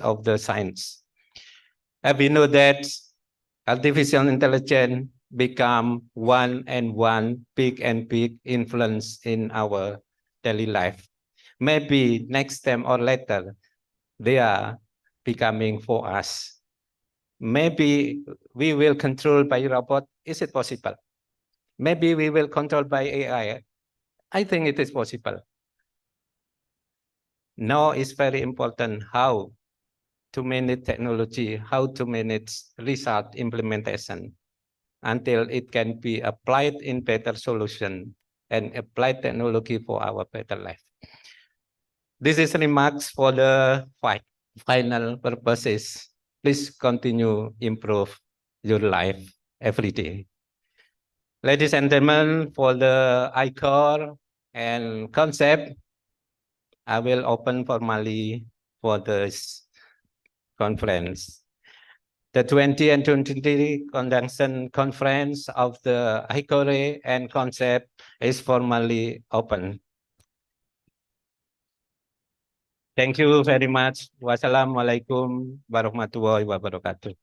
of the science. And we know that artificial intelligence become one big influence in our daily life. Maybe next time or later, they are becoming for us. Maybe we will control by robot. Is it possible? Maybe we will control by AI. I think it is possible. Now it's very important how to manage technology, how to manage result implementation until it can be applied in better solution and applied technology for our better life. This is remarks for the final purposes. Please continue improve your life every day. Ladies and gentlemen, for the ICOR and concept, I will open formally for this conference. The 20 and 23 conjunction conference of the ICOR and concept is formally open. Thank you very much. Wassalamualaikum warahmatullahi wabarakatuh.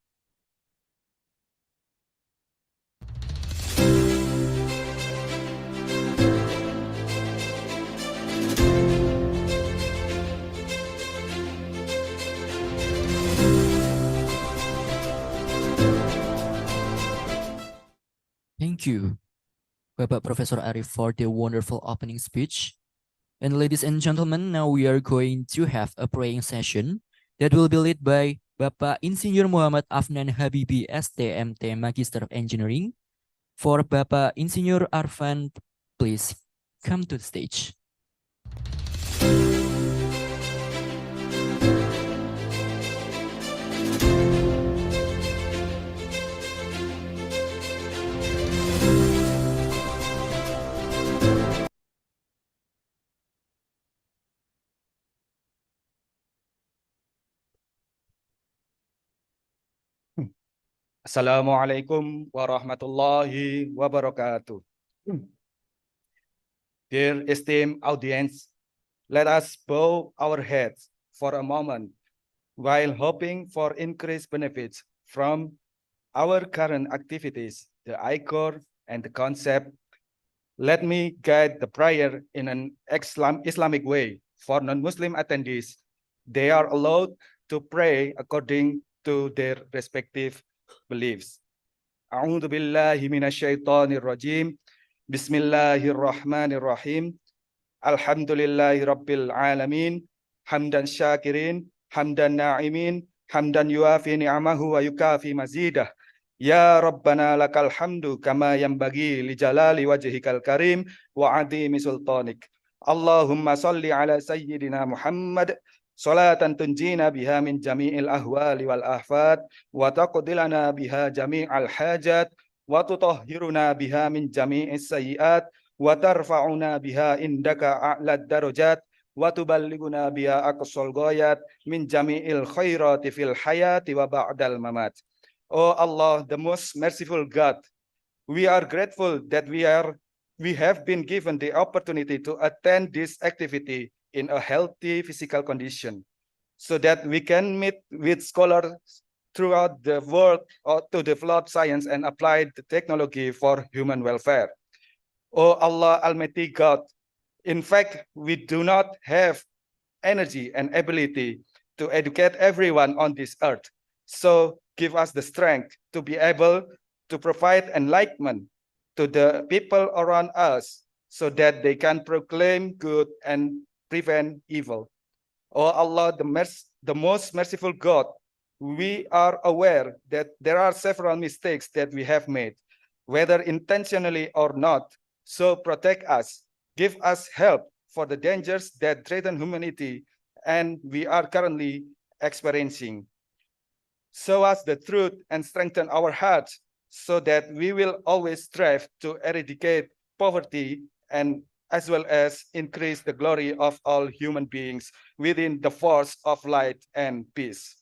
Thank you, Bapak Professor Arif, for the wonderful opening speech. And ladies and gentlemen, now we are going to have a praying session that will be led by Bapak Insinyur Muhammad Afnan Habibi, STMT Magister of Engineering. For Bapak Insinyur Arfan, please come to the stage. Assalamualaikum warahmatullahi wabarakatuh. Dear esteemed audience, let us bow our heads for a moment while hoping for increased benefits from our current activities, the ICOR and the concept. Let me guide the prayer in an Islamic way. For non-Muslim attendees, they are allowed to pray according to their respective beliefs. A'udzu billahi minasyaitonir rajim. Bismillahirrahmanirrahim. Alhamdulillahi rabbil alamin. Hamdan syakirin, hamdan na'imin, hamdan yuafi ni'amahu wa yukafi mazidah. Ya Rabbana lakal hamdu kama yanbaghi li jalali wajhikal karim wa adhimi sultanik. Allahumma salli ala sayyidina Muhammad salatan tunjina biha min jami'il ahwali wal ahfad wa taqdilana biha jami'al hajat wa tutahhiruna biha min jami'is sayyiat wa tarfa'una biha indaka a'lad darajat wa tuballighuna biha aqsal ghayat min jami'il khairati fil hayati wa ba'dal mamat. Oh Allah, the most merciful God, we are grateful that we have been given the opportunity to attend this activity in a healthy physical condition, so that we can meet with scholars throughout the world to develop science and apply the technology for human welfare. Oh Allah, Almighty God, in fact, we do not have energy and ability to educate everyone on this earth. So give us the strength to be able to provide enlightenment to the people around us so that they can proclaim good and prevent evil. Oh Allah, the most merciful God, we are aware that there are several mistakes that we have made, whether intentionally or not. So protect us, give us help for the dangers that threaten humanity and we are currently experiencing. Show us the truth and strengthen our hearts so that we will always strive to eradicate poverty and as well as increase the glory of all human beings within the force of light and peace.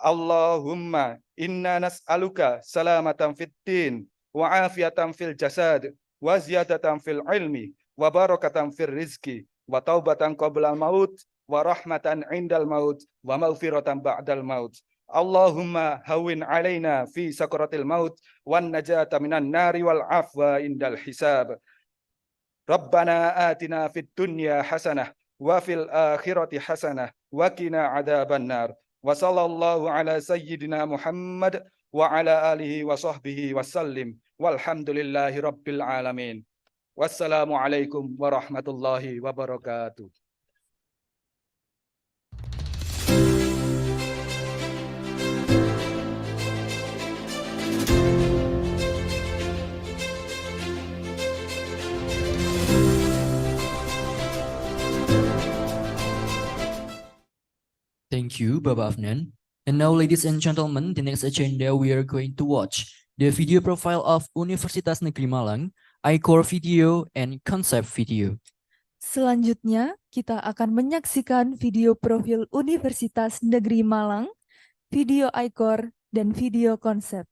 Allahumma inna nas'aluka salamatan fid din wa afiyatan fil jasad wa ziyadatan fil ilmi wa barakatan fil rizki wa taubatan qabla al maut wa rahmatan indal maut wa maghfiratan ba'dal maut. Allahumma hawin alaina fi sakaratil maut wan najata minan nari wal afwa indal hisab. Rabbana atina fid dunya hasanah wa fil akhirati hasanah wa qina adzaban nar. Wa sallallahu ala sayyidina Muhammad wa ala alihi wa sahbihi wasallim. Walhamdulillahi rabbil alamin. Wassalamualaikum warahmatullahi wabarakatuh. Thank you, Bapak Afnan. And now, ladies and gentlemen, the next agenda we are going to watch the video profile of Universitas Negeri Malang, I-Core video, and concept video. Selanjutnya, kita akan menyaksikan video profil Universitas Negeri Malang, video I-Core, dan video konsep.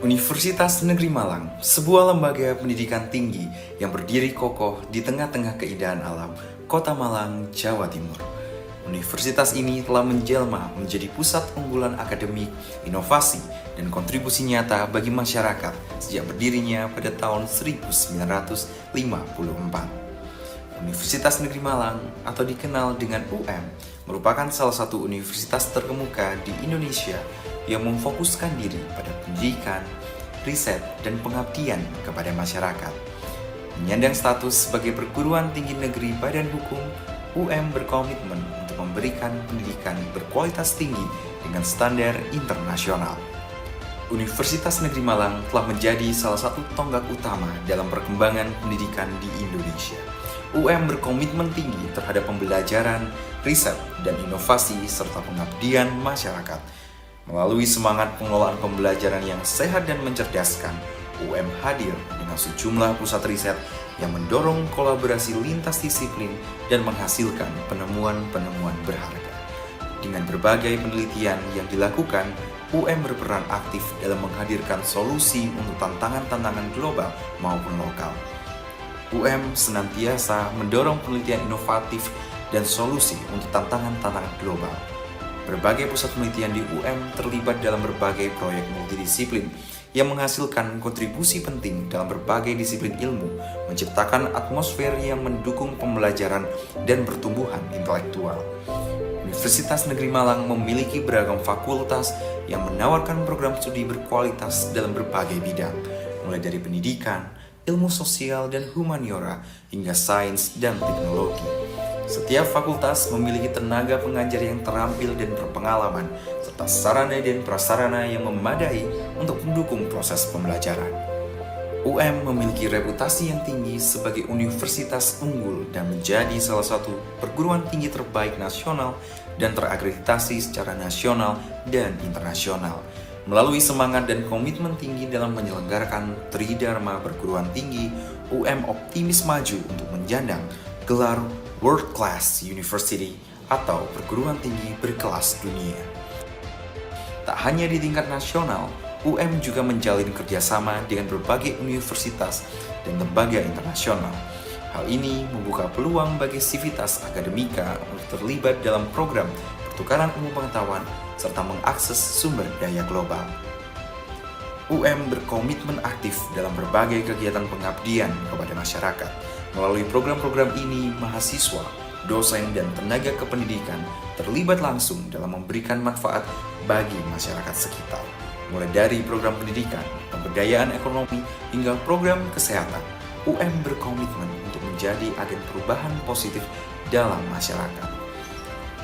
Universitas Negeri Malang, sebuah lembaga pendidikan tinggi yang berdiri kokoh di tengah-tengah keindahan alam Kota Malang, Jawa Timur. Universitas ini telah menjelma menjadi pusat unggulan akademik, inovasi, dan kontribusi nyata bagi masyarakat sejak berdirinya pada tahun 1954. Universitas Negeri Malang, atau dikenal dengan UM, merupakan salah satu universitas terkemuka di Indonesia yang memfokuskan diri pada pendidikan, riset, dan pengabdian kepada masyarakat. Menyandang status sebagai perguruan tinggi negeri badan hukum, UM berkomitmen untuk memberikan pendidikan berkualitas tinggi dengan standar internasional. Universitas Negeri Malang telah menjadi salah satu tonggak utama dalam perkembangan pendidikan di Indonesia. UM berkomitmen tinggi terhadap pembelajaran, riset, dan inovasi serta pengabdian masyarakat. Melalui semangat pengelolaan pembelajaran yang sehat dan mencerdaskan, UM hadir dengan sejumlah pusat riset yang mendorong kolaborasi lintas disiplin dan menghasilkan penemuan-penemuan berharga. Dengan berbagai penelitian yang dilakukan, UM berperan aktif dalam menghadirkan solusi untuk tantangan-tantangan global maupun lokal. UM senantiasa mendorong penelitian inovatif dan solusi untuk tantangan-tantangan global. Berbagai pusat penelitian di UM terlibat dalam berbagai proyek multidisiplin yang menghasilkan kontribusi penting dalam berbagai disiplin ilmu, menciptakan atmosfer yang mendukung pembelajaran dan pertumbuhan intelektual. Universitas Negeri Malang memiliki beragam fakultas yang menawarkan program studi berkualitas dalam berbagai bidang, mulai dari pendidikan, ilmu sosial dan humaniora, hingga sains dan teknologi. Setiap fakultas memiliki tenaga pengajar yang terampil dan berpengalaman, serta sarana dan prasarana yang memadai untuk mendukung proses pembelajaran. UM memiliki reputasi yang tinggi sebagai universitas unggul dan menjadi salah satu perguruan tinggi terbaik nasional dan terakreditasi secara nasional dan internasional. Melalui semangat dan komitmen tinggi dalam menyelenggarakan Tridharma perguruan tinggi, UM optimis maju untuk menjandang gelar World Class University atau perguruan tinggi berkelas dunia. Tak hanya di tingkat nasional, UM juga menjalin kerjasama dengan berbagai universitas dan lembaga internasional. Hal ini membuka peluang bagi sivitas akademika untuk terlibat dalam program pertukaran ilmu pengetahuan serta mengakses sumber daya global. UM berkomitmen aktif dalam berbagai kegiatan pengabdian kepada masyarakat. Melalui program-program ini, mahasiswa, dosen, dan tenaga kependidikan terlibat langsung dalam memberikan manfaat bagi masyarakat sekitar. Mulai dari program pendidikan, pemberdayaan ekonomi, hingga program kesehatan, UM berkomitmen untuk menjadi agen perubahan positif dalam masyarakat.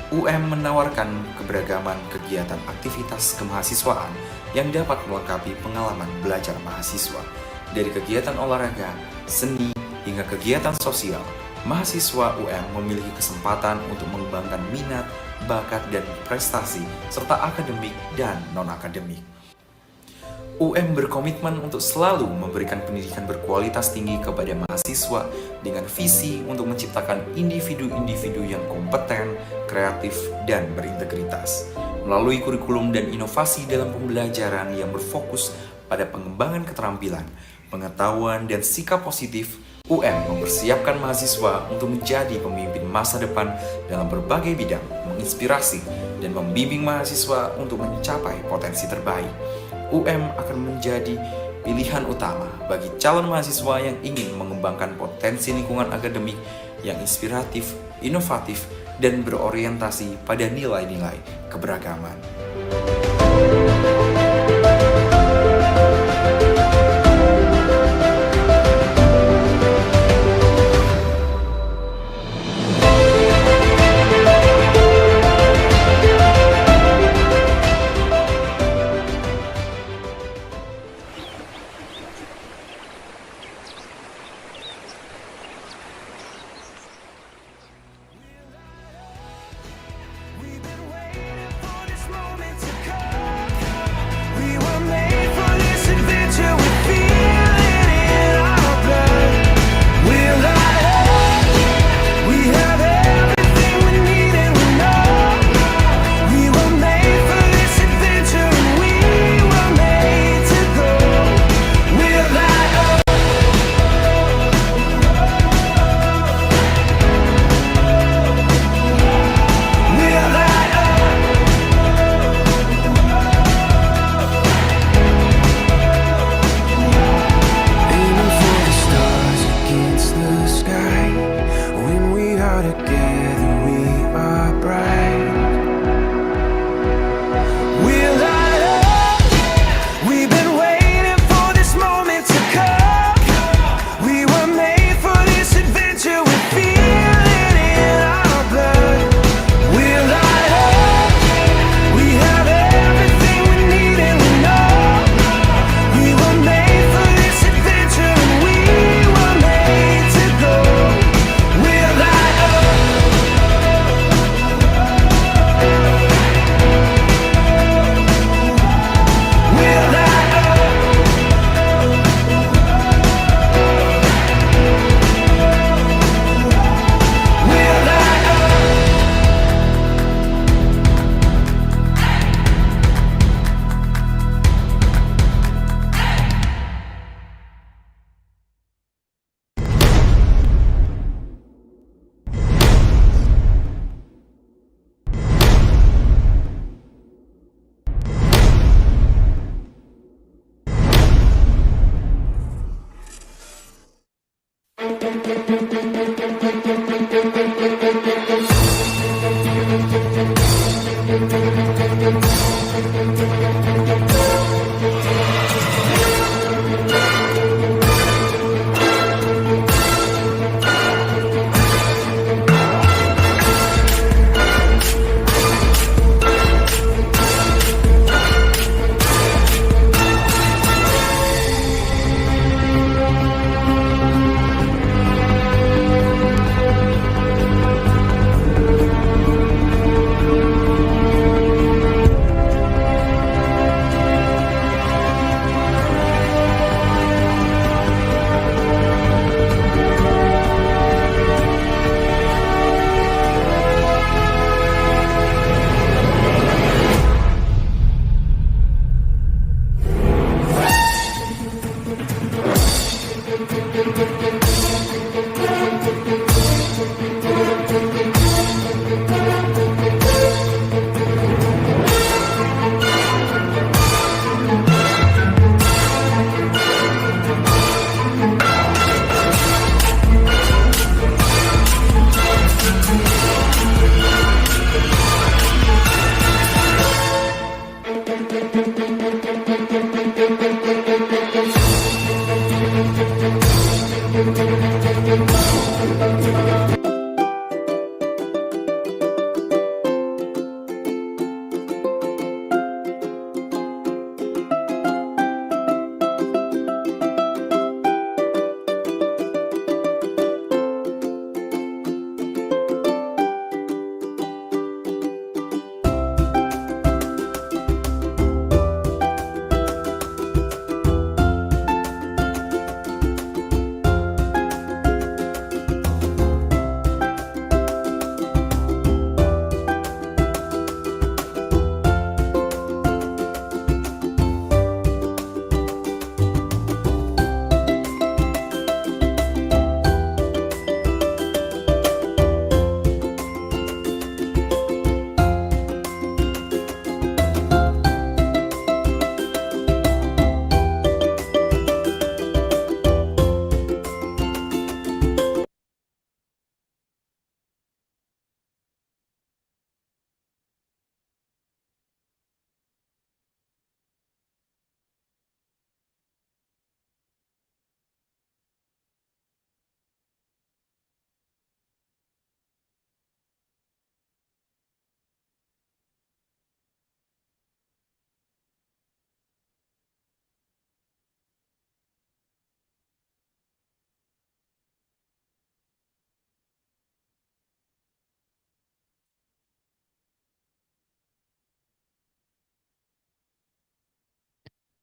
UM menawarkan keberagaman kegiatan aktivitas kemahasiswaan yang dapat melengkapi pengalaman belajar mahasiswa. Dari kegiatan olahraga, seni, hingga kegiatan sosial, mahasiswa UM memiliki kesempatan untuk mengembangkan minat, bakat, dan prestasi, serta akademik dan non-akademik. UM berkomitmen untuk selalu memberikan pendidikan berkualitas tinggi kepada mahasiswa dengan visi untuk menciptakan individu-individu yang kompeten, kreatif, dan berintegritas. melalui kurikulum dan inovasi dalam pembelajaran yang berfokus pada pengembangan keterampilan, pengetahuan, dan sikap positif. UM mempersiapkan mahasiswa untuk menjadi pemimpin masa depan dalam berbagai bidang, menginspirasi dan membimbing mahasiswa untuk mencapai potensi terbaik. UM akan menjadi pilihan utama bagi calon mahasiswa yang ingin mengembangkan potensi lingkungan akademik yang inspiratif, inovatif, dan berorientasi pada nilai-nilai keberagaman.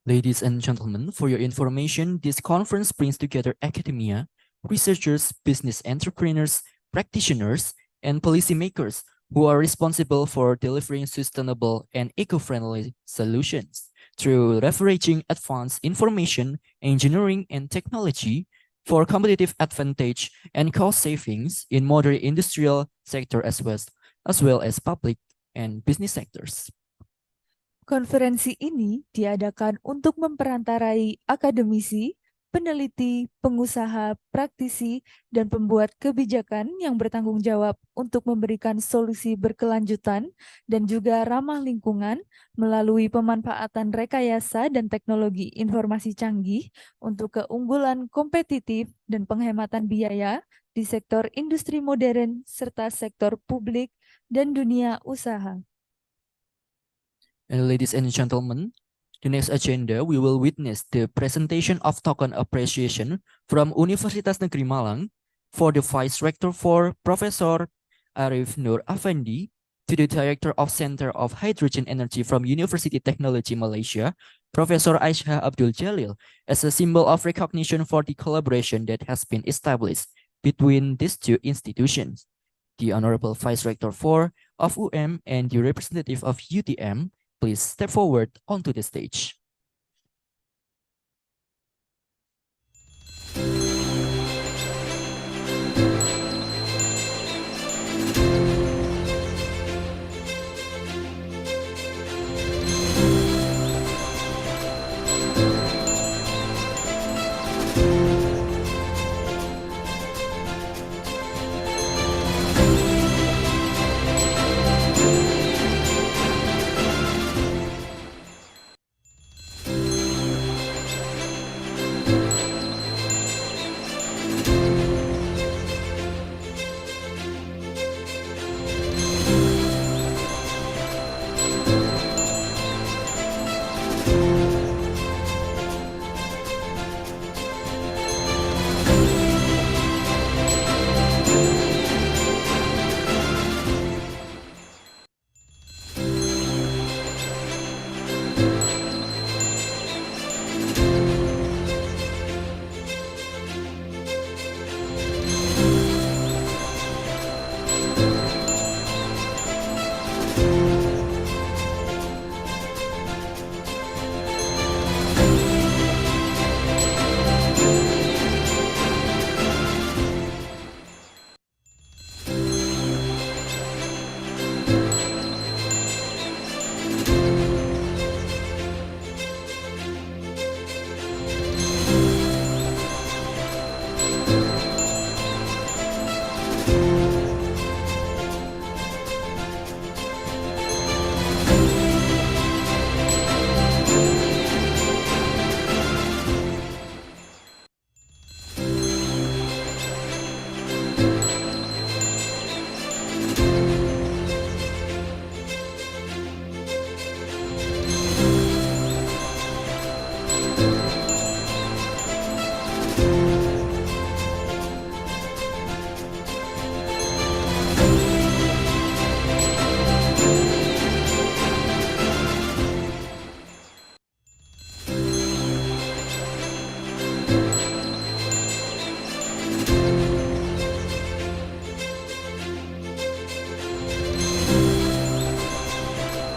Ladies and gentlemen, for your information, this conference brings together academia, researchers, business entrepreneurs, practitioners, and policymakers who are responsible for delivering sustainable and eco-friendly solutions through leveraging advanced information, engineering, and technology for competitive advantage and cost savings in modern industrial sector as well as public and business sectors. Konferensi ini diadakan untuk memperantarai akademisi, peneliti, pengusaha, praktisi, dan pembuat kebijakan yang bertanggung jawab untuk memberikan solusi berkelanjutan dan juga ramah lingkungan melalui pemanfaatan rekayasa dan teknologi informasi canggih untuk keunggulan kompetitif dan penghematan biaya di sektor industri modern serta sektor publik dan dunia usaha. And ladies and gentlemen, the next agenda we will witness the presentation of token appreciation from Universitas Negeri Malang for the Vice Rector for Professor Arif Nur Afandi, to the Director of Center of Hydrogen Energy from University Technology Malaysia, Professor Aisha Abdul Jalil, as a symbol of recognition for the collaboration that has been established between these two institutions. The Honorable Vice Rector for of UM and the representative of UTM, please step forward onto the stage.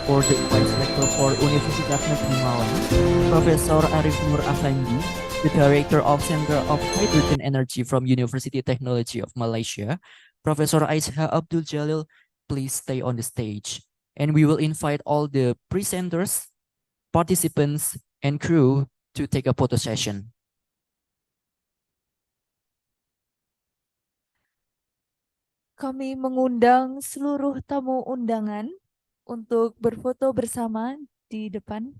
For the Vice Rector for Universitas Negeri Malang, Professor Arif Nur Afandi, the Director of Center of Hydrogen Energy from University Technology of Malaysia, Professor Aisha Abdul Jalil, please stay on the stage. And we will invite all the presenters, participants, and crew to take a photo session. Kami mengundang seluruh tamu undangan untuk berfoto bersama di depan.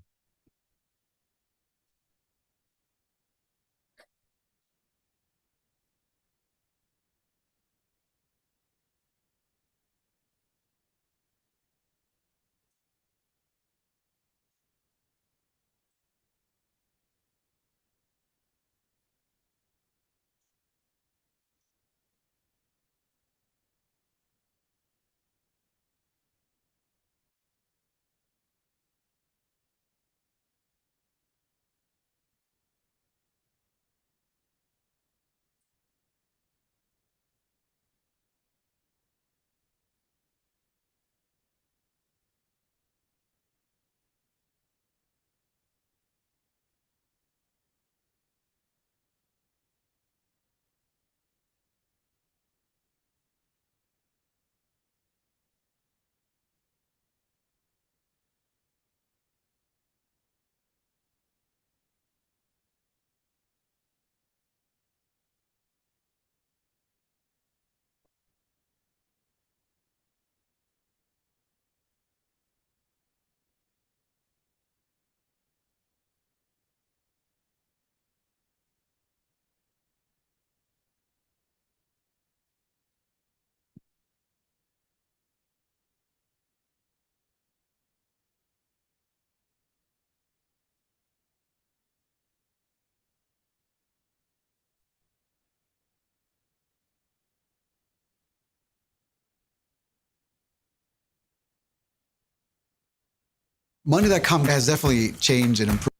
money that comes has definitely changed and improved.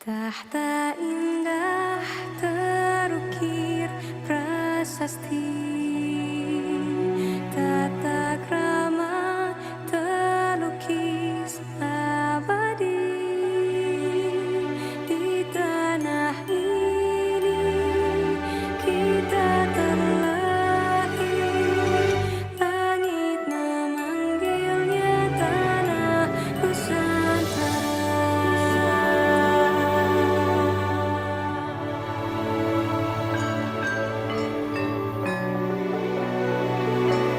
Tahta indah terukir prasasti, tata krama terlukis abadi. Di tanah ini kita terlahir, langit memanggilnya tanah Nusantara.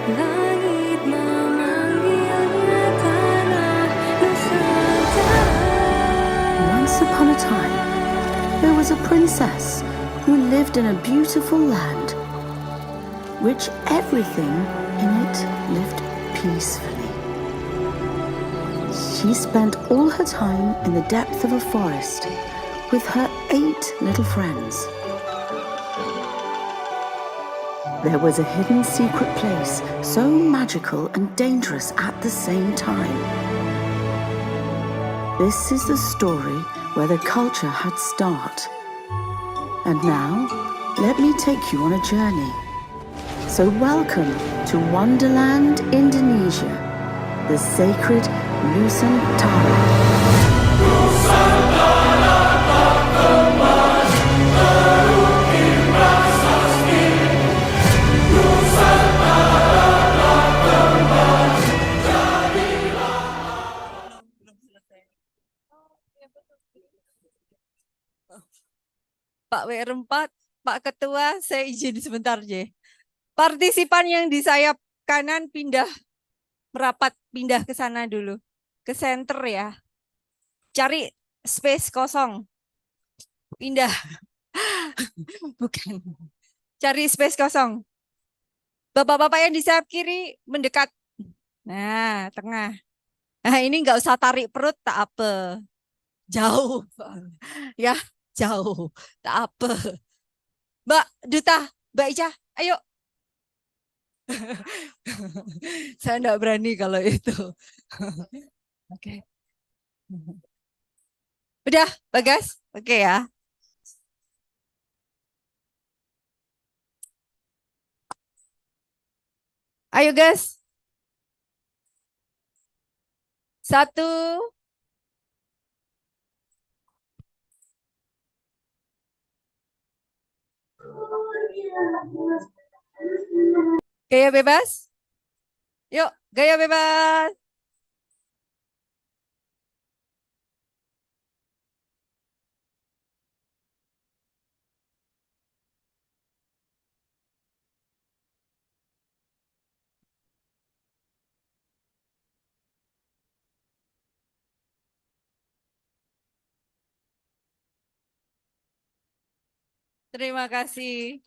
Langit memanggilnya tanah Nusantara. Once upon a time, there was a princess who lived in a beautiful land, which everything in it lived peacefully. She spent all her time in the depth of a forest with her 8 little friends. There was a hidden secret place, so magical and dangerous at the same time. This is the story where the culture had start. And now, let me take you on a journey. So welcome to Wonderland, Indonesia, the sacred Nusantara. Pak WR4, Pak Ketua, saya izin sebentar, J. Partisipan yang di sayap kanan merapat pindah ke sana dulu. Ke center ya. Cari space kosong. Pindah. Bukan. Cari space kosong. Bapak-bapak yang di sayap kiri mendekat. Nah, tengah. Nah, ini nggak usah tarik perut, tak apa. Jauh. Ya. Jauh, tak apa. Mbak Duta, Mbak Ica, ayo. Saya enggak berani kalau itu. Oke. Udah, Bagas? Oke ya. Ayo, guys. 1. Gaya bebas? Yuk, gaya bebas. Terima kasih.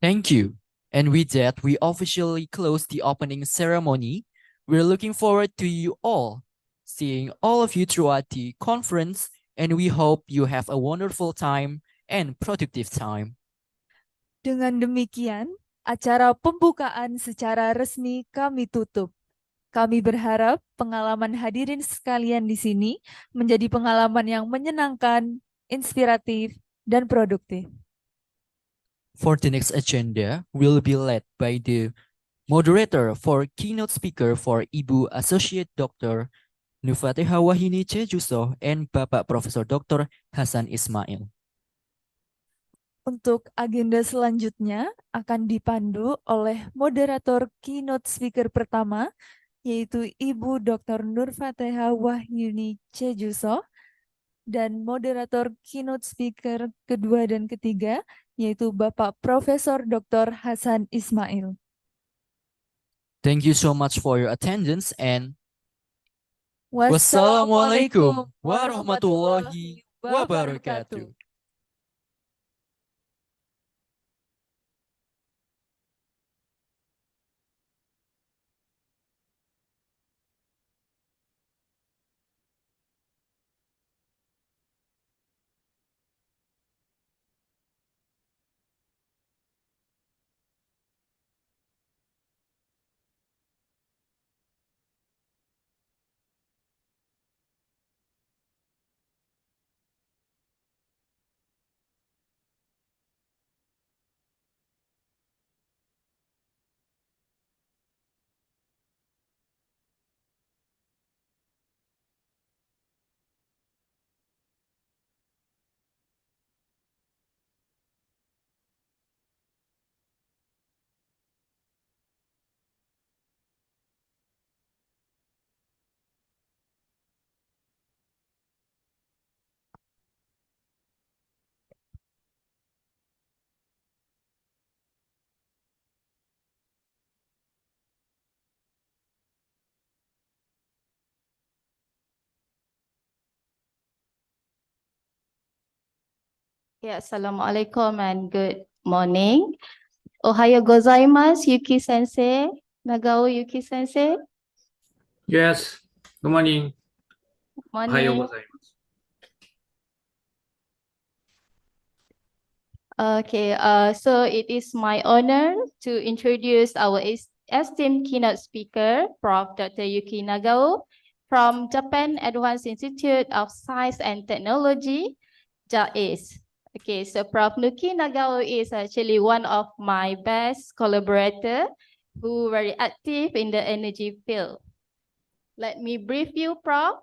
Thank you. And with that, we officially close the opening ceremony. We're looking forward to you all, seeing all of you throughout the conference, and we hope you have a wonderful time and productive time. Dengan demikian, acara pembukaan secara resmi kami tutup. Kami berharap pengalaman hadirin sekalian di sini menjadi pengalaman yang menyenangkan, inspiratif, dan produktif. For the next agenda, will be led by the moderator for keynote speaker for Ibu Associate Dr. Nufateha Wahini Cejuso and Bapak Profesor Dr. Hasan Ismail. Untuk agenda selanjutnya akan dipandu oleh moderator keynote speaker pertama, yaitu Ibu Dr. Nurfateha Wahyuni Cejuso, dan moderator keynote speaker kedua dan ketiga, yaitu Bapak Profesor Dr. Hasan Ismail. Thank you so much for your attendance and Wassalamualaikum warahmatullahi wabarakatuh. Yeah, Assalamualaikum and good morning. Ohayo gozaimasu, Yuki Sensei. Nagao Yuki Sensei. Yes, good morning. Ohayo Morning. gozaimasu. Okay, so it is my honor to introduce our esteemed keynote speaker, Prof. Dr. Yuki Nagao from Japan Advanced Institute of Science and Technology, JAIS. Okay, so Prof. Yuki Nagao is actually one of my best collaborator who very active in the energy field. Let me brief you, Prof.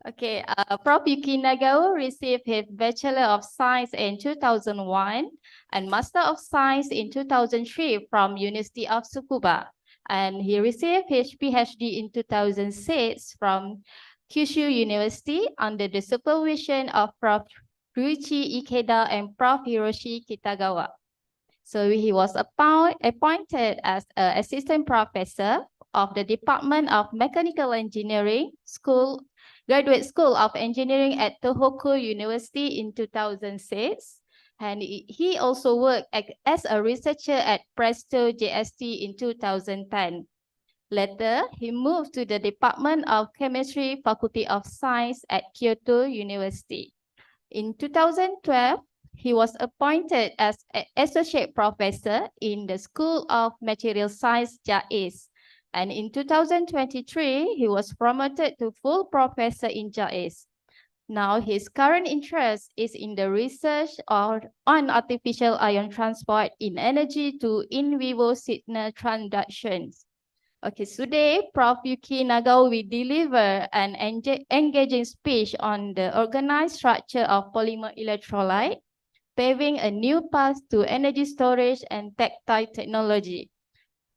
Okay, Prof. Yuki Nagao received his Bachelor of Science in 2001 and Master of Science in 2003 from University of Tsukuba. And he received his PhD in 2006 from Kyushu University under the supervision of Prof. Ruichi Ikeda and Prof. Hiroshi Kitagawa. So he was appointed as an assistant professor of the Department of Mechanical Engineering Graduate School of Engineering at Tohoku University in 2006. And he also worked as a researcher at Presto JST in 2010. Later, he moved to the Department of Chemistry, Faculty of Science at Kyoto University. In 2012, he was appointed as an associate professor in the School of Material Science, JAIS. And in 2023, he was promoted to full professor in JAIS. Now, his current interest is in the research on artificial ion transport in energy to in vivo signal transductions. Okay, today, Prof. Yuki Nagao will deliver an engaging speech on the organized structure of polymer electrolyte, paving a new path to energy storage and tactile technology.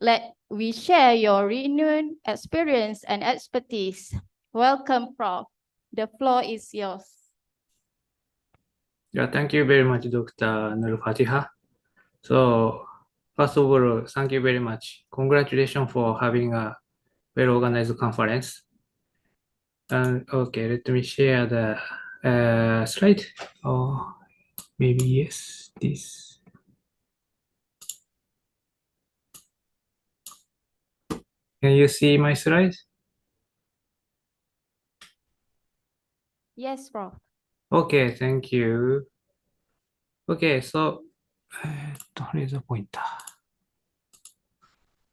Let we share your renewed experience and expertise. Welcome, Prof. The floor is yours. Yeah, thank you very much, Dr. Nur Fatiha. So, first of all, thank you very much. Congratulations for having a well-organized conference. And okay, let me share the slide. Oh, maybe yes, this. Can you see my slides? Yes, Prof. Okay, thank you. Okay, so, what is the pointer?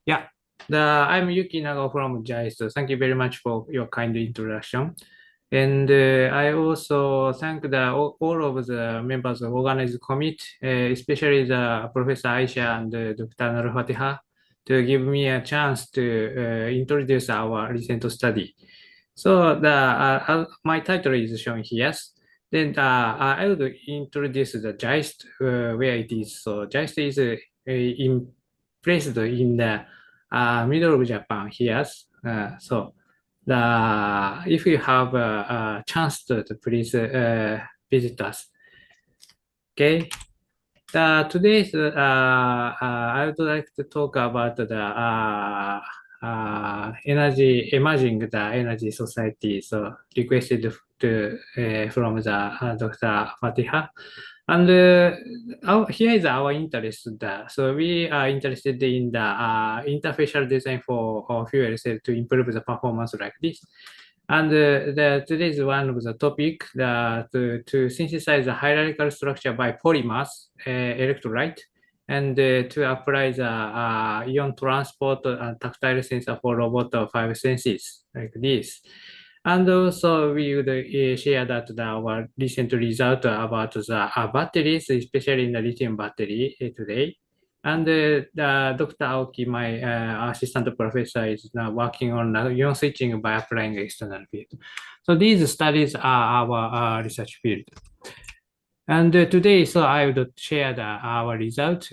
Yeah, I'm Yuki Nagao from JICE. Thank you very much for your kind introduction. And I also thank all of the members of organized committee, especially the Professor Aisha and Dr. Nur Fatiha, to give me a chance to introduce our recent study. So my title is shown here. Then I will introduce the JICE where it is. So JICE is placed in the middle of Japan here. So if you have a chance to please visit us. Okay. Today, I would like to talk about the emerging the energy society. So requested from the Dr. Fatiha. And here is our interest. So we are interested in the interfacial design for fuel cell to improve the performance like this. And today is one of the topic to synthesize the hierarchical structure by polymers, electrolyte, and to apply the ion transport and tactile sensor for robot of 5 senses like this. And also we would share that our recent result about the batteries, especially in the lithium battery today. And Dr. Aoki, my assistant professor, is now working on ion switching by applying external field. So these studies are our research field. And today, so I would share our result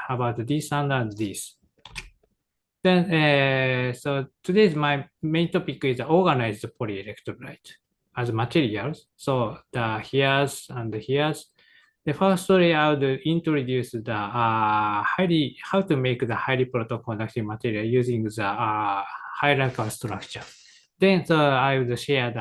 about this and this. Then, so today's my main topic is organized polyelectrolyte as materials. So here's and here's. The firstly, I would introduce the how to make the highly proton-conducting material using the hierarchical structure. Then, so I would share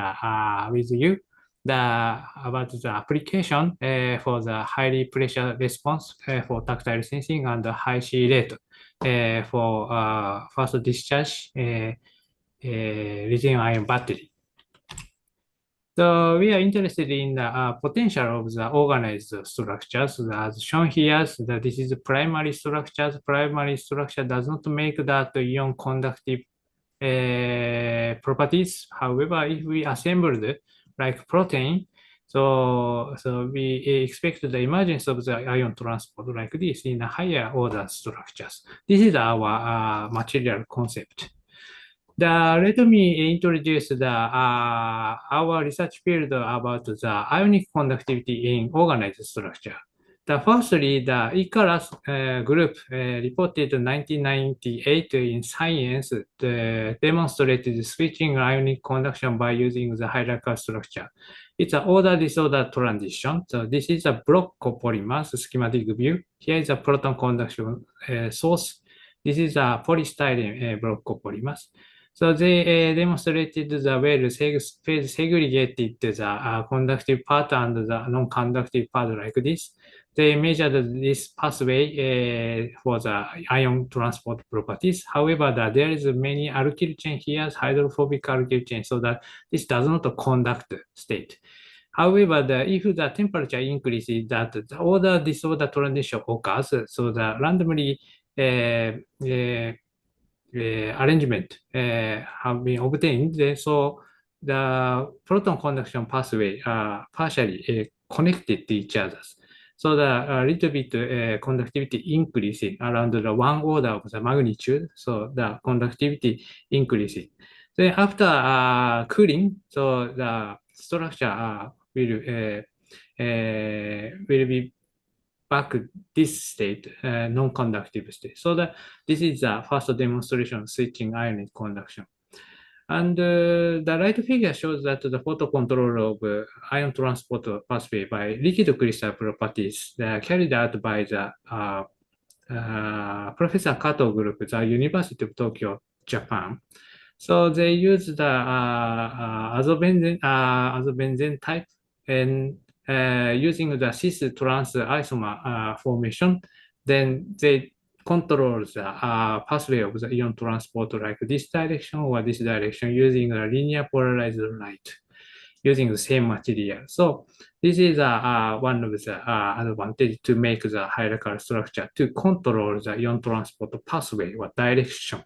with you about the application for the highly pressure response for tactile sensing and the high C rate for first discharge lithium-ion battery. So we are interested in the potential of the organized structures as shown here. So that this is the primary structures. Primary structure does not make that ion conductive properties. However, if we assembled like protein, so we expect the emergence of the ion transport like this in a higher order structures. This is our material concept. Let me introduce our research field about the ionic conductivity in organized structure. Firstly, the ICARAS group reported in 1998 in Science demonstrated switching ionic conduction by using the hierarchical structure. It's an order-disorder transition. So this is a block copolymers schematic view. Here is a proton conduction source. This is a polystyrene block copolymers. So they demonstrated the phase segregated the conductive part and the non-conductive part like this. They measured this pathway for the ion transport properties. However, there is many alkyl chain here, hydrophobic alkyl chain, so that this does not conduct state. However, if the temperature increases, that the order disorder transition occurs, so the randomly arrangement have been obtained. So the proton conduction pathway are partially connected to each other. So the little bit conductivity increasing around the 1 order of the magnitude. So the conductivity increasing. Then after cooling, so the structure will be back this state, non-conductive state. So this is the first demonstration of switching ionic conduction. And the right figure shows that the photo control of ion transport pathway by liquid crystal properties carried out by the Professor Kato group, the University of Tokyo, Japan. So they use the azobenzene type and using the cis-trans isomer formation, then they control the pathway of the ion transport like this direction or this direction using a linear polarized light using the same material. So this is one of the advantage to make the hierarchical structure to control the ion transport pathway or direction.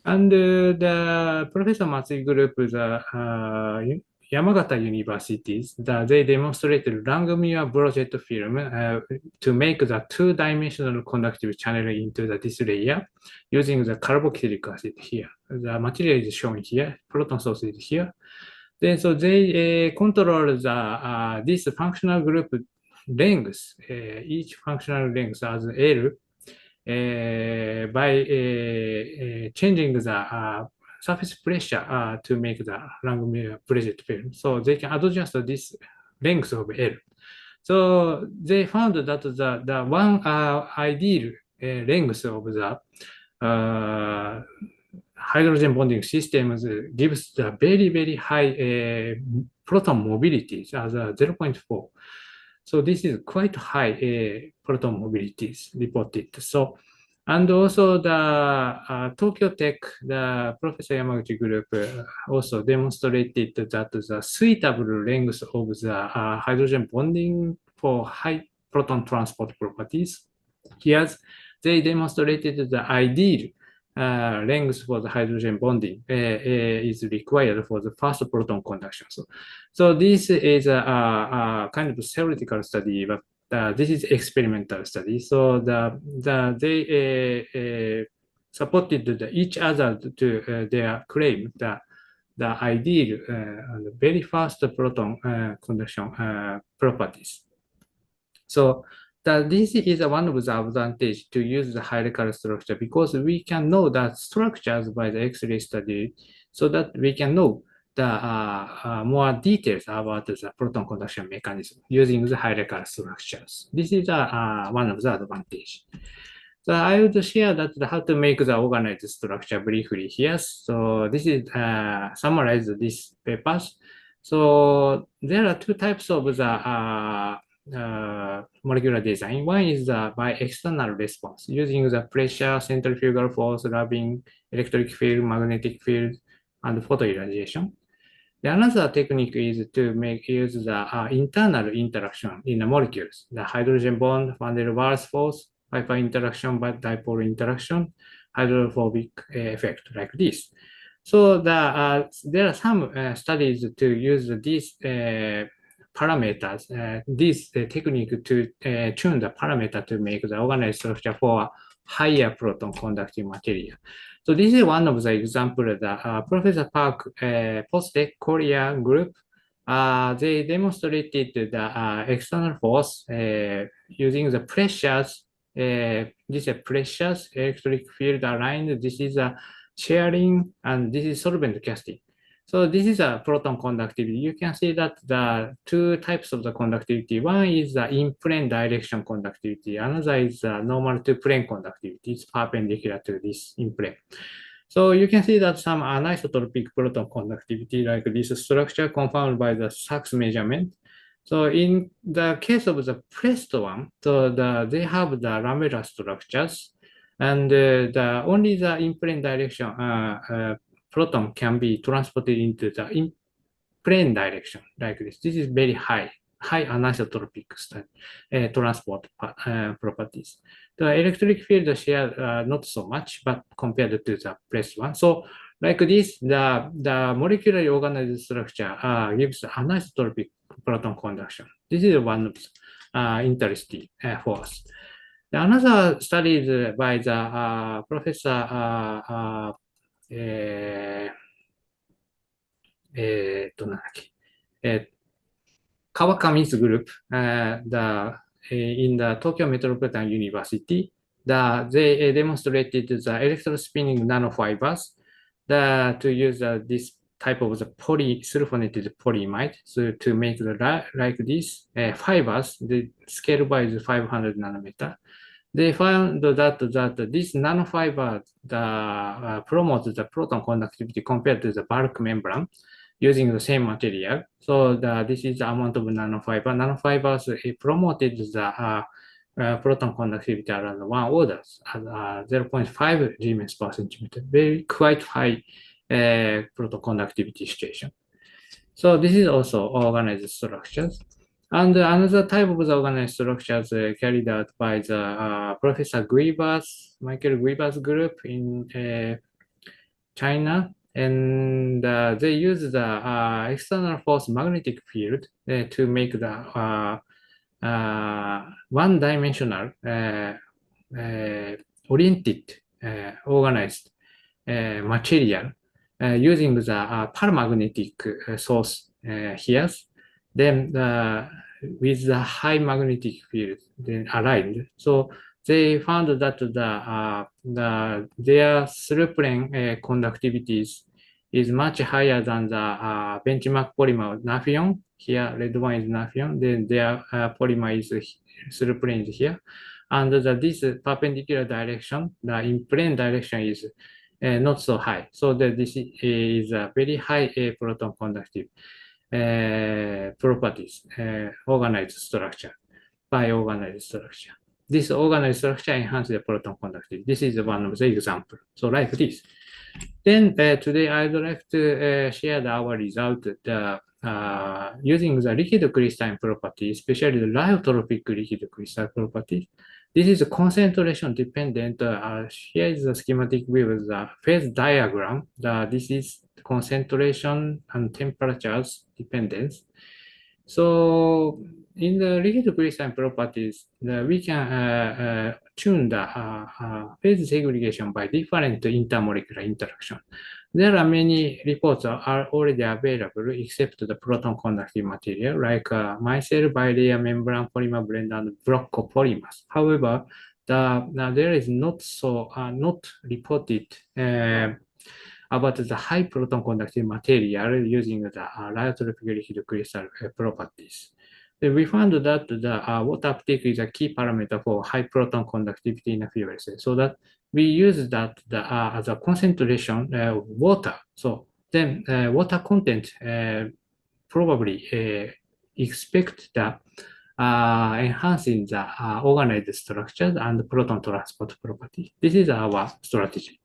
And the Professor Matsui group, the Yamagata universities, they demonstrated Langmuir Broget film to make the two-dimensional conductive channel into this layer using the carboxylic acid here. The material is shown here, proton source is here. Then so they control the this functional group length, each functional length as L by changing the surface pressure to make the Langmuir Broget film. So they can adjust this length of L. So they found that the one ideal length of the hydrogen bonding systems gives the very high proton mobility as 0.4. So this is quite high proton mobilities reported. So, and also the Tokyo Tech, the Professor Yamaguchi group also demonstrated that the suitable length of the hydrogen bonding for high proton transport properties. Here, they demonstrated the ideal length for the hydrogen bonding is required for the fast proton conduction. So this is a kind of theoretical study, but this is experimental study. So they supported each other to their claim that the ideal and very fast proton conduction properties. So this is one of the advantages to use the hierarchical structure because we can know the structures by the X-ray study so that we can know the more details about the proton conduction mechanism using the hierarchical structures. This is one of the advantages. So I would share that how to make the organized structure briefly here. So this is summarize this papers. So there are two types of the molecular design. One is by external response using the pressure, centrifugal force, rubbing, electric field, magnetic field, and photoirradiation. The another technique is to use the internal interaction in the molecules, the hydrogen bond, van der Waals force, pi-pi interaction, but dipole interaction, hydrophobic effect like this. So there are some studies to use these parameters, this technique to tune the parameter to make the organized structure for higher proton conducting material. So this is one of the examples that Professor Park post-tech Korea group, they demonstrated the external force using the pressures. This is pressures, electric field aligned. This is a sharing, and this is solvent casting. So this is a proton conductivity. You can see that the two types of the conductivity. One is the in-plane direction conductivity. Another is the normal to plane conductivity. It's perpendicular to this in-plane. So you can see that some anisotropic proton conductivity like this structure confirmed by the Sachs measurement. So in the case of the pressed one, so they have the lamellar structures, and only the in-plane direction proton can be transported into the in-plane direction like this. This is very high anisotropic transport properties. The electric field share not so much, but compared to the pressed one. So like this, the molecularly organized structure gives anisotropic proton conduction. This is one of interesting for us. Another study is by the Professor 川上 group in the Tokyo Metropolitan University, they demonstrated the electrospinning nanofibers to use this type of the sulfonated polyimide, so to make the like this fibers. The scale by is 500 nanometer. They found that this nanofiber promotes the proton conductivity compared to the bulk membrane using the same material. So this is the amount of nanofiber. Nanofibers promoted the proton conductivity around 1 order, 0.5 Siemens per centimeter, very quite high proton conductivity situation. So this is also organized structures. And another type of the organized structures carried out by the Professor Michael Guibar's group in China. And they use the external force magnetic field to make the one-dimensional oriented organized material using the paramagnetic source here. Then with the high magnetic field then aligned. So they found that their through-plane conductivities is much higher than the benchmark polymer Nafion. Here, red one is Nafion. Then their polymer is through-plane here. And this perpendicular direction, the in plane direction is not so high. So this is a very high proton conductive properties, organized structure, by organized structure. This organized structure enhances the proton conductivity. This is one of the examples. So like this. Then today I'd like to share our result using the liquid crystalline property, especially the lyotropic liquid crystal property. This is a concentration dependent. Here is the schematic with the phase diagram. This is concentration and temperatures dependence. So in the liquid crystalline properties, we can tune the phase segregation by different intermolecular interaction. There are many reports are already available except the proton conductive material like micelle bilayer membrane polymer blend and Brocco polymers. However, there is not reported about the high proton conductive material using the lyotropic liquid crystal properties. We found that the water uptake is a key parameter for high proton conductivity in a fuel cell. So that we use that as a concentration of water. So then water content probably expect the enhancing the organized structures and proton transport property. This is our strategy.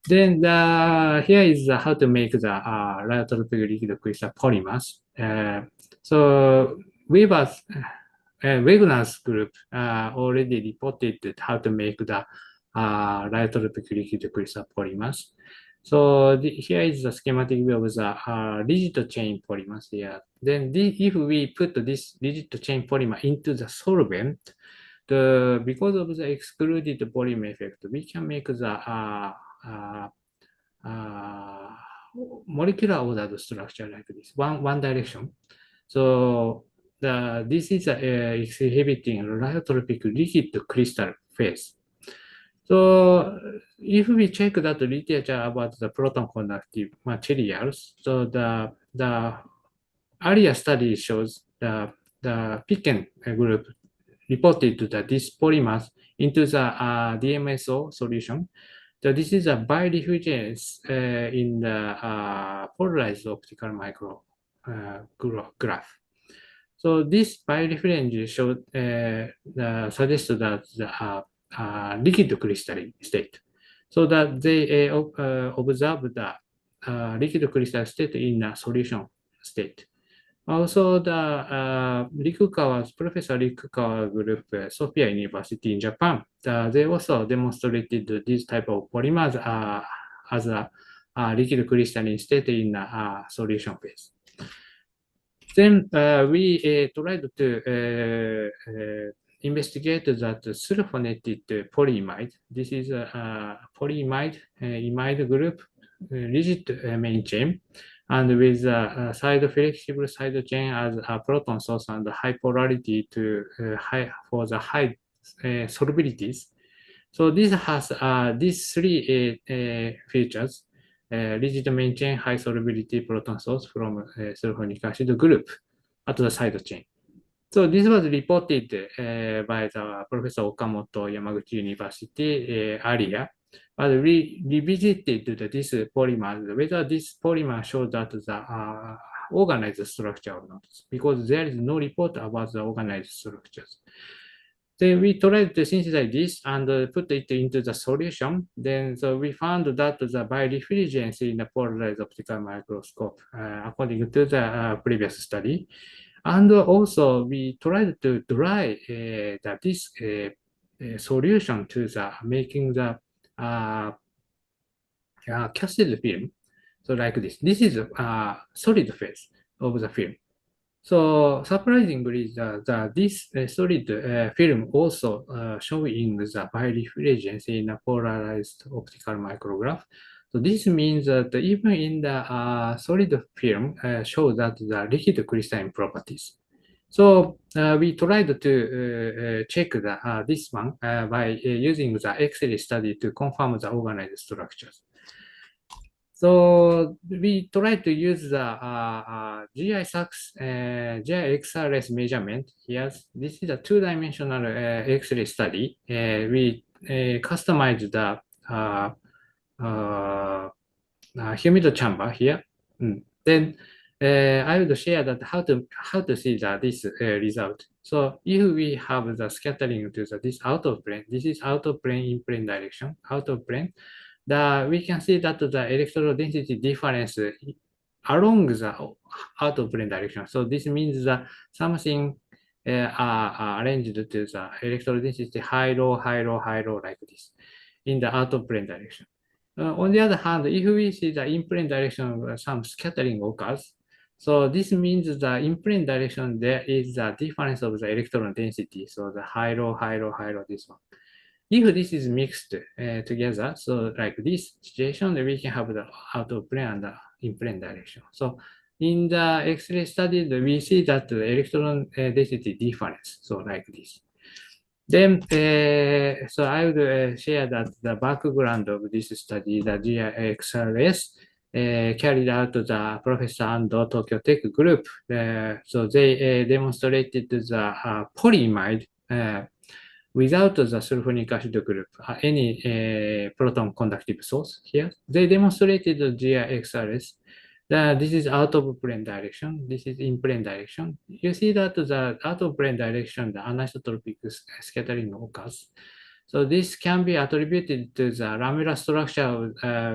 Then here is how to make the lyotropic liquid crystal polymers. So Wegener's group already reported how to make the lyotropic liquid crystal polymers. So here is the schematic of the rigid chain polymers here. Then if we put this rigid chain polymer into the solvent, because of the excluded volume effect, we can make the molecular ordered structure like this, one direction. So this is exhibiting lyotropic liquid crystal phase. So if we check that literature about the proton conductive materials, so the earlier study shows the Picken group reported that these polymers into the DMSO solution. So this is a birefringence in the polarized optical micro graph. So this birefringence showed suggests that the liquid crystalline state. So that they observe the liquid crystal state in a solution state. Also, the Professor Rikukawa group, Sophia University in Japan, they also demonstrated this type of polymers as a liquid crystalline state in a solution phase. Then we tried to investigate that sulfonated polyimide. This is a polyimide imide group, rigid main chain, and with a flexible side chain as a proton source and high polarity to for the high solubilities. So this has these three features. rigid maintain high solubility proton source from sulfonic acid group at the side chain. So this was reported by the Professor Okamoto, Yamaguchi University earlier. But we revisited this polymer, whether this polymer shows that the organized structure or not, because there is no report about the organized structures. Then we tried to synthesize this and put it into the solution. Then so we found that the birefringence in the polarized optical microscope, according to the previous study. And also we tried to dry this solution to the making the casted film. So like this. This is a solid phase of the film. So surprisingly, this solid film also showing the birefringence in a polarized optical micrograph. So this means that even in the solid film shows that the liquid crystalline properties. So we tried to check this one by using the X-ray study to confirm the organized structures. So we try to use the GI-XRS measurement here. This is a two-dimensional X-ray study. We customized the humidity chamber here. Then I would share that how to see this result. So if we have the scattering to this out of plane, this is out of plane in plane direction, out of plane. We can see that the electron density difference along the out of plane direction. So this means that something arranged to the electron density high, low, high, low, high, low like this in the out of plane direction. On the other hand, if we see the in plane direction, some scattering occurs. So this means the in plane direction there is the difference of the electron density. So the high, low, high, low, high, low, this one. If this is mixed together, so like this situation, we can have the out of plane and the in plane direction. So in the X-ray study, we see that the electron density difference, so like this. Then, so I would share that the background of this study, the GI-XRS, carried out the Professor Ando Tokyo Tech group. So they demonstrated the polyimide without the sulfonic acid group, any proton conductive source here. They demonstrated the GI-XRS. This is out of plane direction. This is in plane direction. You see that the out of plane direction, the anisotropic scattering occurs. So this can be attributed to the lamellar structure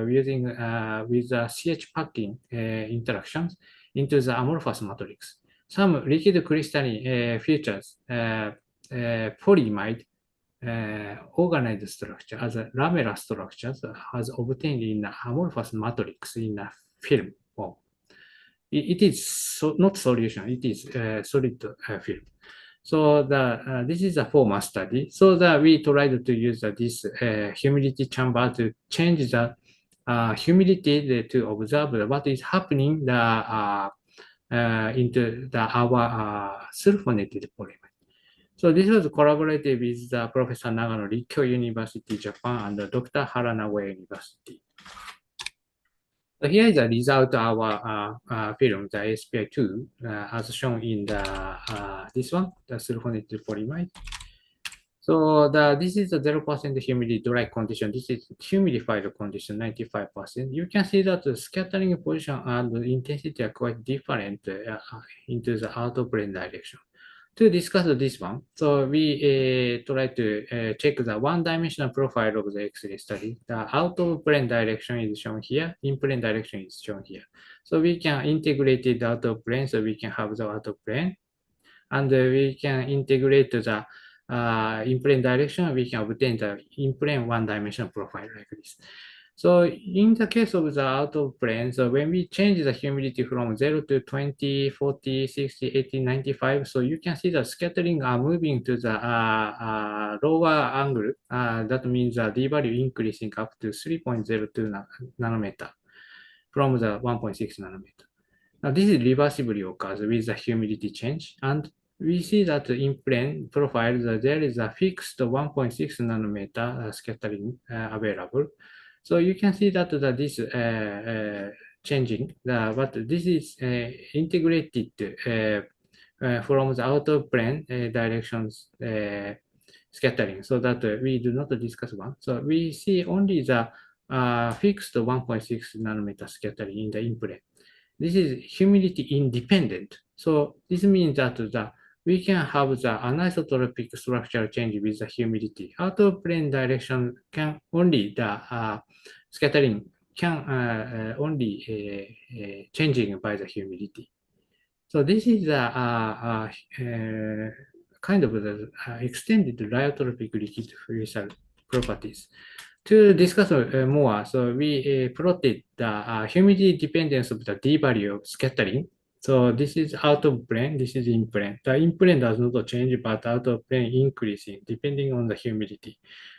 using with the CH packing interactions into the amorphous matrix. Some liquid crystalline features polyimide organized structure as a lamellar structure has obtained in the amorphous matrix in a film form. It is not solution, it is solid film. So this is a former study. So that we tried to use this humidity chamber to change the humidity to observe what is happening into our sulfonated polymer. So this was collaborated with Professor Nagano Rikkyo University, Japan, and Dr. Haranawa University. So here is the result of our film, the SPI2, as shown in this one, the sulfonated polyimide. So this is the 0% humidity dry condition. This is humidified condition, 95%. You can see that the scattering position and the intensity are quite different into the out of plane direction. To discuss this one, so we try to check the one-dimensional profile of the X-ray study. The out of plane direction is shown here, in plane direction is shown here. So we can integrate it out of plane, so we can have the out of plane, and we can integrate the in plane direction, we can obtain the in plane one-dimensional profile like this. So in the case of the out of plane, so when we change the humidity from 0 to 20, 40, 60, 80, 95, so you can see the scattering are moving to the lower angle. That means the D value increasing up to 3.02 nanometer from the 1.6 nanometer. Now this is reversibly occurs with the humidity change, and we see that in plane profile there is a fixed 1.6 nanometer scattering available. So you can see that this changing, but this is integrated from the out of plane directions scattering, so that we do not discuss one. So we see only the fixed 1.6 nanometer scattering in the in-plane. This is humidity independent. So this means that we can have the anisotropic structural change with the humidity. Out of plane direction can only the scattering can only changing by the humidity. So this is a kind of the extended lyotropic liquid crystal properties. To discuss more, so we plotted the humidity dependence of the D value of scattering. So this is out of plane, this is in plane. The in plane does not change, but out of plane increasing depending on the humidity.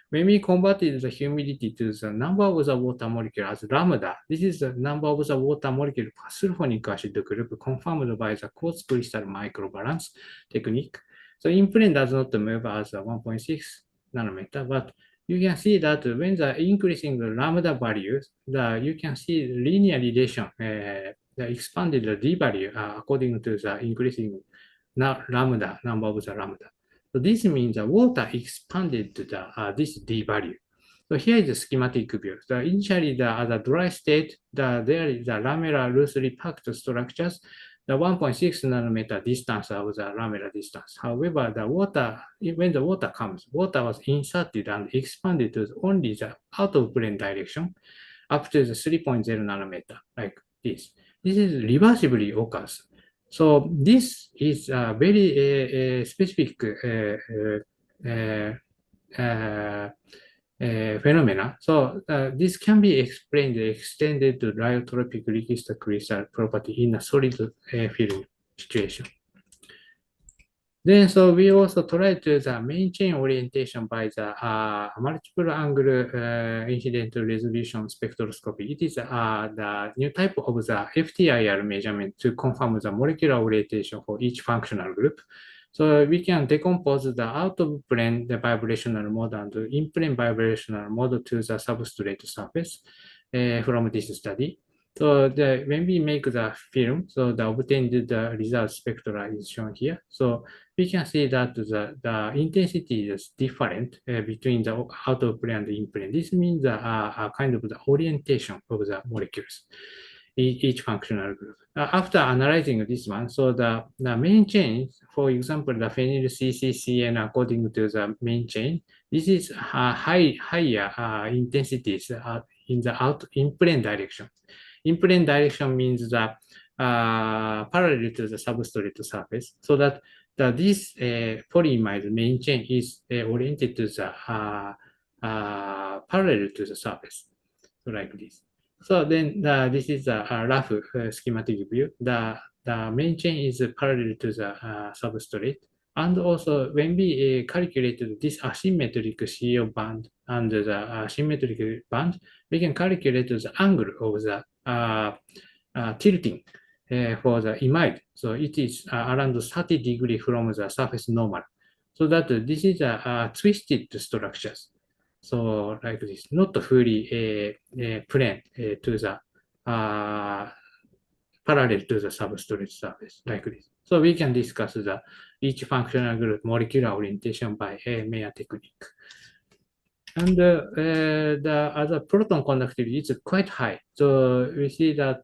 When we converted the humidity to the number of the water molecule as lambda, this is the number of the water molecule per sulfonic acid group confirmed by the quartz crystal microbalance technique. So in plane does not move as a 1.6 nanometer, but you can see that when the increasing the lambda values, you can see linear relation, the expanded D value according to the increasing lambda, number of the lambda. So this means the water expanded this D value. So here is the schematic view. Initially, the dry state, there is the lamellar loosely packed structures, the 1.6 nanometer distance of the lamellar distance. However, the water, when the water comes, water was inserted and expanded to only the out of plane direction up to the 3.0 nanometer, like this. This is reversibly occurs. So this is a very specific phenomena. So this can be explained extended to lyotropic liquid crystal property in a solid film situation. Then, so we also try to the main chain orientation by the multiple angle incident resolution spectroscopy. It is the new type of the FTIR measurement to confirm the molecular orientation for each functional group. So we can decompose the out of plane the vibrational mode and in plane vibrational mode to the substrate surface from this study. So when we make the film, so the obtained the result spectra is shown here. So we can see that the intensity is different between the out of plane and in plane. This means a kind of the orientation of the molecules, each functional group. After analyzing this one, so the main chain, for example, the phenyl CCCN according to the main chain, this is higher intensities in the in plane direction. In plane direction means that parallel to the substrate surface, so that this polyimide main chain is oriented to the parallel to the surface, so like this. So then this is a rough schematic view. The main chain is parallel to the substrate. And also when we calculated this asymmetric CO band and the symmetric band, we can calculate the angle of the tilting for the imide. So it is around 30 degrees from the surface normal. So that this is a twisted structures. So like this, not fully plane to the parallel to the substrate surface, like this. So we can discuss each functional group molecular orientation by Meyer technique. And the other proton conductivity is quite high. So we see that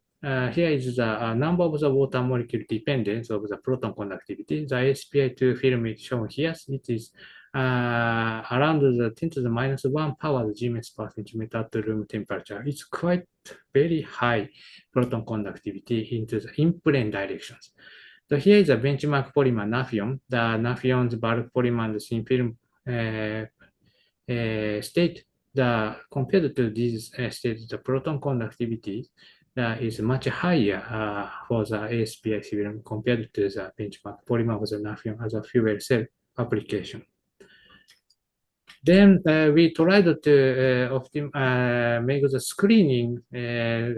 here is the number of the water molecule dependence of the proton conductivity. The ASPI2 film is shown here. It is around the 10 to the minus 1 power Gms per centimeter at room temperature. It's quite very high proton conductivity into the in-plane directions. So here is a benchmark polymer Naphion. The Naphion's bulk polymer and thin film state, compared to these states, the proton conductivity is much higher for the ASPI film compared to the benchmark polymer of the Naphion as a fuel cell application. Then we tried to make the screening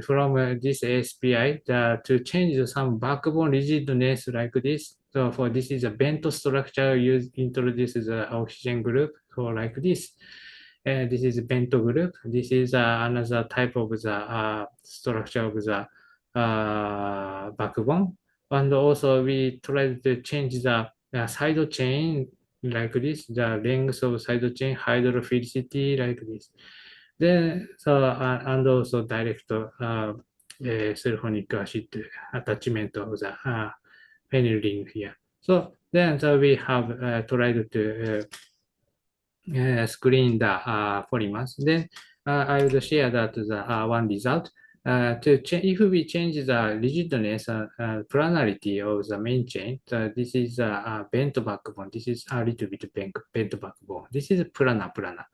from this ASPI to change some backbone rigidness like this. So for this is a bento structure introduces the oxygen group, so like this. This is bento group. This is another type of the structure of the backbone. And also we try to change the side chain like this, the length of side chain, hydrophilicity like this. Then, and also direct sulfonic acid attachment of the phenyl ring here. So then we have tried to screen the polymers. Then I will share that the one result. If we change the rigidness planarity of the main chain, this is a bent backbone. This is a little bit bent backbone. This is planar.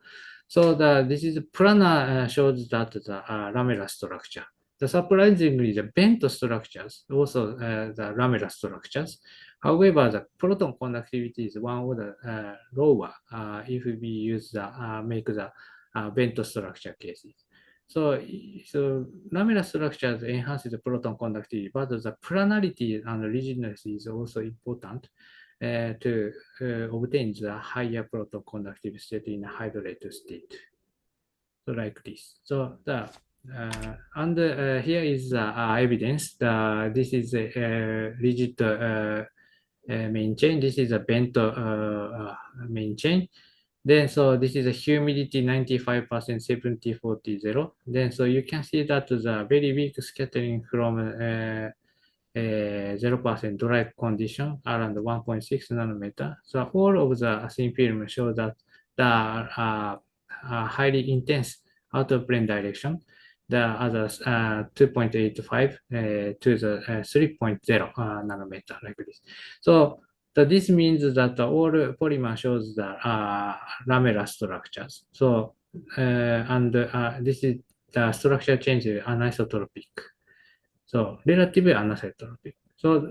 So this is planar shows that the lamellar structure. The surprisingly, the bent structures, also the lamellar structures. However, the proton conductivity is one of the lower if we use the make the bent structure cases. So lamellar structures enhance the proton conductivity, but the planarity and rigidness is also important to obtain the higher proton conductivity state in a hydrated state. So like this. So here is evidence. This is a rigid main chain. This is a bent main chain. Then so this is a humidity 95%, 70, 40, 0. Then so you can see that the very weak scattering from 0% dry condition around 1.6 nanometer. So all of the thin film show that the highly intense out of plane direction. The others 2.85 to the 3.0 nanometer like this. So this means that all polymer shows the lamellar structures. So this is the structure change anisotropic. So relatively anisotropic. So,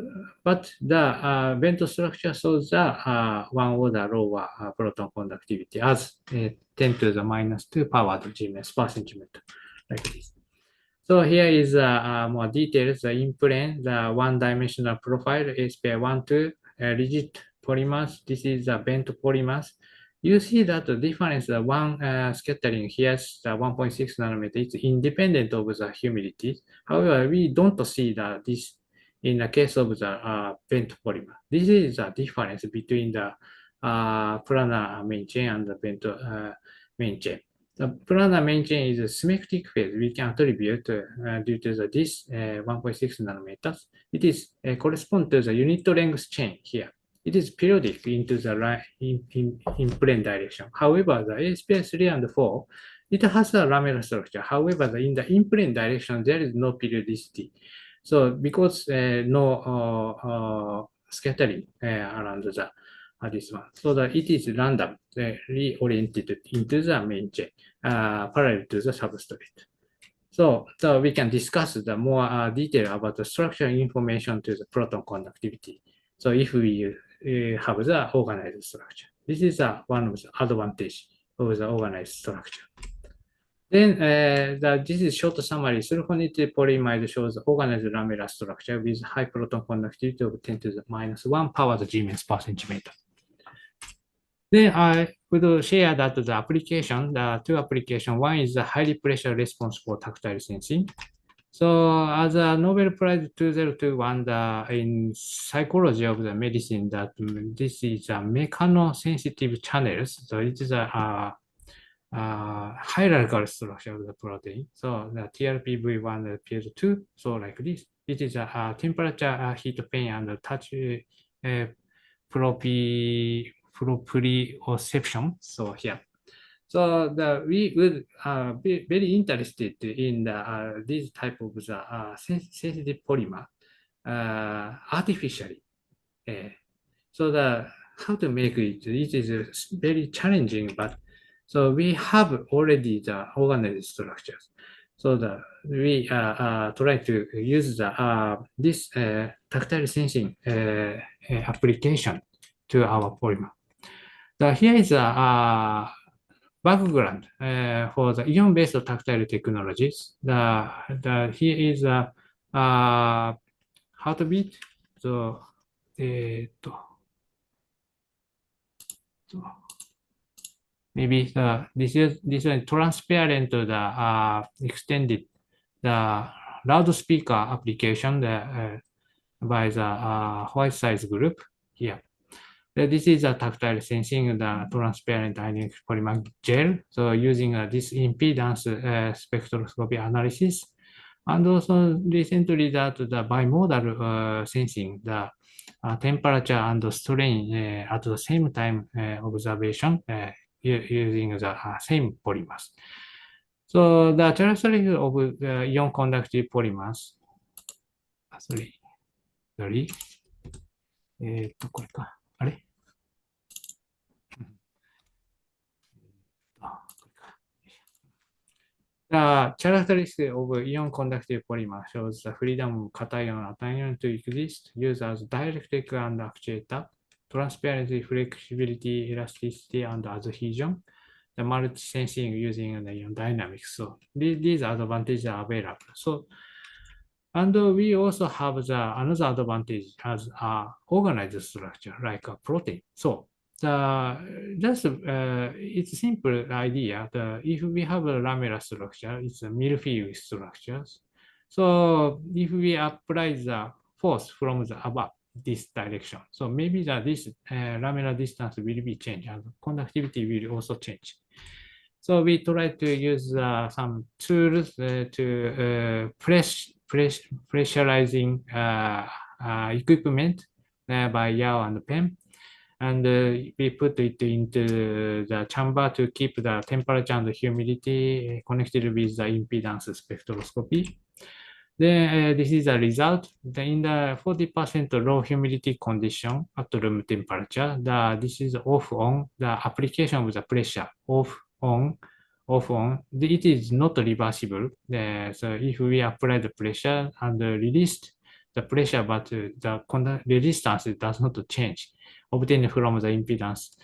but the bent structure shows the one order lower proton conductivity as 10 to the minus 2 powered Gms per centimeter, like this. So here is more details. The in plane, the one-dimensional profile is pair 1, 2 rigid polymers. This is the bent polymers. You see that the difference, the one scattering here is 1.6 nanometer. It's independent of the humidity. However, we don't see that this in the case of the bent polymer. This is the difference between the planar main chain and the bent main chain. The planar main chain is a symmetric phase we can attribute due to this 1.6 nanometers. It is correspond to the unit length chain here. It is periodic into the in plane direction. However, the ASPS 3 and 4, it has a lamellar structure. However, in the in plane direction, there is no periodicity. So because no scattering around this one, so that it is random reoriented into the main chain parallel to the substrate. So we can discuss the more detail about the structure information to the proton conductivity. So if we have the organized structure, this is one of the advantage of the organized structure. Then this is short summary. Sulfonated polyimide shows organized lamellar structure with high proton conductivity of 10 to the minus 1 powered Gms per centimeter. Then I will share that the application, the two applications. One is the highly pressure response for tactile sensing. So as a Nobel Prize 2021 in psychology of the medicine, that this is a mechanosensitive channels. So it is a hierarchical structure of the protein. So the TRPV1 and PL2, so like this. It is a temperature, heat pain, and touch proprioception. So here. So we would be very interested in this type of the sensitive polymer artificially. So how to make it? It is very challenging, but so we have already the organized structures. So we try to use this tactile sensing application to our polymer. Here is a background for the ion-based tactile technologies. Here is a heartbeat. So maybe this is transparent extended the loudspeaker application by the white size group here. This is a tactile sensing the transparent ionic polymer gel. So using this impedance spectroscopy analysis, and also recently that the bimodal sensing the temperature and strain at the same time observation using the same polymers. So the characteristics of ion conductive polymers, sorry, これか。あれThe characteristic of ion conductive polymer shows the freedom of cation and anion to exist, used as dielectric and actuator, transparency, flexibility, elasticity, and adhesion. The multi-sensing using the ion dynamics. So these advantages are available. So, and we also have another advantage as organized structure, like a protein. So it's a simple idea. If we have a lamellar structure, it's a millfield structures. So if we apply the force from the above this direction, so maybe this lamellar distance will be changed and conductivity will also change. So we try to use some tools to pressurizing equipment by Yao and Pen. And we put it into the chamber to keep the temperature and humidity connected with the impedance spectroscopy. Then this is the result. In the 40% low humidity condition at room temperature, this is off-on, the application of the pressure, off-on, it is not reversible. So if we apply the pressure and released the pressure, but the resistance does not change, obtained from the impedance.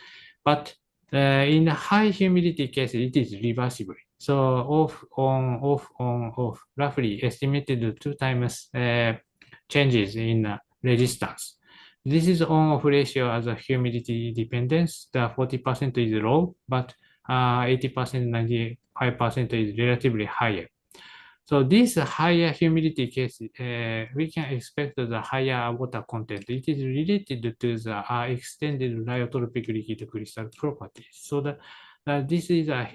But in the high humidity case, it is reversible. So off, on, off, on, off, roughly estimated 2 times changes in resistance. This is on-off ratio as a humidity dependence. The 40% is low, but 80%, 95% is relatively higher. So this higher humidity case, we can expect the higher water content. It is related to the extended lyotropic liquid crystal properties. So this is a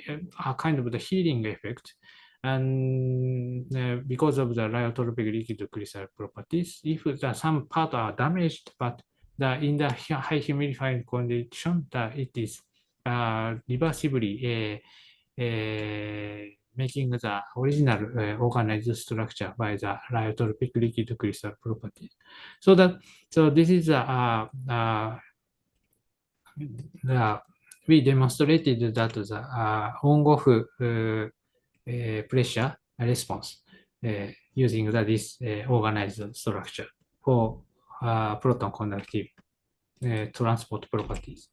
kind of the healing effect. And because of the lyotropic liquid crystal properties, if some part are damaged, but in the high humidified condition, it is reversibly making the original organized structure by the lyotropic liquid crystal properties. So this is we demonstrated that the on-off pressure response using this organized structure for proton conductive transport properties.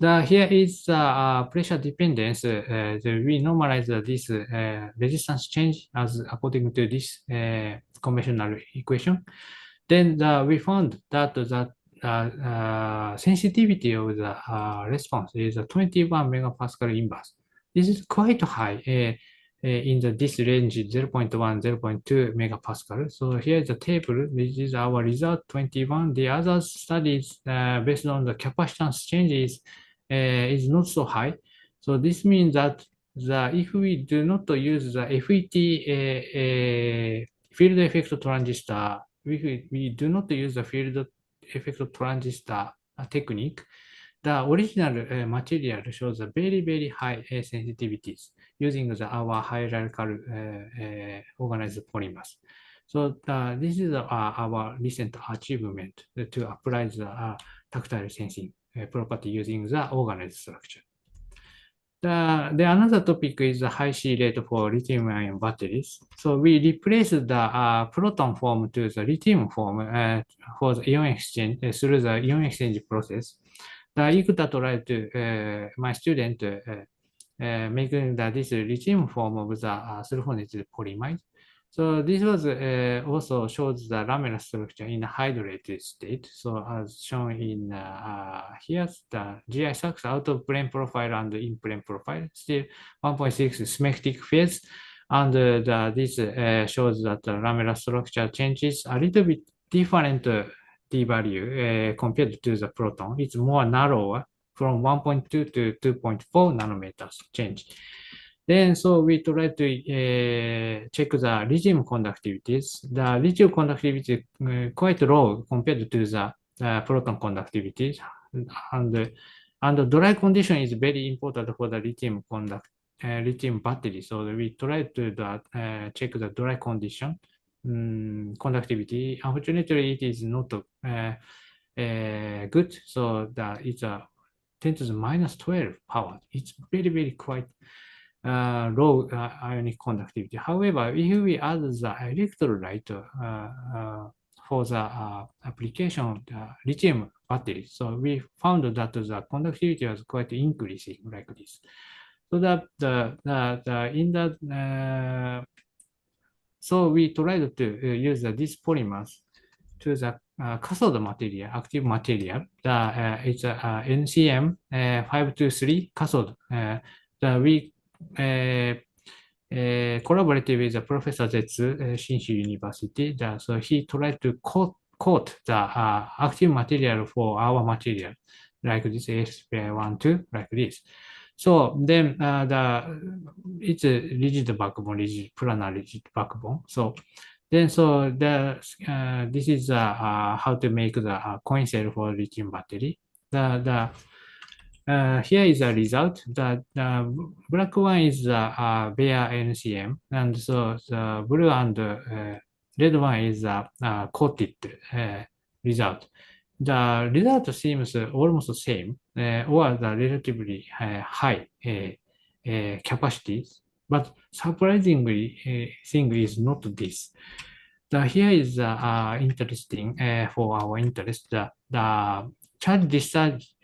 Here is pressure dependence. We normalize this resistance change as according to this conventional equation. Then we found that the sensitivity of the response is 21 megapascal inverse. This is quite high in this range 0.1, 0.2 megapascal. So here is the table. This is our result 21. The other studies based on the capacitance changes is not so high. So this means that if we do not use the FET field effect transistor, we do not use the field effect transistor technique, the original material shows a very, very high sensitivities using our hierarchical organized polymers. So this is our recent achievement to apply the tactile sensing property using the organized structure. The another topic is the high C rate for lithium-ion batteries. So we replaced the proton form to the lithium form for the ion exchange through the ion exchange process. The Ikuta tried to my student making this lithium form of the sulfonated polyimide. So this was also shows the lamellar structure in a hydrated state. So as shown in here, the GI sacs out of plane profile and in plane profile, still 1.6 symmetric phase. And this shows that the lamellar structure changes a little bit different T value compared to the proton. It's more narrower from 1.2 to 2.4 nanometers change. Then, so we try to check the lithium conductivities. The lithium conductivity is quite low compared to the proton conductivity. And the dry condition is very important for the lithium battery. So we try to check the dry condition conductivity. Unfortunately, it is not good. So that it's a 10 to the minus 12 power. It's very, very quite low ionic conductivity. However, if we add the electrolyte for the application of the lithium battery, so we found that the conductivity was quite increasing like this. So that so we tried to use these polymers to the cathode material, active material. It's a NCM 523 cathode. We collaborated with the Professor Zetsu, Shinshu University. So he tried to coat the active material for our material, like this ASP12, like this. So then it's a rigid backbone, planar rigid backbone. So then, this is how to make the coin cell for lithium battery. Here is the result. The black one is the bare NCM, and so the blue and red one is the coated result. The result seems almost the same, or the relatively high capacities, but surprisingly, thing is not this. Here is interesting for our interest. The charge discharge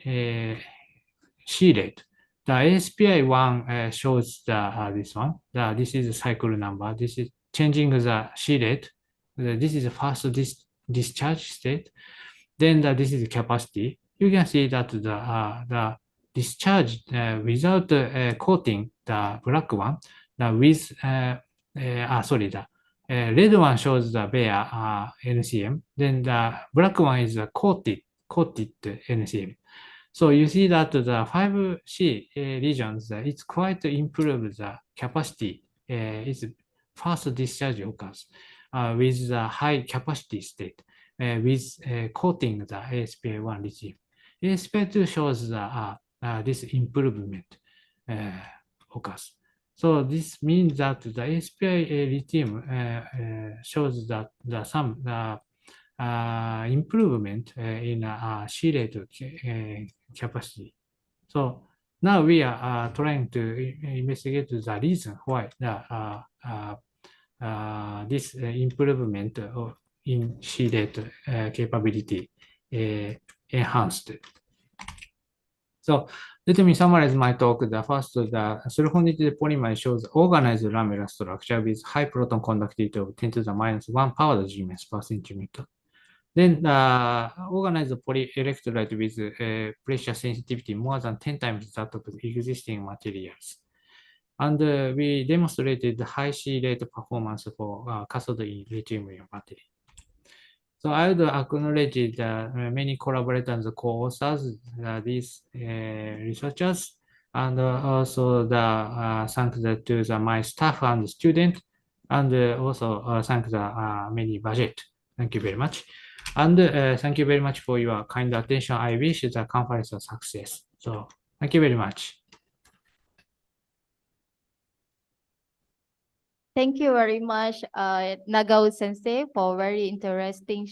C rate. The ASPI1 shows this one. This is the cycle number. This is changing the C rate. This is the first discharge state. Then this is the capacity. You can see that the discharge without coating the black one, with the red one shows the bare NCM. Then the black one is the coated NCM. So you see that the 5C regions, it's quite improved the capacity. It's fast discharge occurs with the high capacity state with coating the ASPI1 lithium. ASPI2 shows this improvement occurs. So this means that the ASPI lithium shows that some improvement in C rate capacity. So now we are trying to investigate the reason why this improvement in C rate capability enhanced. So let me summarize my talk. The first, the sulfonidated polymer shows organized lamellar structure with high proton conductivity of 10 to the minus 1 power Siemens per centimeter. Then organized polyelectrolyte with pressure sensitivity more than 10 times that of existing materials. And we demonstrated high C rate performance for cathode in lithium-ion battery. So I would acknowledge many collaborators, co-authors, these researchers, and also thank to my staff and students, and also thank the many budget. Thank you very much. And thank you very much for your kind attention. I wish the conference a success. So thank you very much. Thank you very much, Nagao Sensei, for very interesting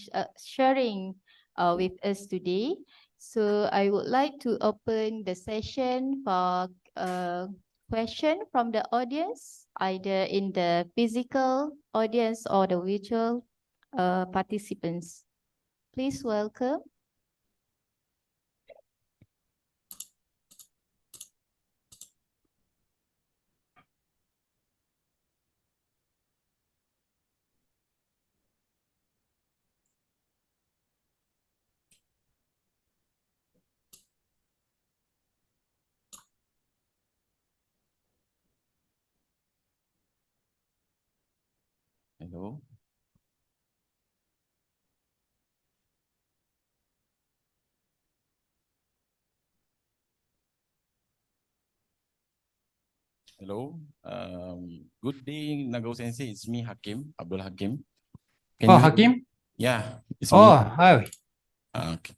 sharing with us today. So I would like to open the session for question from the audience, either in the physical audience or the virtual participants. Please welcome. Hello. Hello. Good day, Nagao Sensei. It's me, Hakim, Abdul Hakim. Can Oh, you hear me? Hakim? Yeah, it's me. Oh, hi. Okay.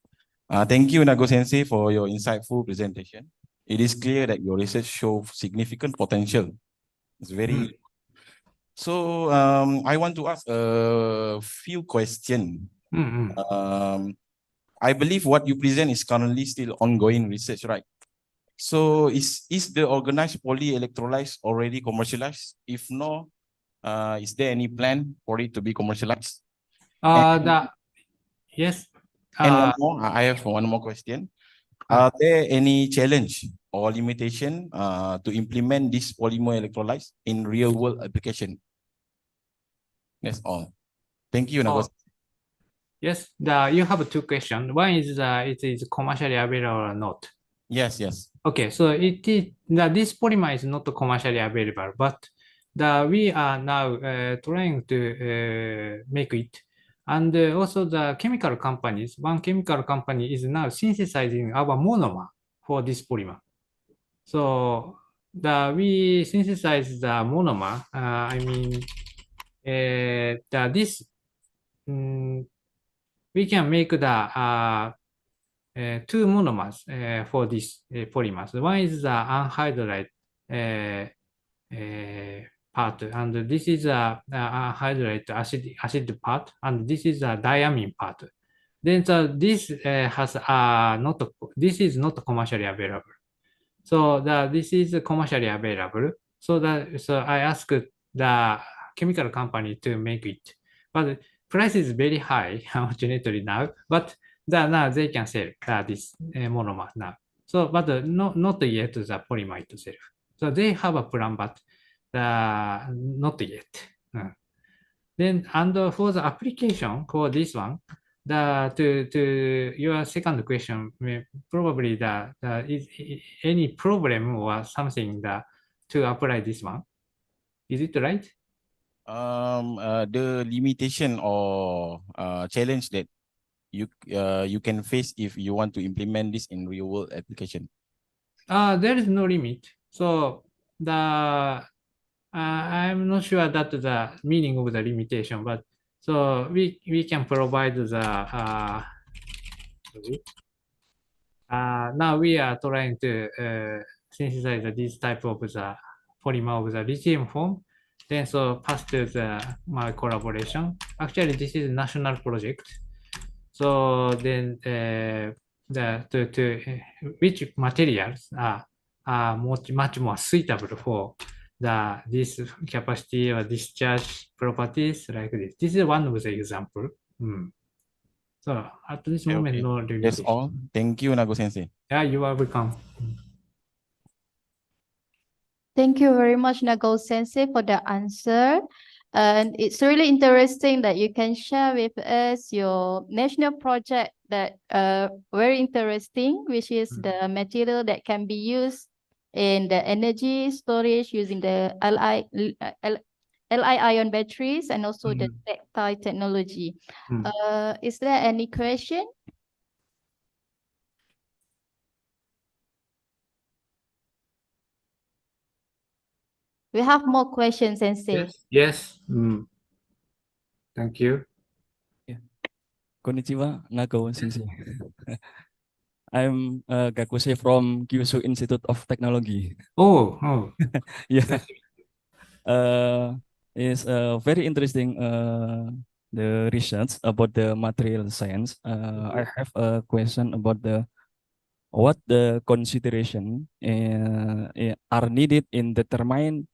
Thank you, Nago Sensei, for your insightful presentation. It is clear that your research shows significant potential. It's very. So, I want to ask a few questions. I believe what you present is currently still ongoing research, right? So, is the organized polyelectrolytes already commercialized? If no, is there any plan for it to be commercialized? Yes. And one more, I have one more question. Are there any challenge or limitation to implement this polymer electrolytes in real world application? That's all. Thank you, Nagos. Yes, you have two questions. One is it is commercially available or not. Yes, yes. Okay, so this polymer is not commercially available, but we are now trying to make it. And also the chemical companies, one chemical company is now synthesizing our monomer for this polymer. So we synthesize the monomer. We can make the two monomers for this polymers. One is the anhydride part, and this is a anhydride acid part, and this is a diamine part. Then this this is not commercially available. So this is commercially available. So I asked the chemical company to make it, but price is very high, unfortunately now. But now they can sell this monomer now. So, but not yet the polymer itself. So they have a plan, but not yet. Then, and for the application for this one, to your second question, probably is any problem or something to apply this one. Is it right? The limitation or challenge that you can face if you want to implement this in real world application. There is no limit. So I'm not sure that the meaning of the limitation, but so we can provide the now we are trying to synthesize this type of the polymer of the lithium form. Then so pass to my collaboration. Actually, this is a national project. So then which materials are much more suitable for this capacity or discharge properties like this. This is one of the example. So at this moment, no limitation. That's all. Thank you, Nago Sensei. Yeah, you are welcome. Thank you very much, Nago Sensei, for the answer. And it's really interesting that you can share with us your national project that very interesting, which is the material that can be used in the energy storage using the Li-ion batteries and also the tactile technology. Is there any question? We have more questions, Sensei. Yes. Thank you. Konnichiwa, Nagao Sensei. I'm Gakuse from Kyushu Institute of Technology. Oh. Yeah. It's very interesting the research about the material science. I have a question about what the consideration are needed in determine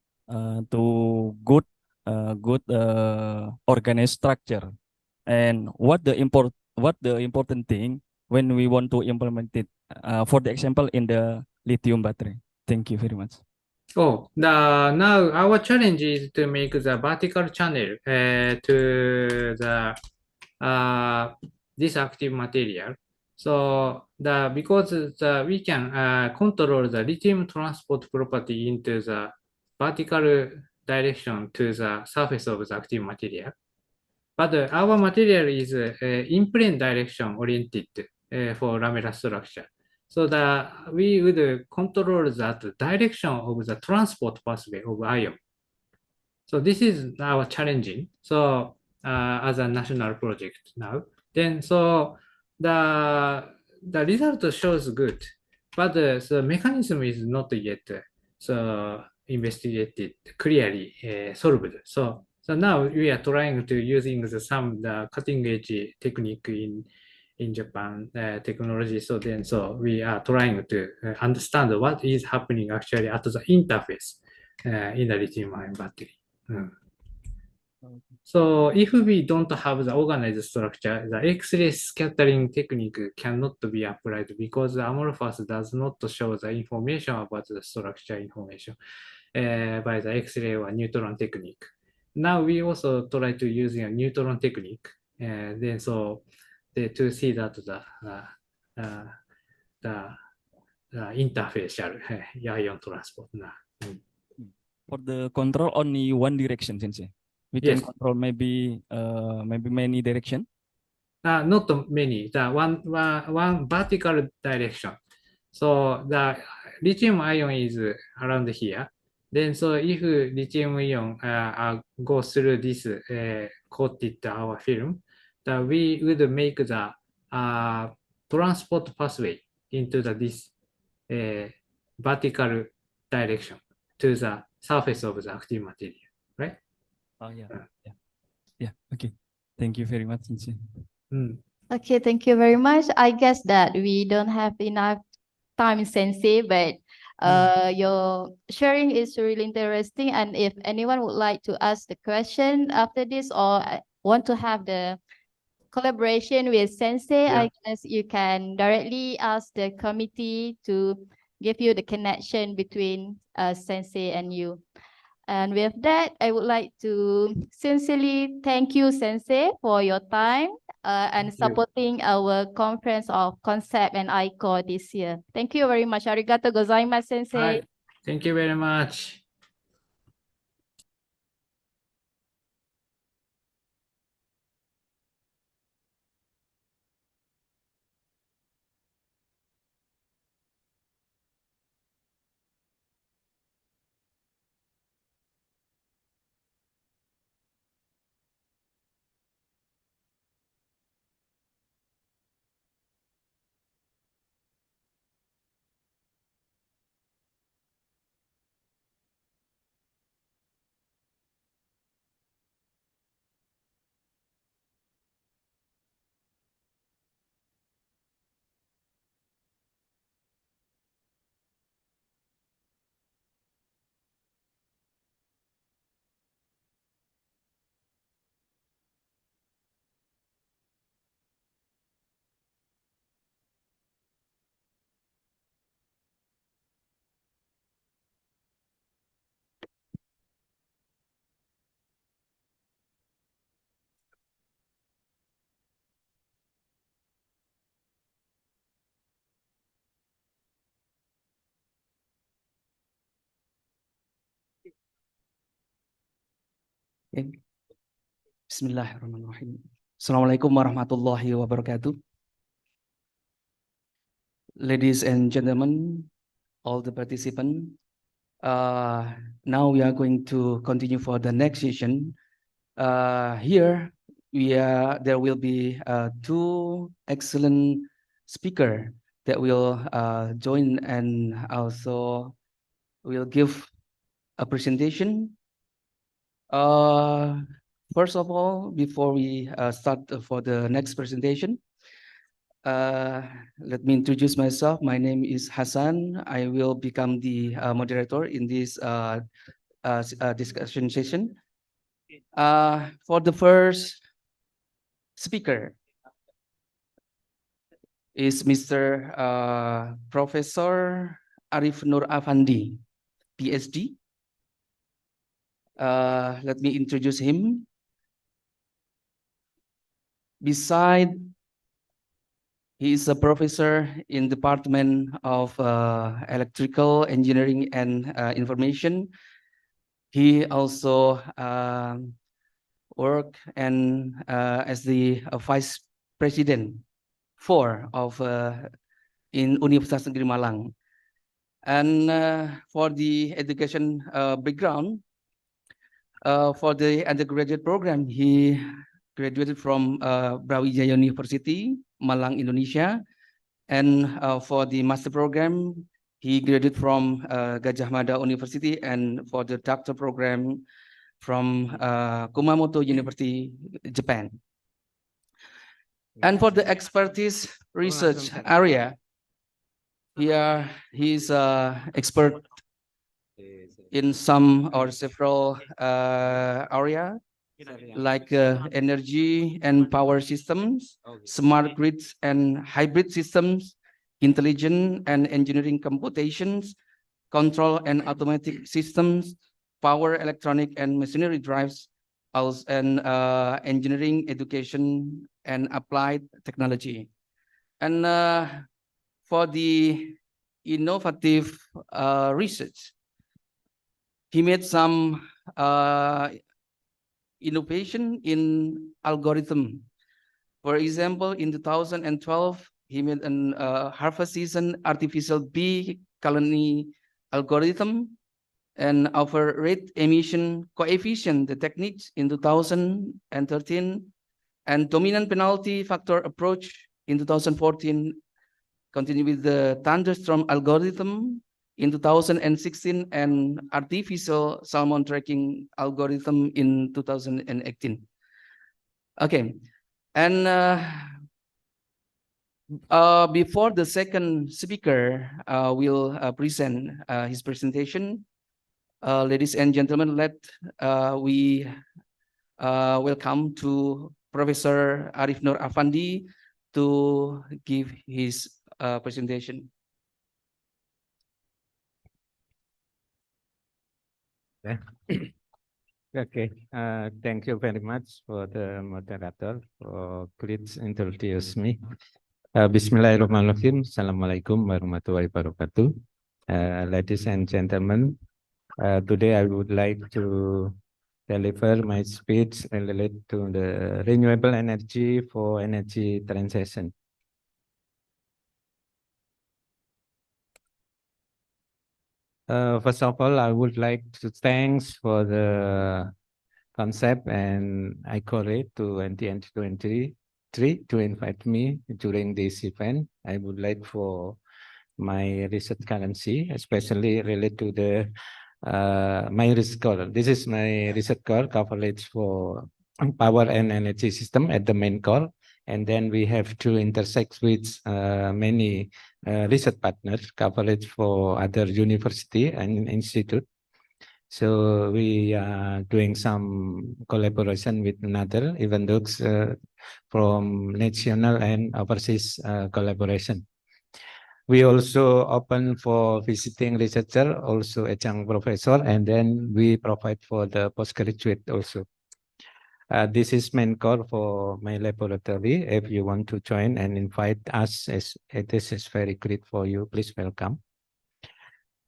to good organized structure, and what the important thing when we want to implement it. For the example, in the lithium battery. Thank you very much. Oh, now our challenge is to make the vertical channel to the this active material. So because we can control the lithium transport property into the vertical direction to the surface of the active material. But our material is in plane direction oriented for lamellar structure. So that we would control that direction of the transport pathway of ion. So this is our challenging. So as a national project now, then so the result shows good, but the mechanism is not yet so investigated clearly solved. So now we are trying to using the cutting edge technique in Japan technology. So we are trying to understand what is happening actually at the interface in the lithium-ion battery. So if we don't have the organized structure, the X-ray scattering technique cannot be applied because the amorphous does not show the information about the structure information by the X-ray or neutron technique. Now we also try to use a neutron technique, to see that the interfacial ion transport. For the control only one direction, Sensei. We can Yes. control maybe many direction. Not many. The one vertical direction. So the lithium ion is around here. Then so if lithium ion goes through this coated our film, that we would make the transport pathway into this vertical direction to the surface of the active material, right? Oh yeah, yeah. Okay, thank you very much, Sensei. Okay, thank you very much. I guess that we don't have enough time, Sensei, but your sharing is really interesting. And if anyone would like to ask the question after this or want to have the collaboration with Sensei, I guess you can directly ask the committee to give you the connection between Sensei and you. And with that, I would like to sincerely thank you, Sensei, for your time and supporting our conference of concept and ICOR this year. Thank you very much. Arigato gozaimasu, Sensei. Thank you very much. Bismillahirrahmanirrahim. Assalamualaikum warahmatullahi wabarakatuh. Ladies and gentlemen, all the participants, now we are going to continue for the next session. Here, there will be two excellent speakers that will join and also will give a presentation. First of all, before we start for the next presentation, let me introduce myself. My name is Hassan. I will become the moderator in this discussion session. For the first speaker is Mr. Professor Arif Nur Afandi, PhD. Let me introduce him. Beside, he is a professor in Department of Electrical Engineering and Information. He also worked and as the vice president of in Universitas Negeri Malang. And for the education background, for the undergraduate program, he graduated from Brawijaya University, Malang, Indonesia. And for the master program, he graduated from Gajah Mada University, and for the doctor program from Kumamoto University, Japan. And for the expertise research area, here he is expert in some or several area like energy and power systems, smart grids and hybrid systems, intelligent and engineering computations, control and automatic systems, power, electronic and machinery drives, and engineering, education, and applied technology. And for the innovative research, he made some innovation in algorithm. For example, in 2012, he made an harvest season artificial bee colony algorithm and our rate emission coefficient, the techniques in 2013, and dominant penalty factor approach in 2014, continue with the thunderstorm algorithm in 2016 and artificial salmon tracking algorithm in 2018. Okay, and before the second speaker will present his presentation, ladies and gentlemen, let we welcome to Professor Arif Nur Afandi to give his presentation. Okay, thank you very much for the moderator for please introduce me. Bismillahirrahmanirrahim. Assalamualaikum warahmatullahi wabarakatuh. Ladies and gentlemen, today I would like to deliver my speech related to the renewable energy for energy transition. First of all, I would like to thanks for the concept and I call it to 2023 to invite me during this event. I would like for my research currency, especially related to the my research goal. This is my research goal coverage for power and energy system at the main core. And then we have to intersect with many research partners coverage for other university and institute. So we are doing some collaboration with another, even those from national and overseas collaboration. We also open for visiting researcher, also adjunct professor, and then we provide for the postgraduate also. This is main core for my laboratory. If you want to join and invite us, this is very great for you. Please welcome.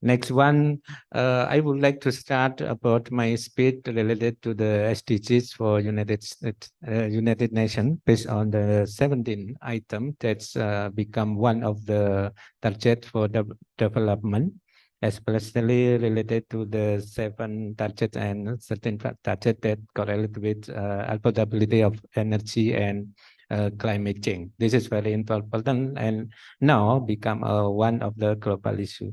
Next one, I would like to start about my speech related to the SDGs for United Nations based on the 17 item that's become one of the target for development, especially related to the 7 targets and certain targets that correlate with affordability of energy and climate change. This is very important and now become one of the global issue.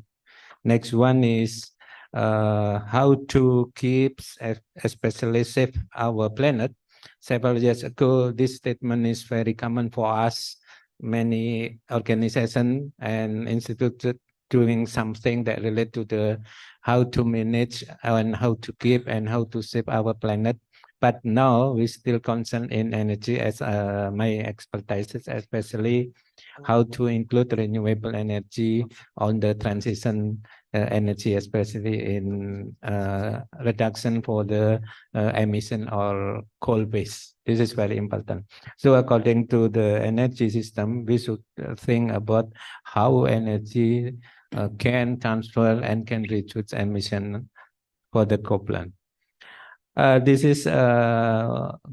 Next one is how to keep, especially save our planet. Several years ago, this statement is very common for us. Many organizations and institutes doing something that relate to the how to manage and how to keep and how to save our planet. But now we still concerned in energy as my expertise, especially how to include renewable energy on the transition energy, especially in reduction for the emission or coal base. This is very important. So according to the energy system, we should think about how energy can transfer and can reduce emission for the coal plant. This is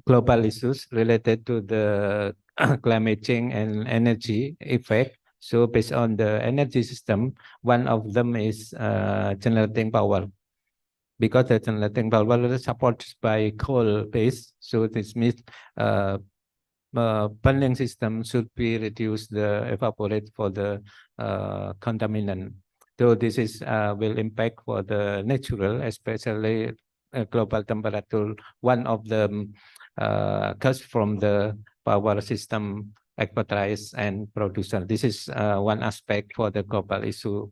global issues related to the climate change and energy effect. So based on the energy system, one of them is generating power. Because the generating power is supported by coal base, so this means burning system should be reduced the evaporate for the contaminant. So this is will impact for the natural, especially global temperature. One of the cost from the power system advertise and producer. This is one aspect for the global issue.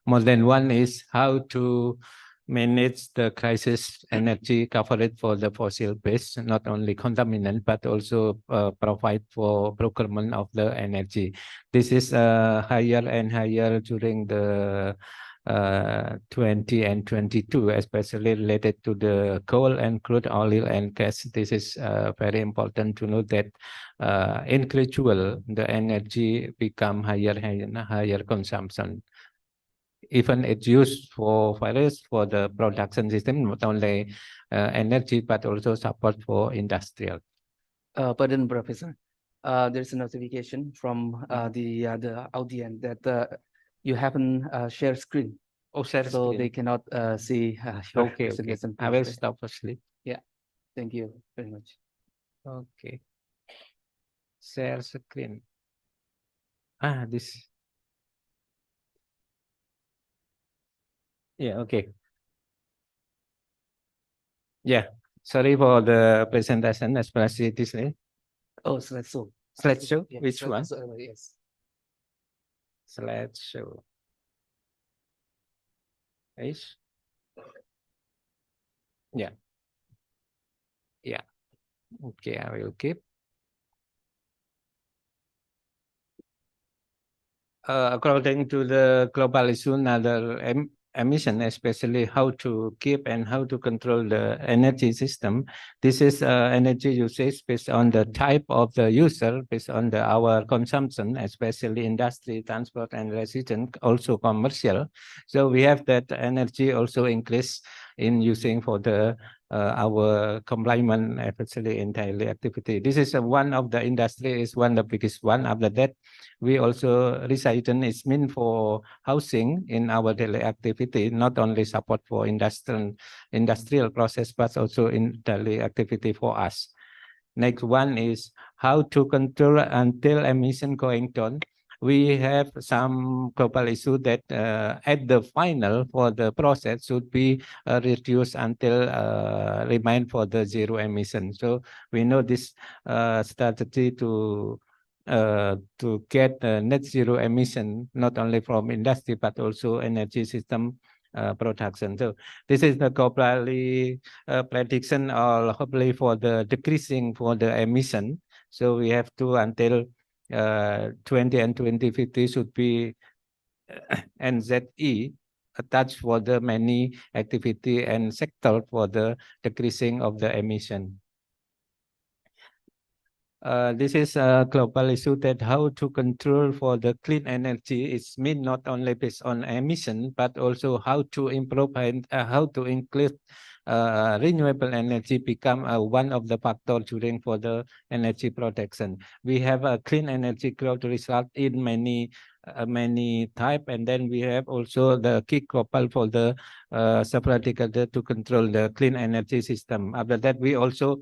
More than one is how to manage the crisis energy coverage for the fossil base, not only contaminant, but also provide for procurement of the energy. This is higher and higher during the 20 and 22, especially related to the coal and crude oil and gas. This is very important to know that in gradual, the energy become higher consumption. Even it's used for various for the production system, not only energy, but also support for industrial. Pardon, Professor. There's a notification from the audience that you haven't shared screen. Oh, share So screen. they cannot see your Okay. presentation. I will page. stop firstly. Yeah. Thank you very much. Okay. Share screen. This. Yeah, okay. Yeah, sorry for the presentation, especially this. Oh, slideshow. Slideshow? Yeah, Which one? Yes. Slideshow. Is? Yeah. Yeah. Okay, I will keep. According to the global issue, another emission, especially how to keep and how to control the energy system. This is energy usage based on the type of the user, based on our consumption, especially industry, transport, and resident, also commercial. So we have that energy also increase in using for the our complement, especially in daily activity. This is one of the industry is one of the biggest one. After that, we also recycling is meant for housing in our daily activity, not only support for industrial process, but also in daily activity for us. Next one is how to control until emission going down. We have some global issue that at the final for the process should be reduced until remain for the zero emission. So we know this strategy to get net zero emission, not only from industry, but also energy system production. So this is the globally prediction or hopefully for the decreasing for the emission. So we have to until 20 and 2050 should be NZE attached for the many activity and sector for the decreasing of the emission. This is a global issue that how to control for the clean energy is mean not only based on emission, but also how to improve and how to include renewable energy become one of the factors during for the energy production. We have a clean energy growth result in many type, and then we have also the key couple for the separate to control the clean energy system. After that, we also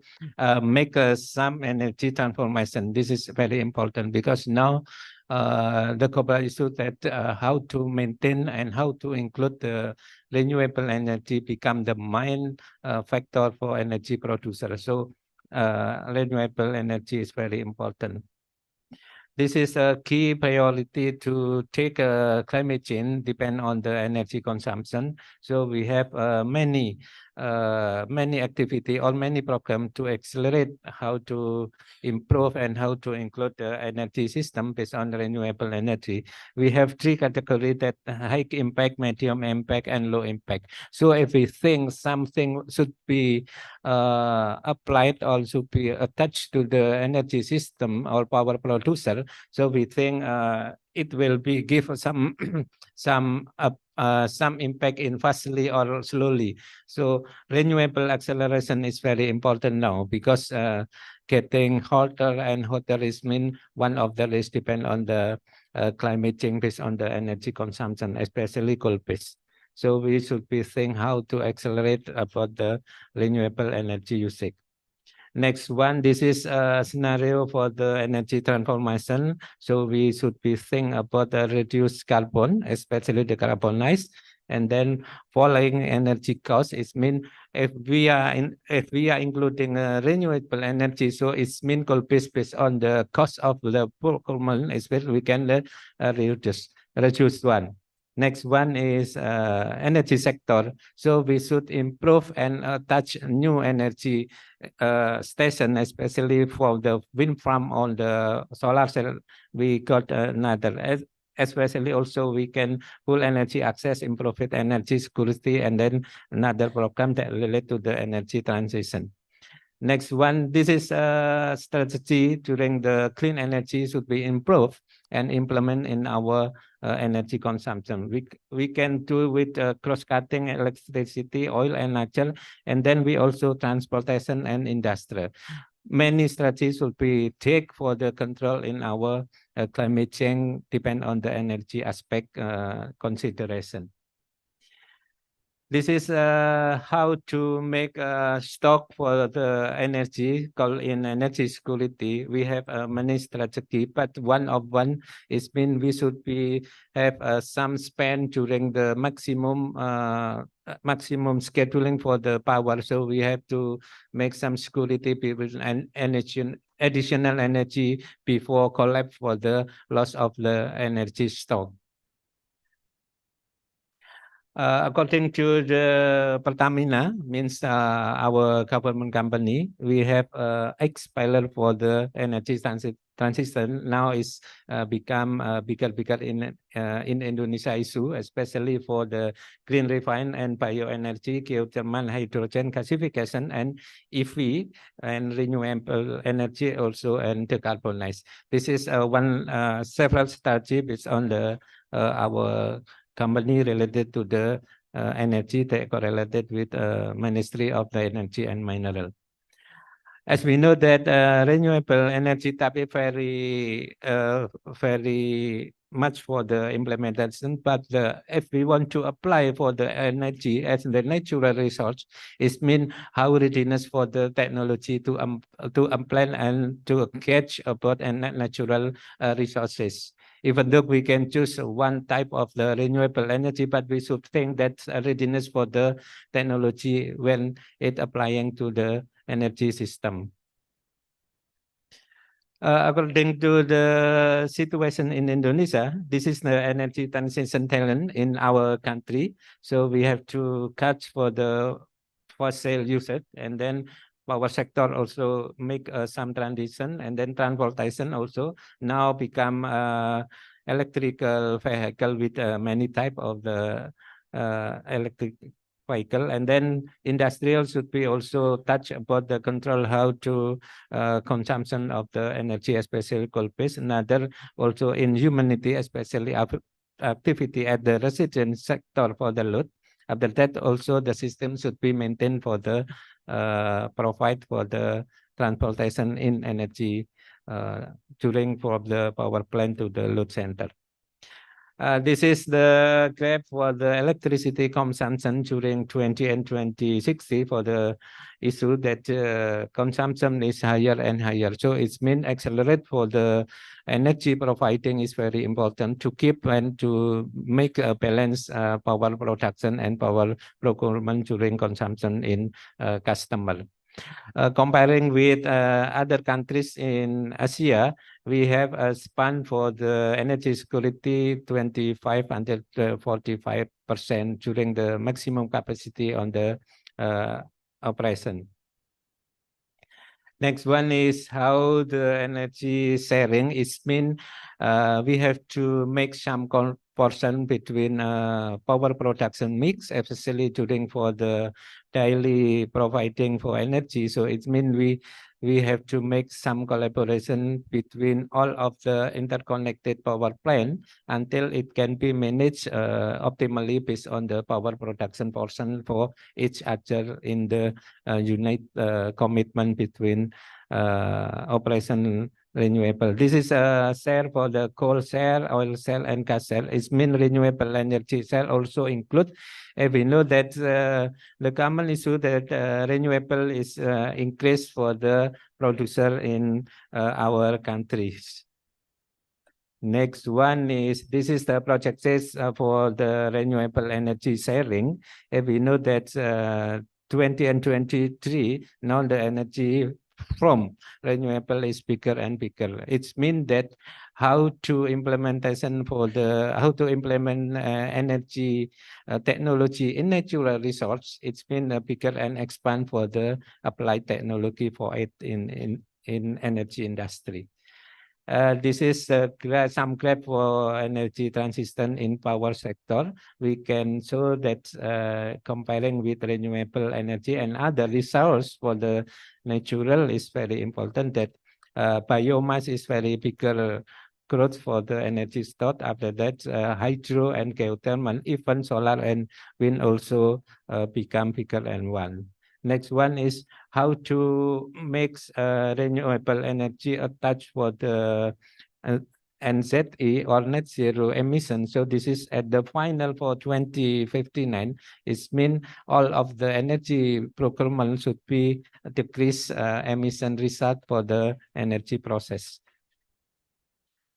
make some energy transformation. This is very important because now the global issue that how to maintain and how to include the renewable energy become the main factor for energy producer. So renewable energy is very important. This is a key priority to take climate change depend on the energy consumption. So we have many activity or many programs to accelerate how to improve and how to include the energy system based on renewable energy. We have three categories that high impact, medium impact, and low impact. So if we think something should be applied or should be attached to the energy system or power producer, so we think it will be give some some impact in fastly or slowly. So renewable acceleration is very important now because getting hotter and hotter is mean one of the risks depend on the climate change based on the energy consumption, especially coal-based. So we should be think how to accelerate about the renewable energy usage. Next one, this is a scenario for the energy transformation. So we should be think about the reduced carbon, especially the carbonized, and then following energy cost. It mean if we are including renewable energy, so it's mean based on the cost of the procurement, especially we can reduce one. Next one is energy sector. So we should improve and attach new energy station, especially for the wind farm on the solar cell. We got another, especially also we can full energy access, improve energy security, and then another program that relate to the energy transition. Next one, this is a strategy during the clean energy should be improved and implement in our energy consumption. We can do with cross-cutting electricity, oil, and natural, and then we also transportation and industrial. Many strategies will be take for the control in our climate change, depend on the energy aspect consideration. This is how to make a stock for the energy called in energy security. We have many strategy, but one is mean we should be have some spend during the maximum scheduling for the power. So we have to make some security and additional energy before collapse for the loss of the energy stock. According to the Pertamina, means our government company, we have X pillar for the energy transition. Now is become bigger in Indonesia issue, especially for the green refine and bioenergy, geothermal, hydrogen gasification, and EV and renewable energy also, and decarbonize. This is several strategy based on the our company related to the energy that correlated with Ministry of the Energy and Mineral. As we know that renewable energy type is very much for the implementation, but if we want to apply for the energy as the natural resource, it means how readiness for the technology to implement and to catch about natural resources. Even though we can choose one type of the renewable energy, but we should think that readiness for the technology when it applying to the energy system. According to the situation in Indonesia, this is the energy transition talent in our country. So we have to cut for the fossil usage, and then power sector also make some transition, and then transportation also now become electrical vehicle with many type of the electric vehicle, and then industrial should be also touch about the control how to consumption of the energy, especially coal-based. Another also in humanity, especially activity at the resident sector for the load. After that, also the system should be maintained for the provide for the transportation in energy during from the power plant to the load center. This is the graph for the electricity consumption during 20 and 2060 for the issue that consumption is higher and higher. So it's mean accelerate for the energy providing is very important to keep and to make a balance power production and power procurement during consumption in customer. Comparing with other countries in Asia, we have a span for the energy security 25 until 45% during the maximum capacity on the operation. Next one is how the energy sharing is mean. We have to make some portion between power production mix, especially during for the daily providing for energy. So it means we we have to make some collaboration between all of the interconnected power plant until it can be managed optimally based on the power production portion for each other in the unit commitment between operation renewable. This is a share for the coal share, oil share, and gas share. It means renewable energy share also include. We know that the common issue that renewable is increased for the producer in our countries. Next one is, this is the projections for the renewable energy sharing. We know that 20 and 23, now the energy from renewable is bigger and bigger. It means that how to implement energy technology in natural resource. It's been bigger and expand for the applied technology for it in energy industry. This is some graph for energy transition in power sector. We can show that comparing with renewable energy and other resource for the natural is very important, that biomass is very bigger growth for the energy stored. After that, hydro and geothermal, even solar and wind also become bigger and one. Next one is how to make renewable energy attached for the NZE or net zero emission. So this is at the final for 2059. It means all of the energy procurement should be decrease emission result for the energy process.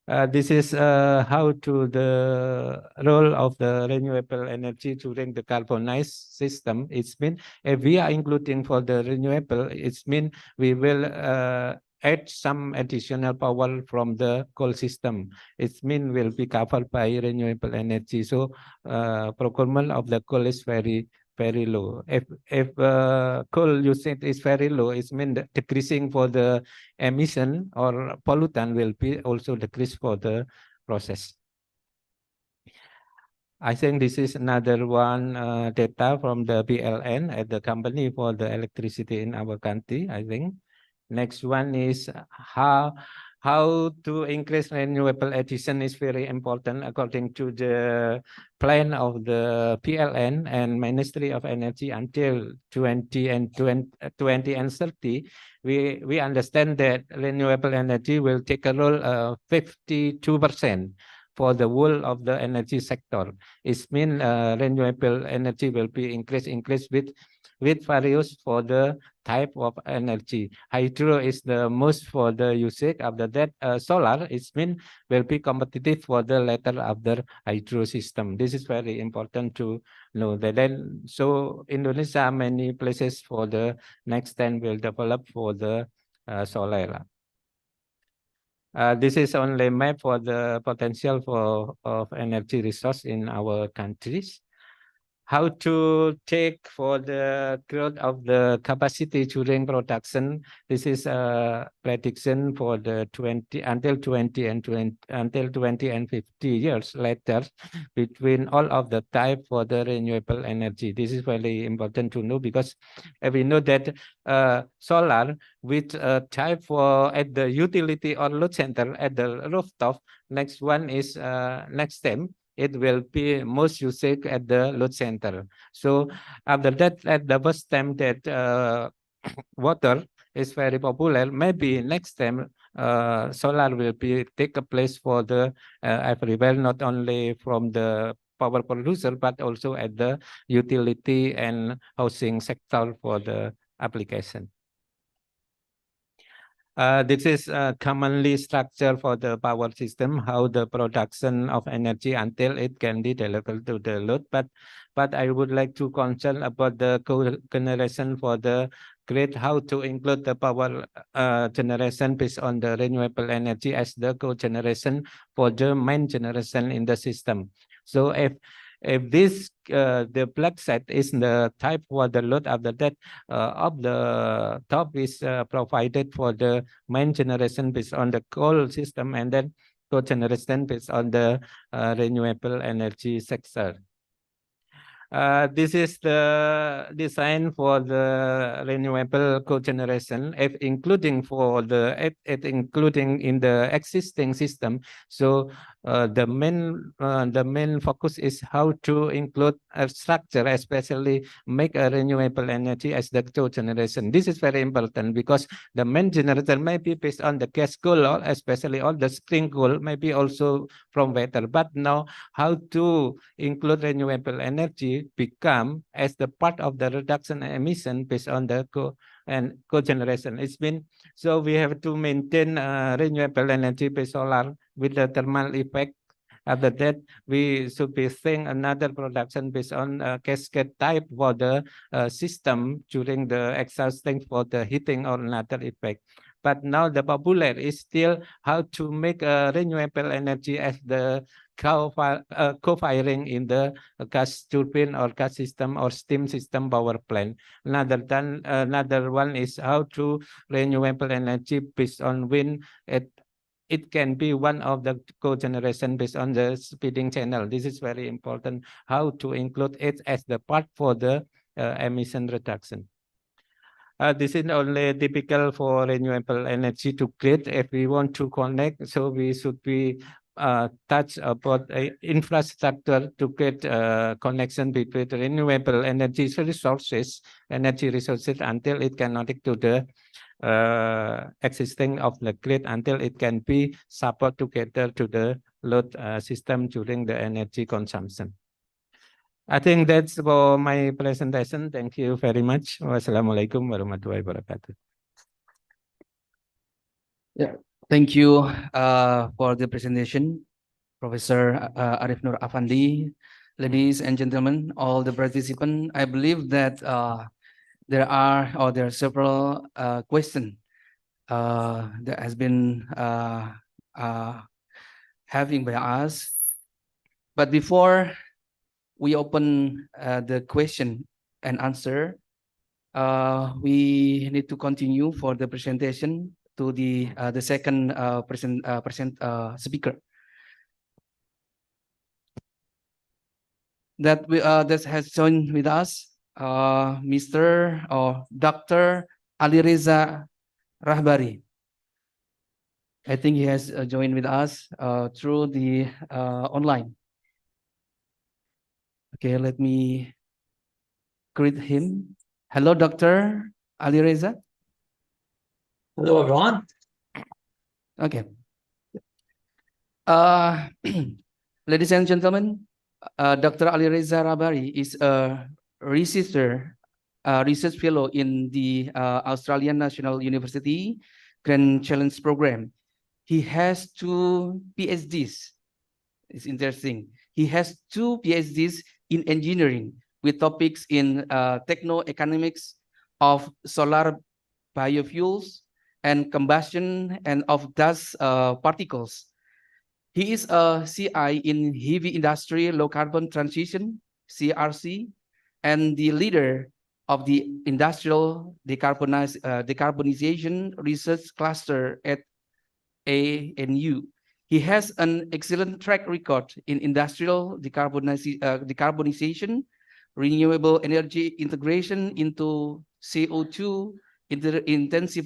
This is how to the role of the renewable energy during the carbonized system. It's mean if we are including for the renewable, it's mean we will add some additional power from the coal system. It's mean will be covered by renewable energy. So procurement of the coal is very low. If coal usage is very low, it means decreasing for the emission or pollutant will be also decreased for the process. I think this is another one data from the PLN at the company for the electricity in our country, I think. Next one is how to increase renewable addition is very important according to the plan of the PLN and Ministry of Energy until 2030. We understand that renewable energy will take a role of 52% for the whole of the energy sector. It means renewable energy will be increased with various for the type of energy. Hydro is the most for the usage. After that, solar is mean will be competitive for the later of the hydro system. This is very important to know that. Then so Indonesia many places for the next 10 will develop for the solar. This is only map for the potential of energy resource in our countries. How to take for the growth of the capacity during production. This is a prediction for the 20 and 50 years later between all of the type for the renewable energy. This is very important to know because we know that solar with type for at the utility or load center at the rooftop. Next one is next time. It will be most usage at the load center. So after that, at the first time that water is very popular, maybe next time solar will be take a place for the everywhere, not only from the power producer, but also at the utility and housing sector for the application. This is commonly structure for the power system, how the production of energy until it can be delivered to the load. But I would like to concern about the co-generation for the grid, how to include the power generation based on the renewable energy as the co-generation for the main generation in the system. So if this the black side is the type for the load, after that of the top is provided for the main generation based on the coal system, and then co-generation based on the renewable energy sector. This is the design for the renewable cogeneration, including including in the existing system. So the main focus is how to include a structure, especially make a renewable energy as the cogeneration. This is very important because the main generator may be based on the gas coal, or especially on the spring coal, maybe also from weather. But now, how to include renewable energy become as the part of the reduction emission based on the cogeneration. It's been so we have to maintain renewable energy based solar with the thermal effect. After that, we should be think another production based on cascade type for the system during the exhausting for the heating or another effect. But now the popular is still how to make renewable energy as the co-firing in the gas turbine or gas system or steam system power plant. Another one is how to renewable energy based on wind. It can be one of the cogeneration based on the speeding channel. This is very important, how to include it as the part for the emission reduction. This is only typical for renewable energy to grid. If we want to connect, so we should be touch about infrastructure to get connection between renewable energy resources until it can connect to the existing of the grid, until it can be support together to the load system during the energy consumption. I think that's for my presentation. Thank you very much. Wassalamualaikum warahmatullahi wabarakatuh. Yeah, thank you for the presentation, Professor Arif Nur Afandi. Ladies and gentlemen, all the participants, I believe that there are several questions that has been having by us. But before we open the question and answer, we need to continue for the presentation to the second speaker. That has joined with us, Mr. or Dr. Ali Reza Rahbari. I think he has joined with us through the online. Okay, let me greet him. Hello, Dr. Ali Reza. Hello, everyone. Okay. Ladies and gentlemen, Dr. Ali Reza Rahbari is a research fellow in the Australian National University Grand Challenge Program. He has 2 PhDs. It's interesting. He has 2 PhDs in engineering with topics in techno-economics of solar biofuels and combustion and of dust particles. He is a CI in heavy industry low carbon transition, CRC, and the leader of the industrial decarbonization research cluster at ANU. He has an excellent track record in industrial decarbonization, renewable energy integration into CO2 intensive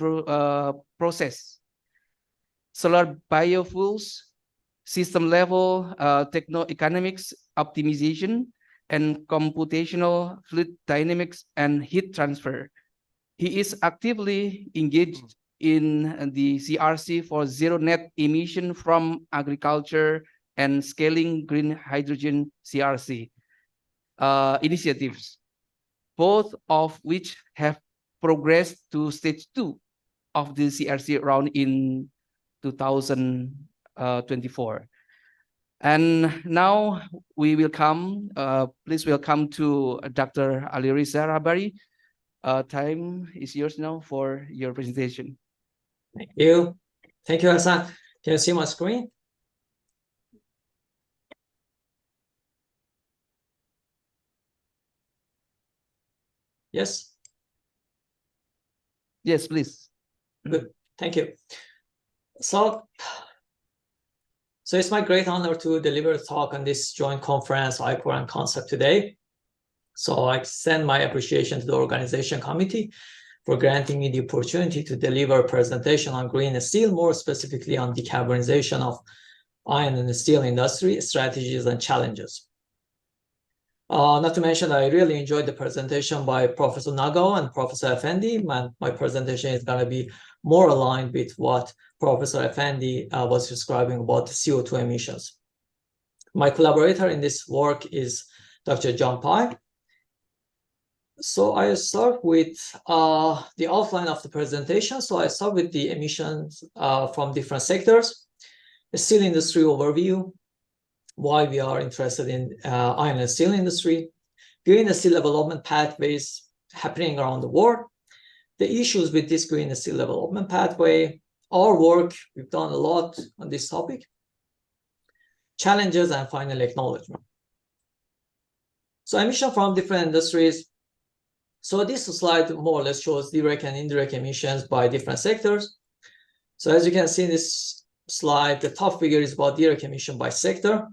process, solar biofuels, system level techno-economics optimization, and computational fluid dynamics and heat transfer. He is actively engaged in the CRC for zero net emission from agriculture and scaling green hydrogen CRC initiatives, both of which have progressed to stage 2 of the CRC round in 2024. And now we will come, please welcome to Dr. Ali Reza Rahbari. Time is yours now for your presentation. Thank you. Thank you, Hassan. Can you see my screen? Yes? Yes, please. Good. Thank you. So it's my great honor to deliver a talk on this joint conference, ICOR and Kontak today. So I extend my appreciation to the organization committee for granting me the opportunity to deliver a presentation on green steel, more specifically on decarbonization of iron and steel industry, strategies and challenges. Not to mention, I really enjoyed the presentation by Professor Nagao and Professor Effendi. My presentation is going to be more aligned with what Professor Effendi was describing about the CO2 emissions. My collaborator in this work is Dr. John Pai. So I start with the outline of the presentation. So I start with the emissions from different sectors, the steel industry overview, why we are interested in iron and steel industry, green steel development pathways happening around the world, the issues with this green steel development pathway, our work, we've done a lot on this topic, challenges, and final acknowledgement. So emission from different industries. So this slide more or less shows direct and indirect emissions by different sectors. So as you can see in this slide, the top figure is about direct emission by sector.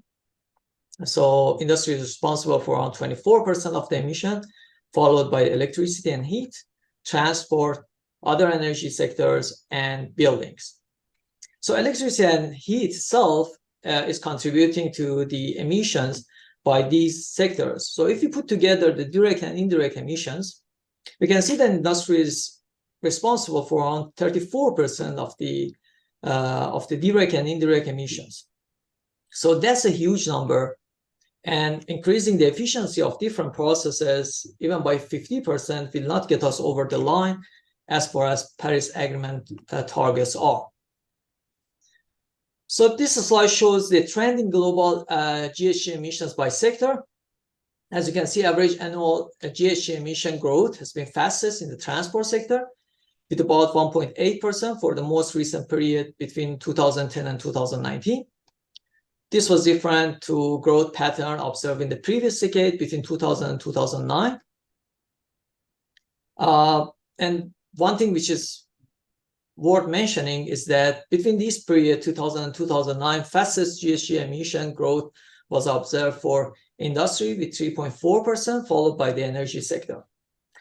So industry is responsible for around 24% of the emission, followed by electricity and heat, transport, other energy sectors, and buildings. So electricity and heat itself is contributing to the emissions by these sectors. So if you put together the direct and indirect emissions, we can see that industry is responsible for around 34% of the direct and indirect emissions. So that's a huge number, and increasing the efficiency of different processes, even by 50%, will not get us over the line as far as Paris Agreement targets are. So this slide shows the trend in global GHG emissions by sector. As you can see, average annual GHG emission growth has been fastest in the transport sector, with about 1.8% for the most recent period between 2010 and 2019. This was different to growth pattern observed in the previous decade between 2000 and 2009. And one thing which is worth mentioning is that between this period, 2000 and 2009, fastest GHG emission growth was observed for industry with 3.4%, followed by the energy sector.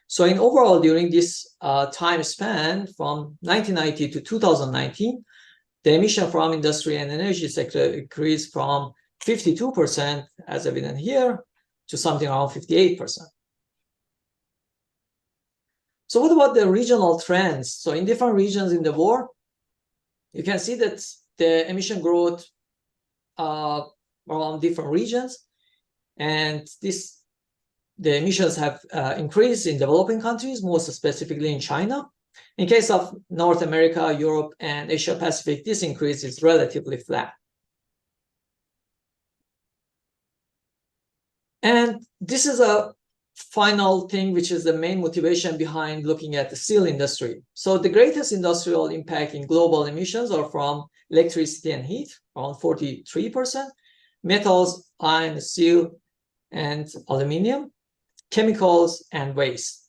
So in overall, during this time span from 1990 to 2019, the emission from industry and energy sector increased from 52%, as evident here, to something around 58%. So what about the regional trends? So in different regions in the world, you can see that the emission growth around different regions, and the emissions have increased in developing countries, most specifically in China. In case of North America, Europe, and Asia Pacific, this increase is relatively flat. And this is a final thing, which is the main motivation behind looking at the steel industry. So the greatest industrial impact in global emissions are from electricity and heat, around 43%, metals, iron, steel, and aluminum, chemicals, and waste.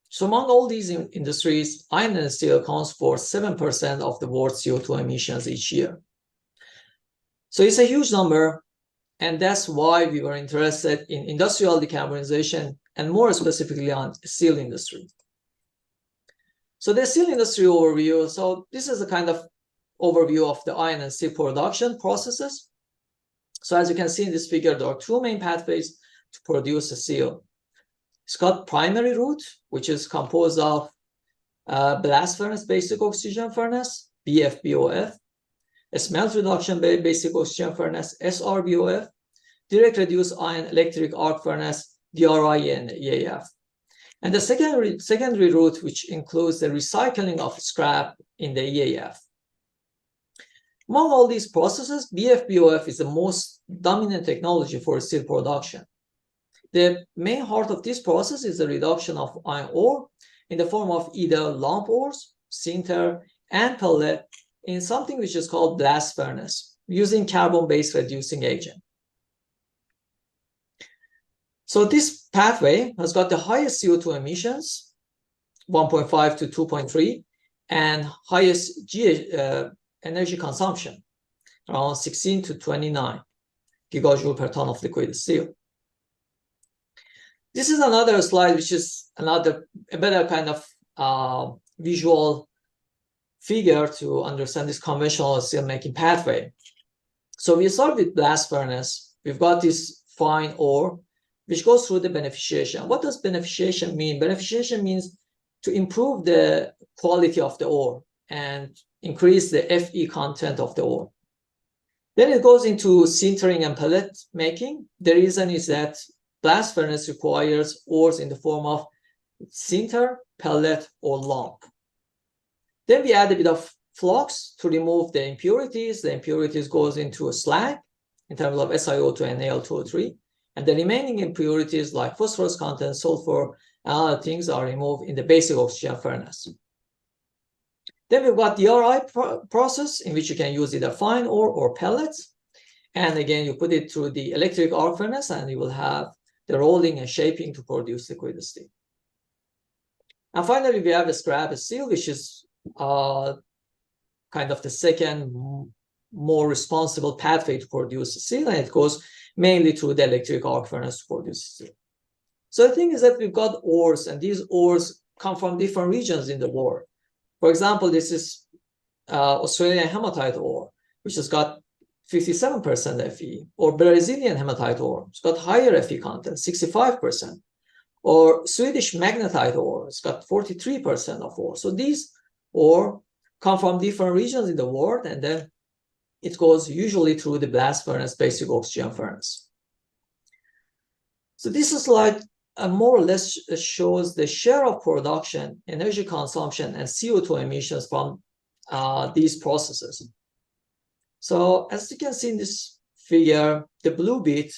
So among all these industries, iron and steel accounts for 7% of the world's CO2 emissions each year. So it's a huge number, and that's why we were interested in industrial decarbonization and more specifically on steel industry. So the steel industry overview. So this is a kind of overview of the iron and steel production processes. So as you can see in this figure, there are two main pathways to produce the steel. It's got primary route, which is composed of blast furnace basic oxygen furnace, BF-BOF, a smelt reduction basic oxygen furnace, SR-BOF, direct reduced iron electric arc furnace, DRI and EAF. And the secondary route, which includes the recycling of scrap in the EAF. Among all these processes, BF-BOF is the most dominant technology for steel production. The main heart of this process is the reduction of iron ore in the form of either lump ores, sinter, and pellet in something which is called blast furnace, using carbon-based reducing agent. So this pathway has got the highest CO2 emissions, 1.5 to 2.3, and highest energy consumption, around 16 to 29 gigajoule per ton of liquid steel. This is another slide, which is a better kind of visual figure to understand this conventional steelmaking pathway. So we start with blast furnace. We've got this fine ore, which goes through the beneficiation. What does beneficiation mean? Beneficiation means to improve the quality of the ore and increase the Fe content of the ore. Then it goes into sintering and pellet making. The reason is that blast furnace requires ores in the form of sinter, pellet, or lump. Then we add a bit of flux to remove the impurities. The impurities goes into a slag in terms of SiO2 and Al2O3. And the remaining impurities like phosphorus content, sulfur, and other things are removed in the basic oxygen furnace. Then we've got the DRI process in which you can use either fine ore or pellets. And again, you put it through the electric arc furnace and you will have the rolling and shaping to produce liquid steel. And finally, we have a scrap steel, which is kind of the second more responsible pathway to produce steel, and it goes mainly through the electric arc furnace to produce steel. So the thing is that we've got ores, and these ores come from different regions in the world. For example, this is Australian hematite ore, which has got 57% Fe, or Brazilian hematite ore, it's got higher Fe content, 65%, or Swedish magnetite ore, it's got 43% of ore. So these ore come from different regions in the world, and then it goes usually through the blast furnace, basic oxygen furnace. So this slide more or less shows the share of production, energy consumption, and CO2 emissions from these processes. So as you can see in this figure, the blue bit,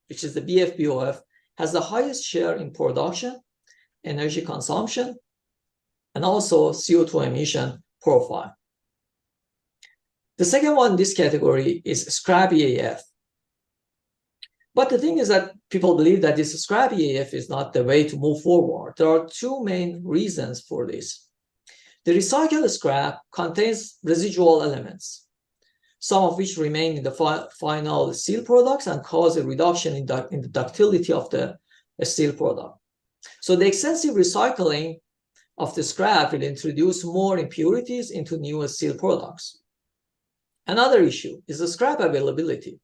which is the BF-BOF, has the highest share in production, energy consumption, and also CO2 emission profile. The second one in this category is scrap EAF. But the thing is that people believe that this scrap EAF is not the way to move forward. There are two main reasons for this. The recycled scrap contains residual elements, some of which remain in the final steel products and cause a reduction in the ductility of the steel product. So the extensive recycling of the scrap will introduce more impurities into new steel products. Another issue is the scrap availability.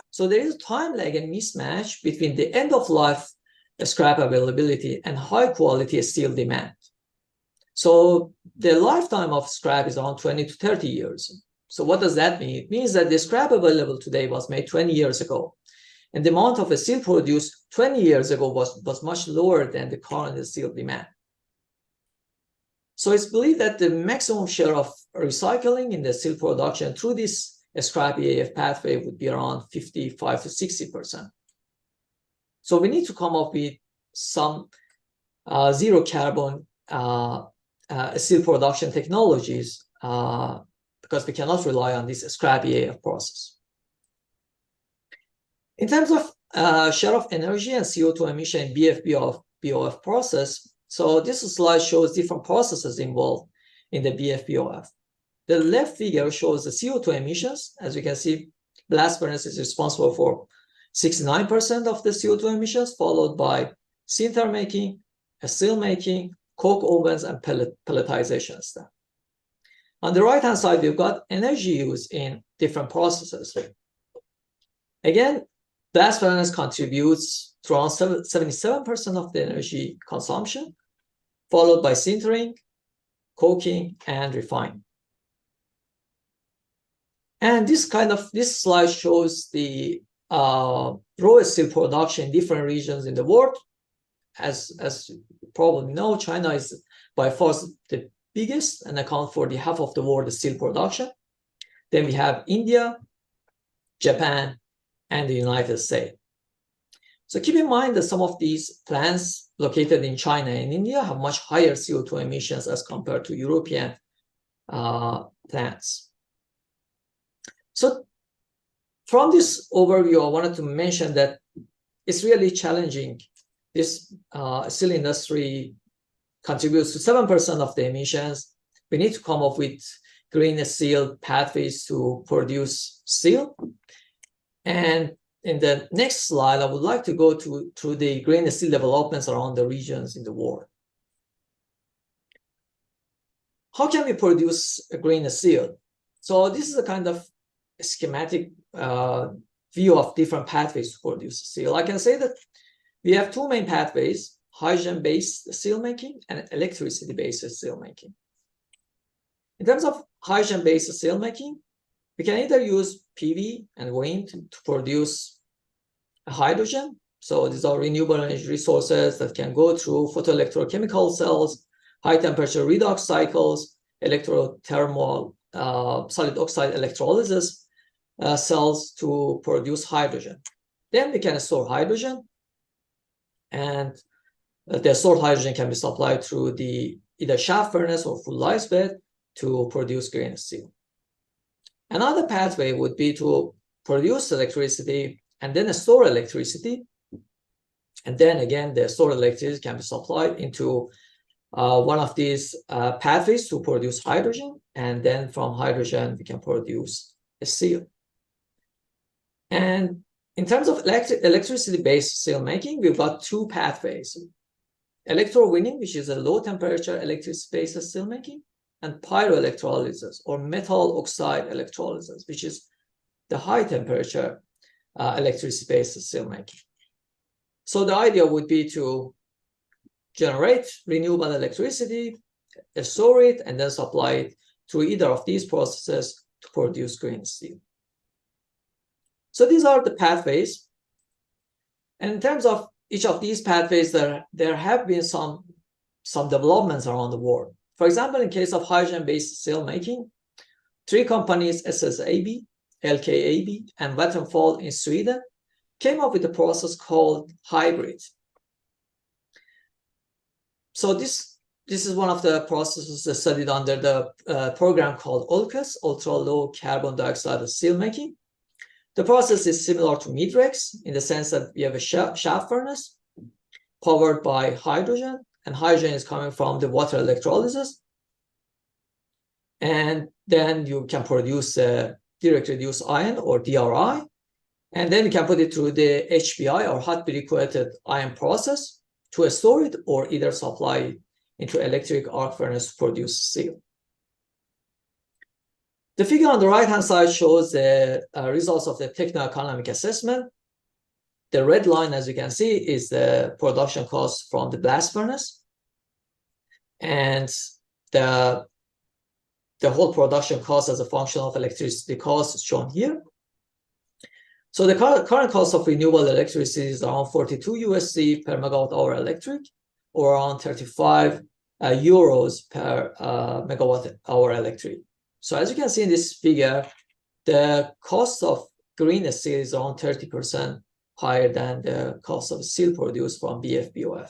So there is a time lag and mismatch between the end-of-life scrap availability and high-quality steel demand. So the lifetime of scrap is around 20 to 30 years. So what does that mean? It means that the scrap available today was made 20 years ago. And the amount of steel produced 20 years ago was much lower than the current steel demand. So it's believed that the maximum share of recycling in the steel production through this scrap EAF pathway would be around 55 to 60%. So we need to come up with some zero carbon steel production technologies because we cannot rely on this scrap EAF process. In terms of share of energy and CO2 emission in BF-BOF process, so this slide shows different processes involved in the BF-BOF. The left figure shows the CO2 emissions. As you can see, blast furnace is responsible for 69% of the CO2 emissions, followed by sinter making, steel making, coke ovens, and pelletization step. On the right-hand side, we've got energy use in different processes. Again, blast furnace contributes to around 77% of the energy consumption, followed by sintering, coking, and refining. And this slide shows the raw steel production in different regions in the world. As you probably know, China is by far the biggest and account for the half of the world's steel production. Then we have India, Japan, and the United States. So keep in mind that some of these plants located in China and India have much higher CO2 emissions as compared to European plants. So from this overview, I wanted to mention that it's really challenging. This steel industry contributes to 7% of the emissions. We need to come up with green steel pathways to produce steel. And in the next slide, I would like to go through the grain and steel developments around the regions in the world. How can we produce a grain and steel? So this is a kind of schematic view of different pathways to produce steel. I can say that we have two main pathways: hydrogen-based steelmaking and electricity-based steelmaking. In terms of hydrogen-based steelmaking, we can either use PV and wind to produce hydrogen. So these are renewable energy resources that can go through photoelectrochemical cells, high temperature redox cycles, electrothermal solid oxide electrolysis cells to produce hydrogen. Then we can store hydrogen, and the stored hydrogen can be supplied through the either shaft furnace or full lyse bed to produce grain steel. Another pathway would be to produce electricity and then store electricity, and then again the stored electricity can be supplied into one of these pathways to produce hydrogen, and then from hydrogen we can produce a steel. And in terms of electricity-based steelmaking, we've got two pathways: electrowinning, which is a low-temperature electricity-based steelmaking, and pyroelectrolysis, or metal oxide electrolysis, which is the high-temperature electricity-based steelmaking. So the idea would be to generate renewable electricity, store it, and then supply it through either of these processes to produce green steel. So these are the pathways. And in terms of each of these pathways, there have been some developments around the world. For example, in case of hydrogen-based steelmaking, 3 companies, SSAB, LKAB, and Vattenfall in Sweden, came up with a process called hybrid. So this is one of the processes studied under the program called ULCAS, Ultra Low Carbon Dioxide Steelmaking. The process is similar to Midrex in the sense that we have a shaft furnace powered by hydrogen, and hydrogen is coming from the water electrolysis. And then you can produce a direct reduced iron, or DRI, and then you can put it through the HBI, or hot briquetted iron process, to store it or either supply it into electric arc furnace to produce steel. The figure on the right-hand side shows the results of the techno-economic assessment. The red line, as you can see, is the production cost from the blast furnace. And the whole production cost as a function of electricity cost is shown here. So the current cost of renewable electricity is around 42 USD per megawatt hour electric, or around 35 euros per megawatt hour electric. So as you can see in this figure, the cost of green steel is around 30% higher than the cost of steel produced from BF-BOF.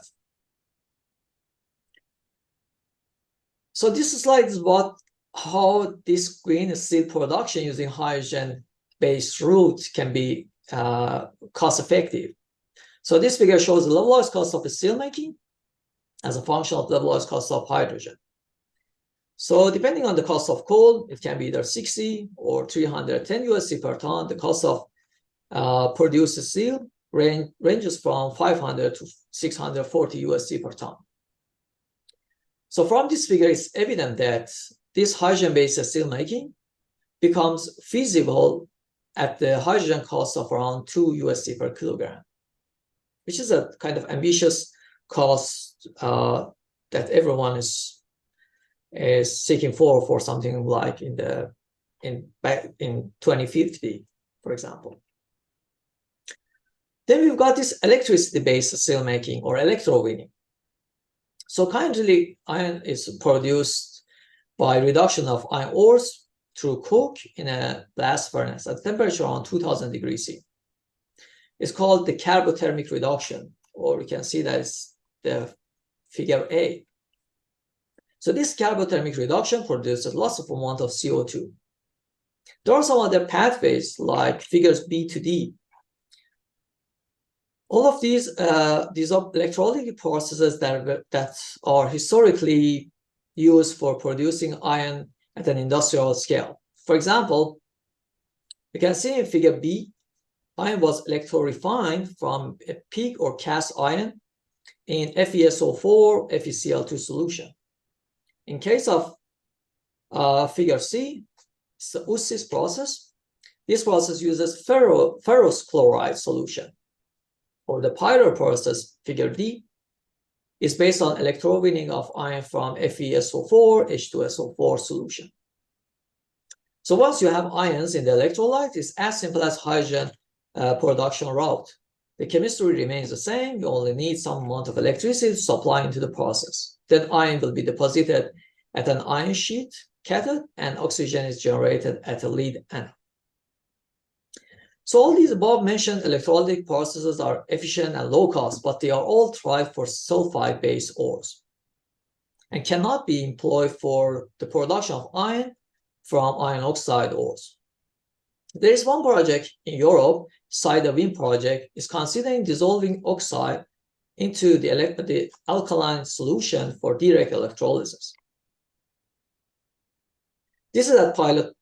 So this slide is about how this green steel production using hydrogen-based route can be cost-effective. So this figure shows the levelized cost of the steelmaking as a function of the levelized cost of hydrogen. So depending on the cost of coal, it can be either 60 or 310 USD per ton. The cost of produced steel ranges from 500 to 640 USD per ton. So from this figure, it's evident that this hydrogen-based steelmaking becomes feasible at the hydrogen cost of around 2 USD per kilogram, which is a kind of ambitious cost that everyone is seeking for something like in 2050, for example. Then we've got this electricity-based steelmaking, or electrowinning. So currently, iron is produced by reduction of iron ores through coke in a blast furnace at temperature around 2000 degrees C. It's called the carbothermic reduction, or we can see that it's the figure A. So this carbothermic reduction produces lots of amount of CO2. There are some other pathways like figures B to D. All of these electrolytic processes that are historically used for producing iron at an industrial scale. For example, you can see in figure B, iron was electro-refined from a pig or cast iron in FeSO4, FeCl2 solution. In case of figure C, it's the USIS process. This process uses ferrous chloride solution. For the pyro process, figure D, is based on electrowinning of iron from FeSO4, H2SO4 solution. So once you have ions in the electrolyte, it's as simple as hydrogen production route. The chemistry remains the same. You only need some amount of electricity to supply into the process. Then iron will be deposited at an iron sheet cathode, and oxygen is generated at a lead anode. So all these above mentioned electrolytic processes are efficient and low cost, but they are all tried for sulfide-based ores and cannot be employed for the production of iron from iron oxide ores. There is one project in Europe, Cider Wind project, is considering dissolving oxide into the alkaline solution for direct electrolysis. This is at pilot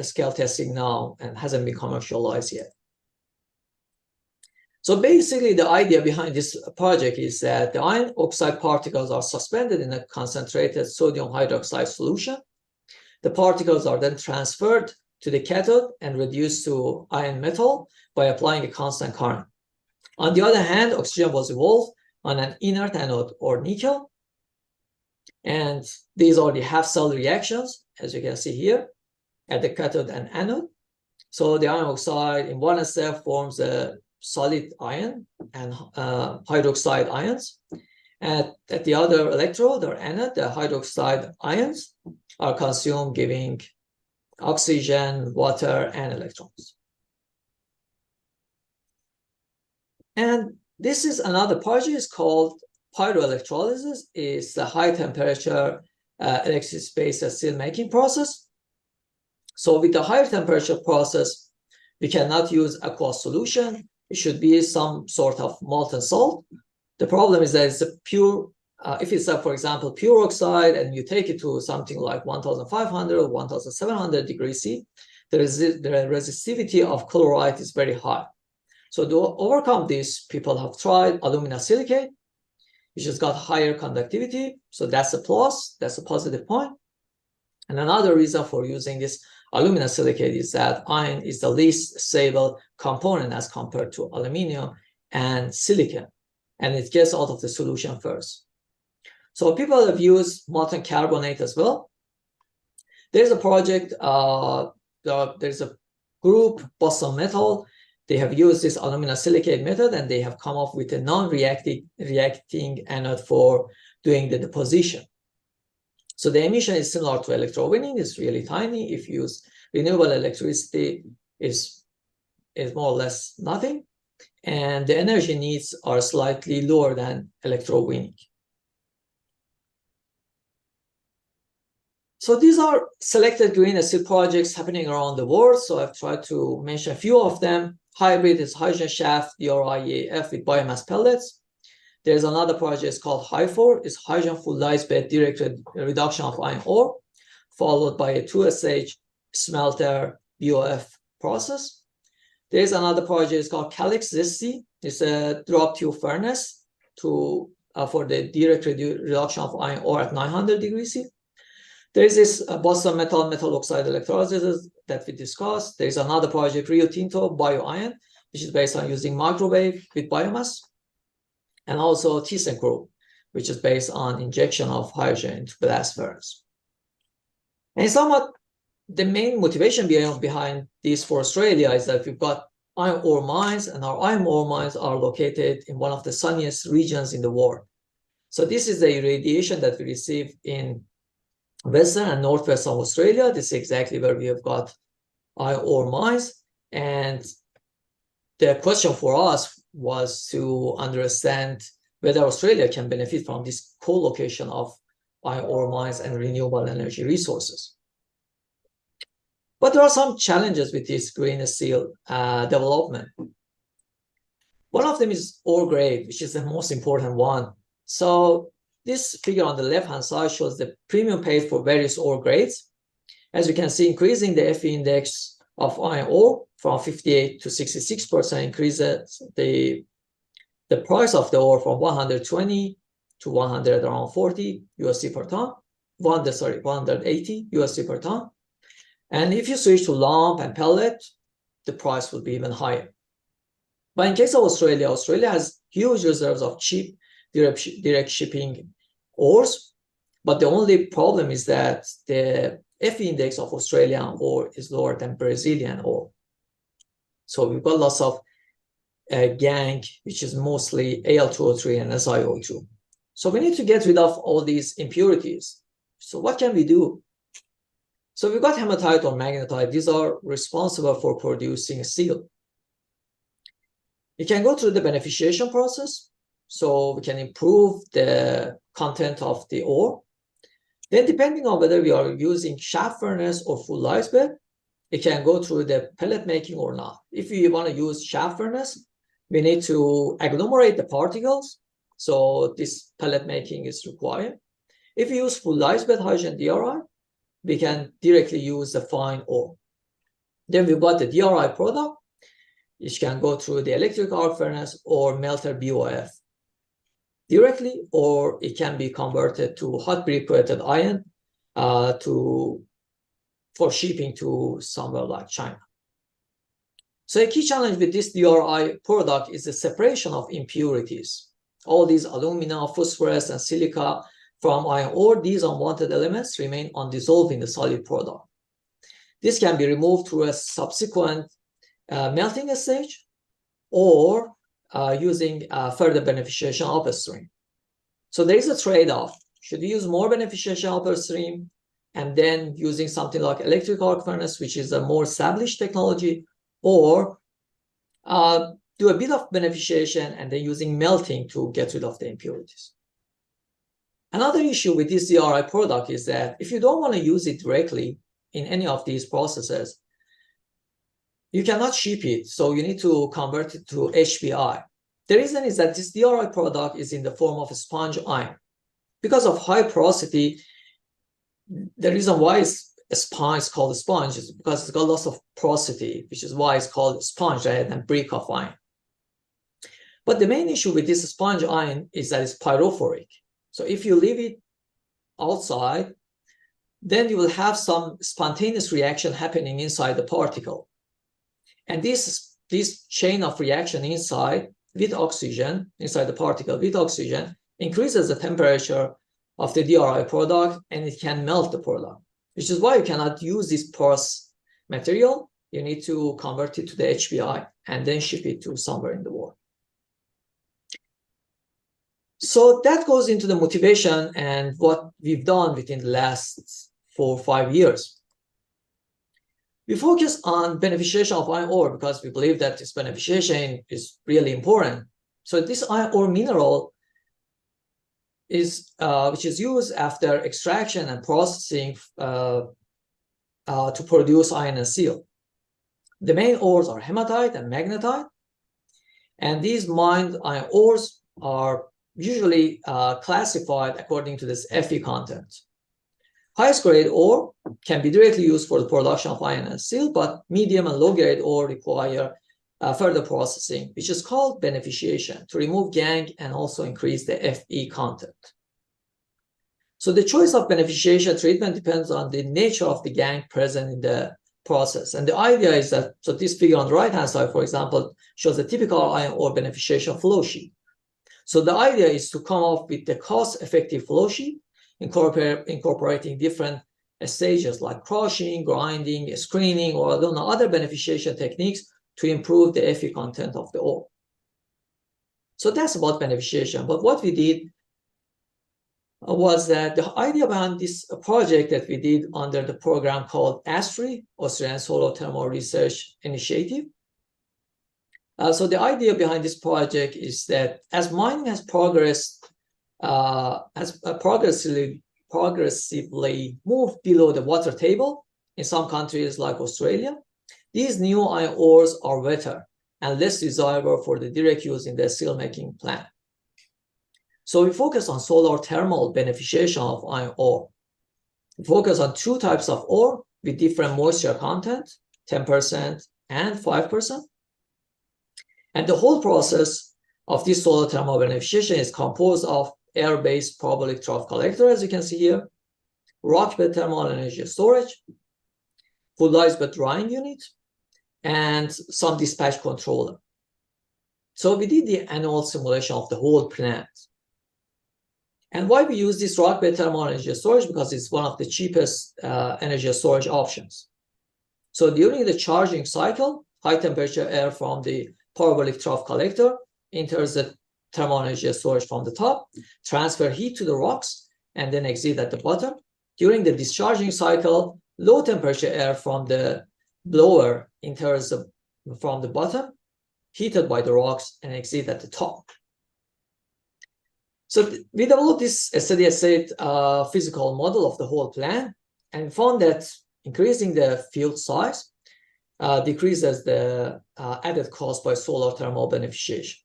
scale testing now and hasn't been commercialized yet. So basically, the idea behind this project is that the iron oxide particles are suspended in a concentrated sodium hydroxide solution. The particles are then transferred to the cathode and reduced to iron metal by applying a constant current. On the other hand, oxygen was evolved on an inert anode or nickel. And these are the half-cell reactions, as you can see here, at the cathode and anode. So the iron oxide in one step forms a solid ion and hydroxide ions. And at the other electrode or anode, the hydroxide ions are consumed, giving oxygen, water, and electrons. And this is another project. It's called pyroelectrolysis. Is the high temperature electricity-based steel making process. So with the higher temperature process, we cannot use aqueous solution. It should be some sort of molten salt. The problem is that it's a pure, if it's for example, pure oxide, and you take it to something like 1,500 or 1,700 degrees C, the resistivity of chloride is very high. So to overcome this, people have tried alumina silicate, which has got higher conductivity. So that's a plus, that's a positive point. And another reason for using this alumina silicate is that iron is the least stable component as compared to aluminum and silicon, and it gets out of the solution first. So people have used molten carbonate as well. There's a project, there's a group, Boston Metal. They have used this alumina silicate method, and they have come up with a non-reacting anode for doing the deposition. So the emission is similar to electrowinning. It's really tiny. If you use renewable electricity, is more or less nothing. And the energy needs are slightly lower than electrowinning. So these are selected green steel projects happening around the world. So I've tried to mention a few of them. Hybrid is hydrogen shaft, DRIEF with biomass pellets. There's another project called HYFOR, it's hydrogen full lyse bed direct reduction of iron ore, followed by a 2SH smelter BOF process. There's another project called Calyx ZC. It's a drop tube furnace for the direct reduction of iron ore at 900 degrees C. There's this Boston metal oxide electrolysis that we discussed. There's another project, Rio Tinto BioIron, which is based on using microwave with biomass. And also ThyssenKrupp, which is based on injection of hydrogen into blast furnace. And somewhat the main motivation behind this for Australia is that we've got iron ore mines, and our iron ore mines are located in one of the sunniest regions in the world. So this is the irradiation that we receive in Western and Northwestern Australia. This is exactly where we have got iron ore mines. And the question for us was to understand whether Australia can benefit from this co-location of iron ore mines and renewable energy resources. But there are some challenges with this green steel development. One of them is ore grade, which is the most important one. So this figure on the left-hand side shows the premium paid for various ore grades. As you can see, increasing the Fe index of iron ore from 58 to 66% increases the price of the ore from 120 to 140 USD per ton, 180 USD per ton. And if you switch to lump and pellet, the price would be even higher. But in case of Australia, Australia has huge reserves of cheap direct shipping ores. But the only problem is that the Fe index of Australian ore is lower than Brazilian ore. So we've got lots of gangue, which is mostly Al2O3 and SiO2. So we need to get rid of all these impurities. So what can we do? So we've got hematite or magnetite. These are responsible for producing steel. You can go through the beneficiation process. So we can improve the content of the ore. Then depending on whether we are using shaft furnace or full lyse bed, it can go through the pellet making or not. If you want to use shaft furnace, we need to agglomerate the particles. So this pellet making is required. If you use full lyse bed hydrogen DRI, we can directly use the fine ore. Then we've got the DRI product, which can go through the electric arc furnace or melter BOF directly, or it can be converted to hot briquetted iron for shipping to somewhere like China. So a key challenge with this DRI product is the separation of impurities. All these alumina, phosphorus, and silica from iron ore, these unwanted elements remain undissolved in the solid product. This can be removed through a subsequent melting stage or using further beneficiation upstream. So there is a trade-off. Should we use more beneficiation upstream and then using something like electric arc furnace, which is a more established technology, or do a bit of beneficiation and then using melting to get rid of the impurities? Another issue with this DRI product is that if you don't want to use it directly in any of these processes, you cannot ship it, so you need to convert it to HBI. The reason is that this DRI product is in the form of a sponge iron. Because of high porosity, the reason why it's called a sponge is because it's got lots of porosity, which is why it's called a sponge rather than brick of iron. But the main issue with this sponge iron is that it's pyrophoric. So if you leave it outside, then you will have some spontaneous reaction happening inside the particle. And this chain of reaction inside with oxygen, inside the particle with oxygen, increases the temperature of the DRI product and it can melt the product, which is why you cannot use this porous material. You need to convert it to the HBI and then ship it to somewhere in the world. So that goes into the motivation and what we've done within the last 4 or 5 years. We focus on beneficiation of iron ore because we believe that this beneficiation is really important. So this iron ore mineral is which is used after extraction and processing to produce iron and steel. The main ores are hematite and magnetite, and these mined iron ores are usually classified according to this Fe content. Highest grade ore can be directly used for the production of iron and steel, but medium and low grade ore require further processing, which is called beneficiation, to remove gangue and also increase the Fe content. So the choice of beneficiation treatment depends on the nature of the gangue present in the process. And the idea is that, so this figure on the right-hand side, for example, shows a typical iron ore beneficiation flow sheet. So the idea is to come up with the cost-effective flow sheet, incorporating different stages like crushing, grinding, screening, or other beneficiation techniques to improve the Fe content of the ore. So that's about beneficiation. But what we did was that the idea behind this project that we did under the program called ASTRI, Australian Solar Thermal Research Initiative. So the idea behind this project is that as mining has progressed, progressively moved below the water table in some countries like Australia, these new iron ores are wetter and less desirable for the direct use in the steelmaking plant. So we focus on solar thermal beneficiation of iron ore. We focus on 2 types of ore with different moisture content, 10% and 5%. And the whole process of this solar thermal beneficiation is composed of air-based parabolic trough collector, as you can see here, rock bed thermal energy storage, full ice bed drying unit, and some dispatch controller. So we did the annual simulation of the whole plant. And why we use this rock bed thermal energy storage? Because it's one of the cheapest energy storage options. So during the charging cycle, high temperature air from the parabolic trough collector enters the thermal energy storage from the top, transfer heat to the rocks, and then exit at the bottom. During the discharging cycle, low temperature air from the blower enters from the bottom, heated by the rocks, and exit at the top. So we developed this steady state physical model of the whole plant and found that increasing the field size decreases the added cost by solar thermal beneficiation.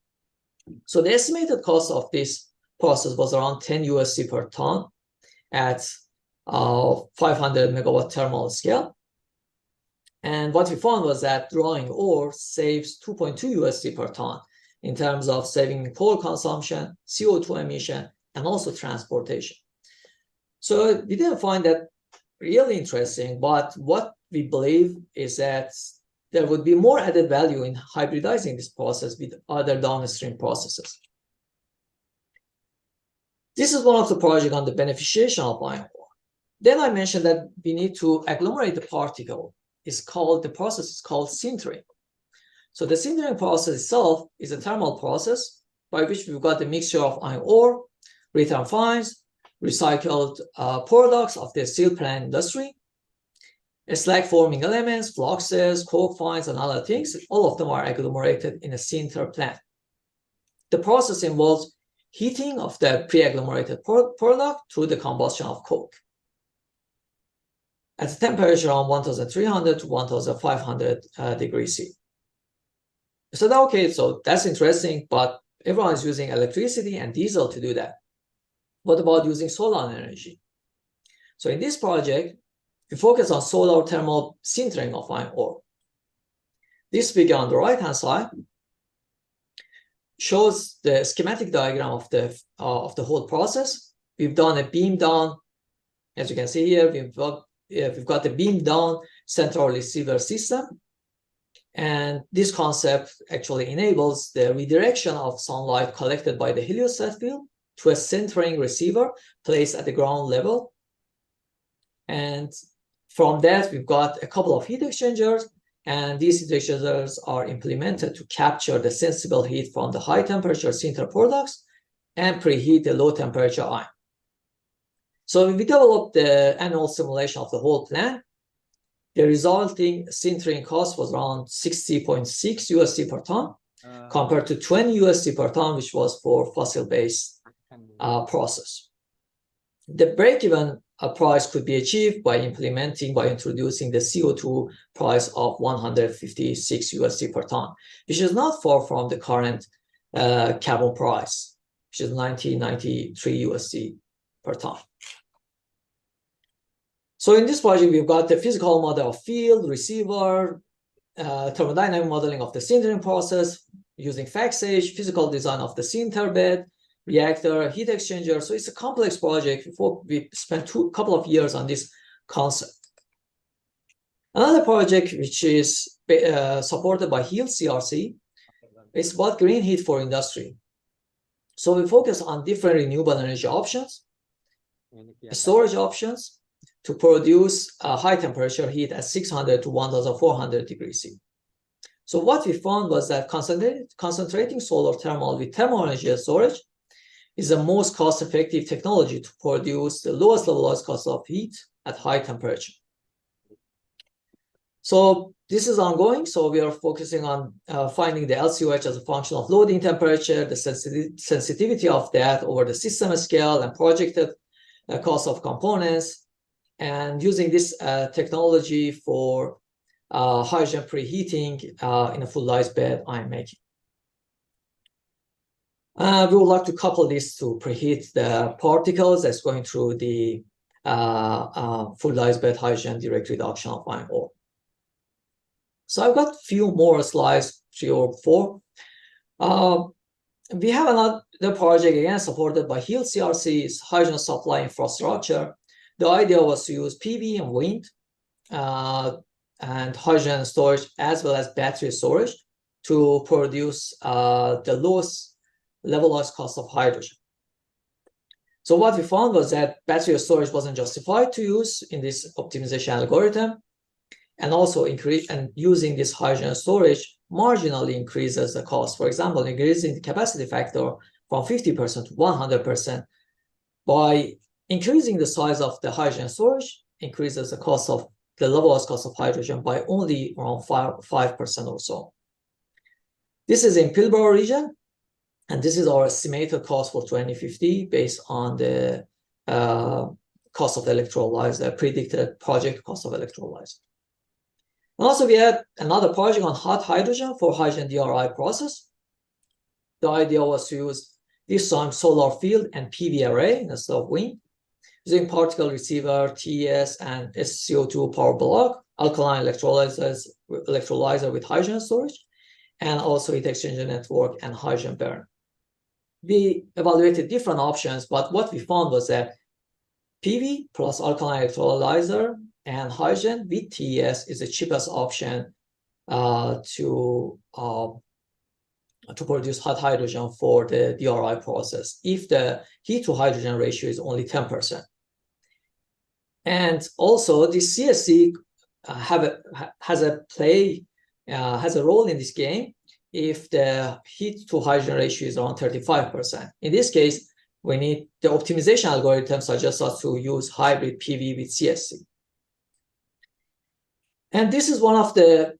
So the estimated cost of this process was around 10 USD per ton at 500 megawatt thermal scale. And what we found was that drawing ore saves 2.2 USD per ton in terms of saving coal consumption, CO2 emission, and also transportation. So we didn't find that really interesting, but what we believe is that there would be more added value in hybridizing this process with other downstream processes. This is one of the projects on the beneficiation of iron ore. Then I mentioned that we need to agglomerate the particle. The process is called sintering. So the sintering process itself is a thermal process by which we've got a mixture of iron ore, return fines, recycled products of the steel plant industry, slag forming elements, fluxes, coke fines, and other things. All of them are agglomerated in a sinter plant. The process involves heating of the pre-agglomerated product through the combustion of coke at a temperature around 1300 to 1500 degrees C. So okay, so that's interesting, but everyone is using electricity and diesel to do that. What about using solar energy? So in this project, we focus on solar thermal sintering of iron ore. This figure on the right-hand side shows the schematic diagram of the whole process. We've done a beam down, as you can see here. We've got the beam down central receiver system, and this concept actually enables the redirection of sunlight collected by the heliostat field to a centering receiver placed at the ground level. And from that, we've got a couple of heat exchangers, and these heat exchangers are implemented to capture the sensible heat from the high temperature sinter products and preheat the low temperature iron. So we developed the annual simulation of the whole plant. The resulting sintering cost was around 60.6 USD per ton, compared to 20 USD per ton, which was for fossil-based process. The break-even price could be achieved by introducing the CO2 price of 156 USD per ton, which is not far from the current carbon price, which is 93 USD per ton. So in this project, we've got the physical model of field, receiver, thermodynamic modeling of the sintering process using FACSH, physical design of the sinter bed, reactor, heat exchanger. So it's a complex project. We spent a couple of years on this concept. Another project which is supported by HEAL CRC is about green heat for industry. So we focus on different renewable energy options, storage options, to produce high temperature heat at 600 to 1400 degrees C. So what we found was that concentrating solar thermal with thermal energy storage is the most cost-effective technology to produce the lowest levelized cost of heat at high temperature. So this is ongoing. So we are focusing on finding the LCOH as a function of loading temperature, the sensitivity of that over the system scale and projected cost of components, and using this technology for hydrogen preheating in a full ice bed iron making. We would like to couple this to preheat the particles that's going through the full ice bed hydrogen direct reduction of iron ore. So I've got a few more slides, 3 or 4. We have another project, again, supported by HEAL CRC's hydrogen supply infrastructure. The idea was to use PV and wind and hydrogen storage, as well as battery storage, to produce the lowest levelized cost of hydrogen. So what we found was that battery storage wasn't justified to use in this optimization algorithm, and also using this hydrogen storage marginally increases the cost. For example, increasing the capacity factor from 50% to 100%. By increasing the size of the hydrogen storage, increases the cost of the levelized cost of hydrogen by only around 5% or so. This is in Perbaruhi region, and this is our estimated cost for 2050 based on the cost of electrolyzer, predicted project cost of electrolyzer. And also we had another project on hot hydrogen for hydrogen DRI process. The idea was to use this time solar field and PV array instead of wind, using particle receiver, TES, and SCO2 power block, alkaline electrolyzer with hydrogen storage, and also heat exchanger network and hydrogen burn. We evaluated different options, but what we found was that PV plus alkaline electrolyzer and hydrogen with TES is the cheapest option to produce hot hydrogen for the DRI process if the heat to hydrogen ratio is only 10%. And also this CSC has a role in this game if the heat to hydrogen ratio is around 35%. In this case, we need the optimization algorithm suggests us to use hybrid PV with CSC. And this is one of the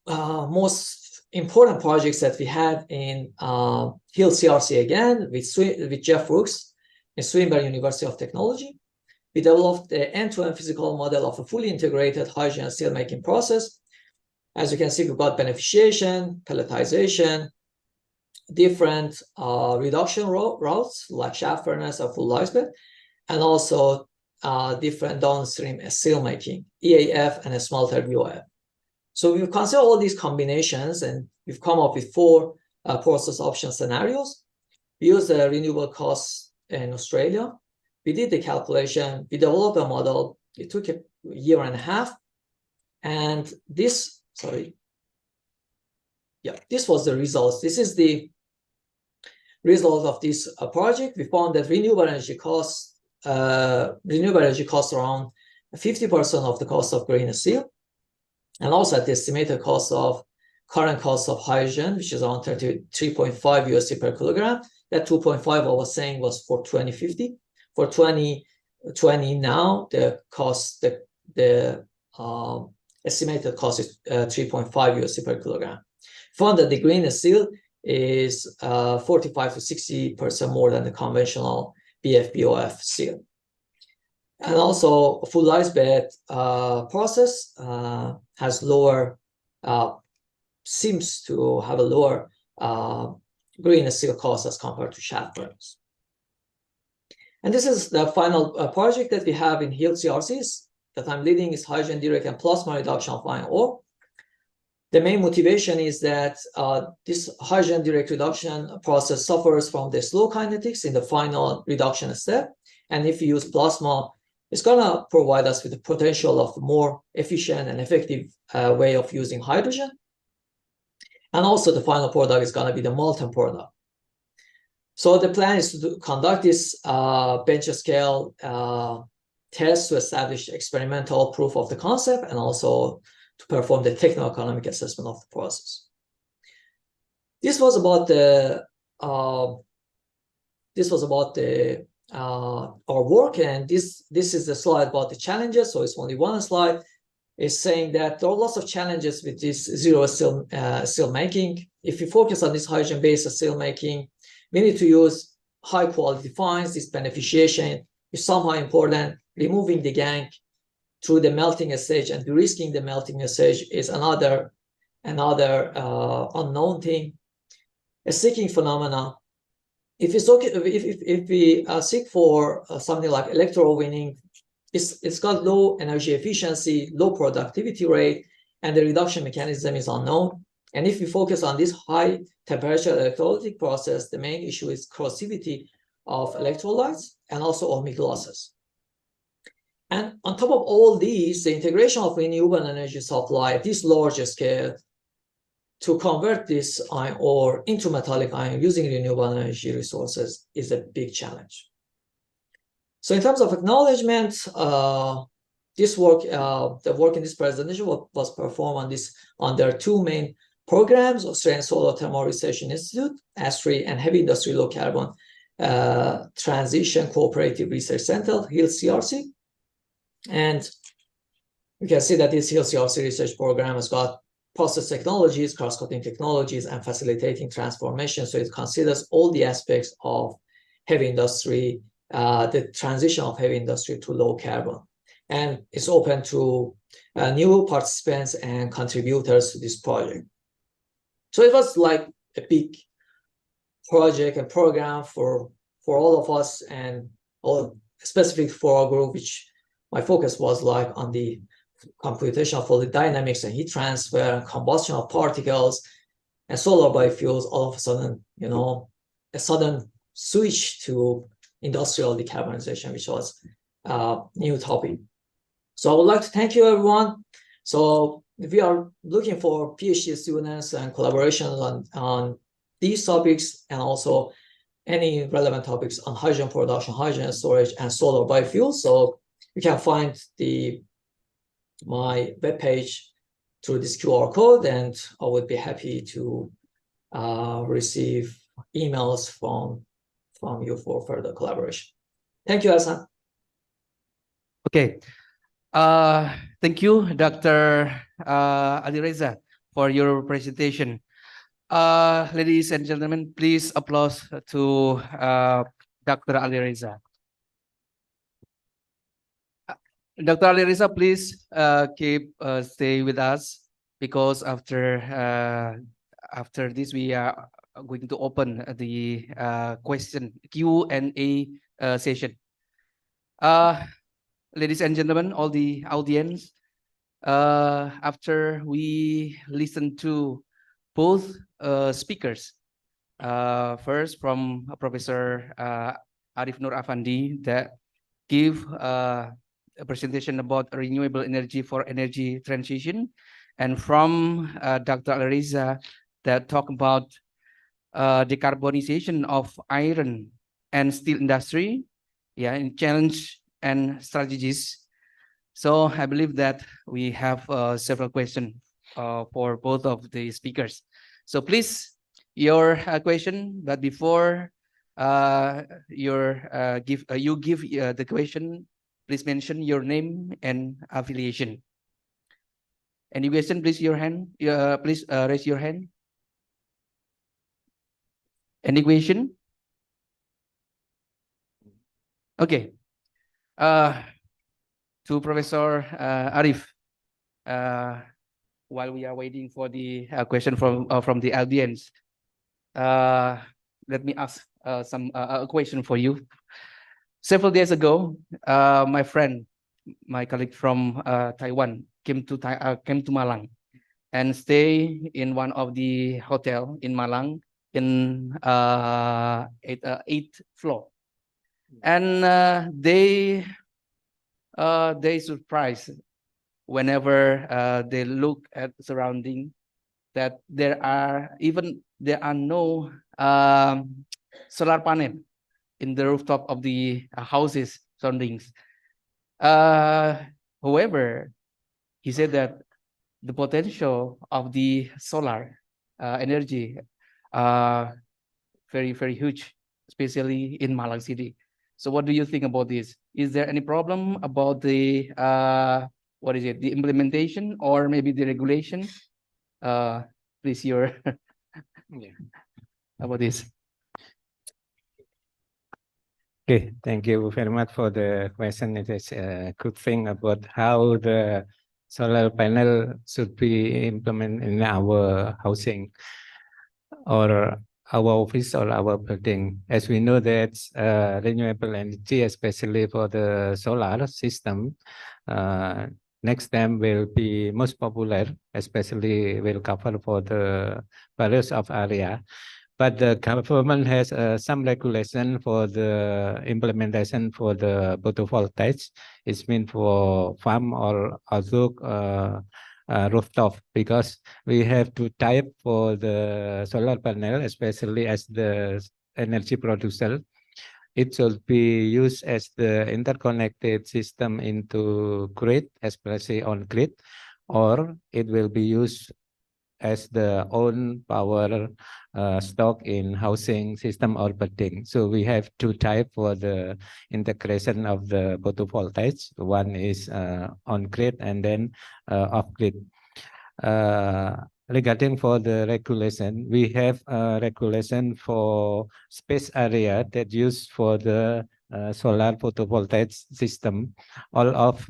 most important projects that we had in HEAL CRC again with Jeff Brooks in Swinburne University of Technology. We developed the end-to-end physical model of a fully integrated hydrogen steelmaking process. As you can see, we've got beneficiation, pelletization, different reduction routes like shaft furnace or full life bed, and also different downstream steelmaking, EAF and a smelter BOF. So we've considered all these combinations and we've come up with 4 process option scenarios. We used the renewable costs in Australia. We did the calculation, we developed a model. It took a year and a half. And this was the results. This is the result of this project. We found that renewable energy costs around 50% of the cost of green steel, and also at the estimated cost of current cost of hydrogen, which is around 33.5 USD per kilogram. That 2.5 I was saying was for 2050. For 2020 now, the cost, the estimated cost is 3.5 USD per kilogram. Found that the green steel is 45 to 60% more than the conventional BF-BOF steel. And also full life bed process has lower, seems to have a lower green steel cost as compared to shaft furnace. And this is the final project that we have in HEAL CRCs that I'm leading is hydrogen direct and plasma reduction of iron ore. The main motivation is that this hydrogen direct reduction process suffers from the slow kinetics in the final reduction step. And if you use plasma, it's going to provide us with the potential of more efficient and effective way of using hydrogen. And also the final product is going to be the molten product. So the plan is to conduct this bench scale test to establish experimental proof of the concept and also to perform the techno-economic assessment of the process. This was about our work, and this is the slide about the challenges. So it's only one slide. It's saying that there are lots of challenges with this zero steel making. If you focus on this hydrogen-based steel making, we need to use high quality fines. This beneficiation is somehow important. Removing the gangue through the melting stage and de-risking the melting stage is another unknown thing. A seeking phenomena. If we seek for something like electro winning, it's got low energy efficiency, low productivity rate, and the reduction mechanism is unknown. And if we focus on this high temperature electrolytic process, the main issue is corrosivity of electrolytes and also ohmic losses. And on top of all these, the integration of renewable energy supply at this large scale to convert this iron ore into metallic iron using renewable energy resources is a big challenge. So in terms of acknowledgement, this work, the work in this presentation was performed on their two main programs, Australian Solar Thermal Research Institute, ASTRI, and Heavy Industry Low Carbon Transition Cooperative Research Center, HIL CRC. And you can see that this HIL CRC research program has got process technologies, cross-cutting technologies, and facilitating transformation. So it considers all the aspects of heavy industry, the transition of heavy industry to low carbon. And it's open to new participants and contributors to this project. So it was like a big project and program for all of us, and all specific for our group, which my focus was like on the computation of fluid dynamics and heat transfer and combustion of particles and solar biofuels. All of a sudden, you know, a sudden switch to industrial decarbonization, which was a new topic. So I would like to thank you, everyone. So if we are looking for PhD students and collaborations on these topics, and also any relevant topics on hydrogen production, hydrogen storage, and solar biofuels, so you can find my webpage through this QR code, and I would be happy to receive emails from you for further collaboration. Thank you, Hassan. Okay. Thank you, Dr. Ali Reza, for your presentation. Ladies and gentlemen, please applause to Dr. Ali Reza. Dr. Ali Reza, please stay with us, because after this we are going to open the Q&A session. Ladies and gentlemen, all the audience, after we listen to both speakers, first from Professor Arif Nur Afandi that give a presentation about renewable energy for energy transition, and from Dr. Ali Reza that talk about decarbonization of iron and steel industry, and challenge and strategies. So I believe that we have several questions for both of the speakers. So please, your question, but before you give the question, please mention your name and affiliation. Any question, please your hand. Please raise your hand. Any question? Okay. To Professor Arif, while we are waiting for the question from the audience, let me ask a question for you. Several days ago, my friend, my colleague from Taiwan came to Malang and stay in one of the hotel in Malang in 8th floor, and they surprised whenever they look at surrounding that there are no solar panel in the rooftop of the houses surroundings. However, he said that the potential of the solar energy very, very huge, especially in Malang City. So what do you think about this? Is there any problem about the the implementation or maybe the regulation? Please, your about this. Okay, thank you very much for the question. It is a good thing about how the solar panel should be implemented in our housing or our office or our building. As we know that renewable energy, especially for the solar system, next time will be most popular, especially will cover for the various of area. But the government has some regulation for the implementation for the photovoltaics. It's meant for farm or other rooftop, because we have to type for the solar panel, especially as the energy producer. It should be used as the interconnected system into grid, especially on grid, or it will be used as the own power stock in housing system or building. So we have two types for the integration of the photovoltaics. One is on grid and then off grid. Regarding for the regulation, we have a regulation for space area that used for the solar photovoltaic system. All of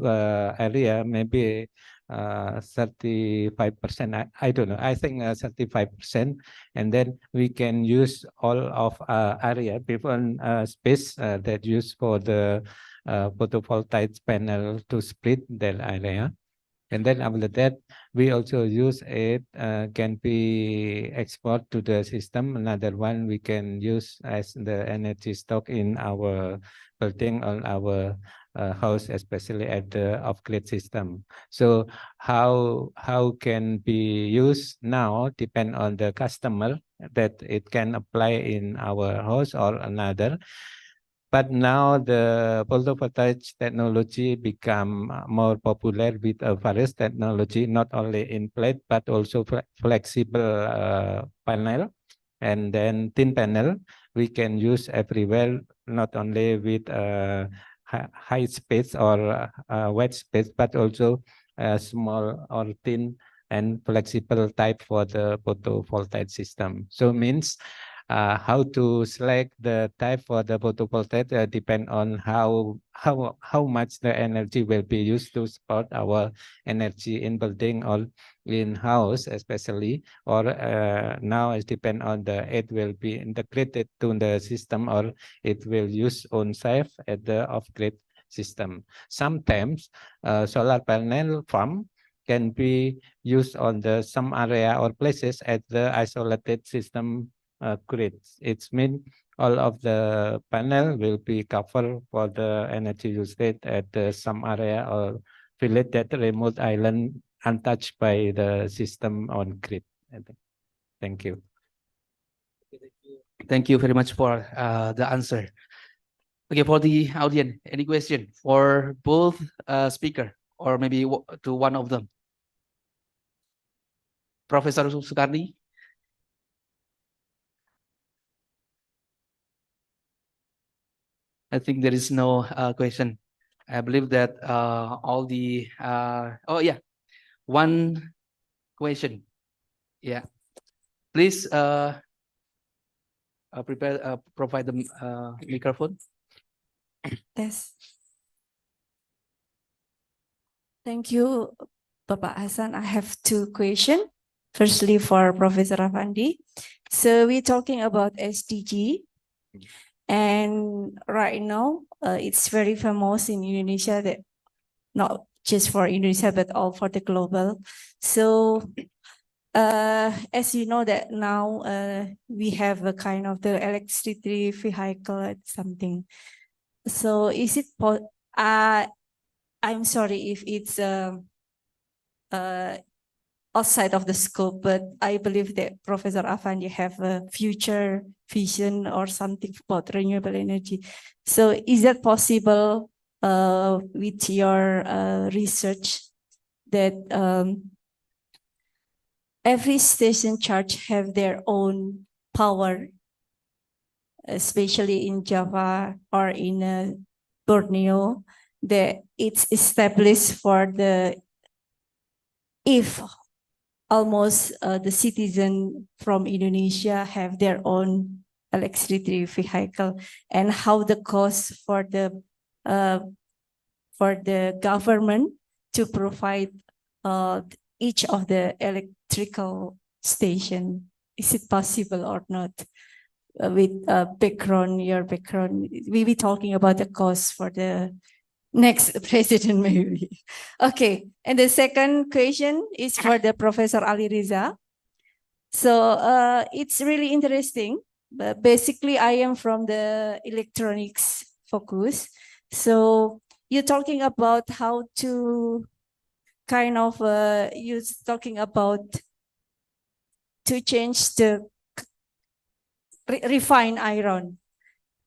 area maybe 35%. I don't know. I think 35%, and then we can use all of area, even space that used for the photovoltaic panel to split that area. And then after that, we also use it, can be export to the system. Another one we can use as the energy stock in our building or our house, especially at the off-grid system. So how can be used now depend on the customer, that it can apply in our house or another. But now the photovoltaic technology become more popular with various technology, not only in plate, but also flexible panel, and then thin panel. We can use everywhere, not only with high space or wide space, but also small or thin and flexible type for the photovoltaic system. So means how to select the type for the photovoltaic depend on how much the energy will be used to support our energy in building or in house, especially, or now it depend on the it will be integrated to the system, or it will use on site at the off-grid system. Sometimes solar panel farm can be used on the some area or places at the isolated system grids. It means all of the panel will be covered for the energy usage at some area or village that remote island untouched by the system on grid. Thank you. Thank you very much for the answer. Okay, for the audience, any question for both speaker or maybe to one of them? Professor Sukardi? I think there is no question. I believe that all the oh yeah, one question. Yeah, please prepare provide the microphone. Yes. Thank you, Bapak Hasan. I have two questions. Firstly, for Professor Afandi. So we're talking about SDG. And right now, it's very famous in Indonesia, that not just for Indonesia, but all for the global. So as you know that now we have a kind of the electricity vehicle something. So is it, I'm sorry if it's outside of the scope, but I believe that Professor Afandi have a future vision or something about renewable energy. So is that possible with your research that every station charge have their own power, especially in Java or in Borneo, that it's established for the, if almost the citizen from Indonesia have their own electricity vehicle, and how the cost for the government to provide each of the electrical station. Is it possible or not? With your background, we be talking about the cost for the next president maybe. Okay, and the second question is for the Professor Ali Riza. So it's really interesting, but basically I am from the electronics focus. So you're talking about how to kind of, you're talking about to change the refined iron.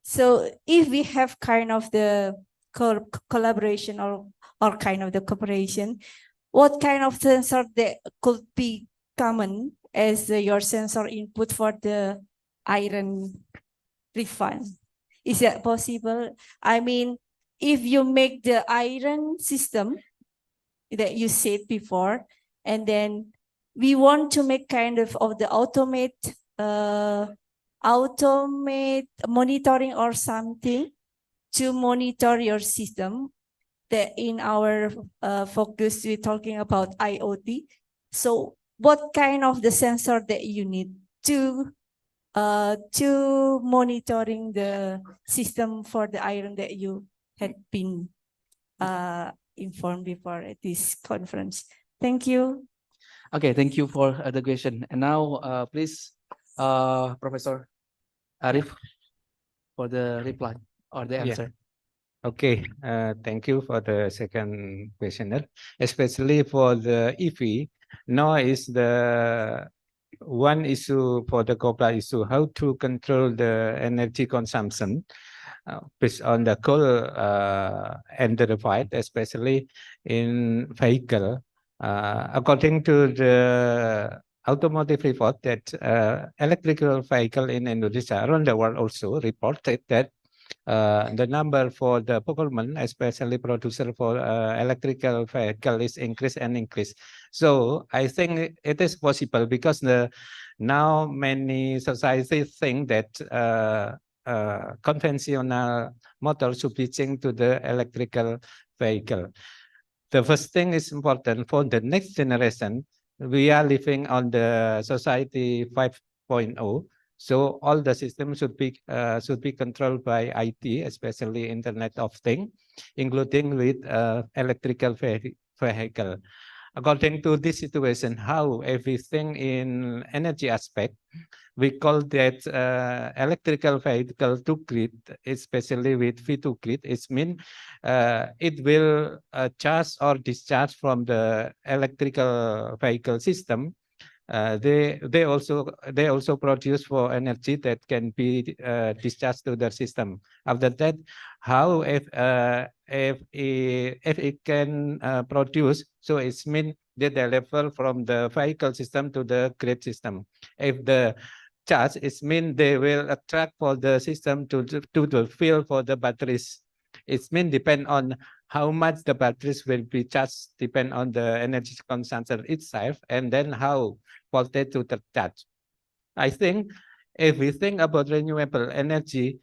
So if we have kind of the collaboration or kind of the cooperation, what kind of sensor that could be common as your sensor input for the iron refine? Is that possible? I mean, if you make the iron system that you said before, and then we want to make kind of the automate monitoring or something to monitor your system, that in our focus we're talking about IoT. So what kind of the sensor that you need to monitoring the system for the iron that you had been informed before at this conference? Thank you. Okay, thank you for the question. And now, please, Professor Arif, for the reply or the answer. Okay, thank you for the second questioner, especially for the EV. Now is the one issue for the COPLA issue, how to control the energy consumption based on the coal and the fight, especially in vehicle. According to the automotive report that electrical vehicle in Indonesia, around the world also reported that the number for the procurement, especially producer for electrical vehicle, is increase and increase. So I think it is possible because now many societies think that conventional motor should be changed to the electrical vehicle. The first thing is important for the next generation. We are living on the society 5.0. So all the systems should be controlled by IT, especially Internet of Things, including with electrical vehicle. According to this situation, how everything in energy aspect, we call that electrical vehicle to grid, especially with V2 grid. It means it will charge or discharge from the electrical vehicle system. They also produce for energy that can be discharged to the system. After that, how if it can produce, so it means they deliver from the vehicle system to the grid system. If the charge, it means they will attract for the system to the field for the batteries. It means depend on how much the batteries will be charged, depend on the energy consumption itself, and then how voltage to the charge. I think if we think about renewable energy,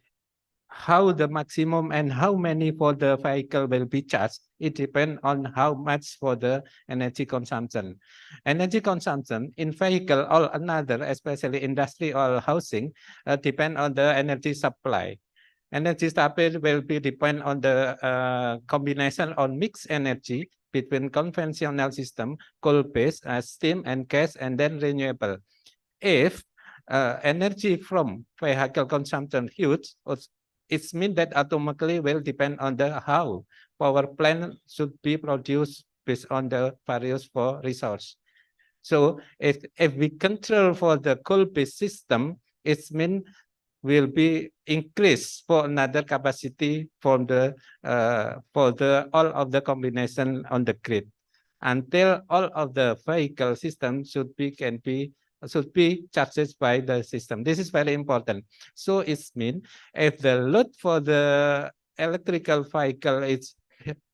how the maximum and how many for the vehicle will be charged, it depends on how much for the energy consumption. Energy consumption in vehicle or another, especially industry or housing, depend on the energy supply. Energy supply will be depend on the combination on mixed energy between conventional system, coal-based, steam and gas, and then renewable. If energy from vehicle consumption huge, it means that automatically will depend on the how power plant should be produced based on the various for resource. So if we control for the coal-based system, it means will be increased for another capacity from the all of the combination on the grid until all of the vehicle system should be charged by the system. This is very important. So it means if the load for the electrical vehicle is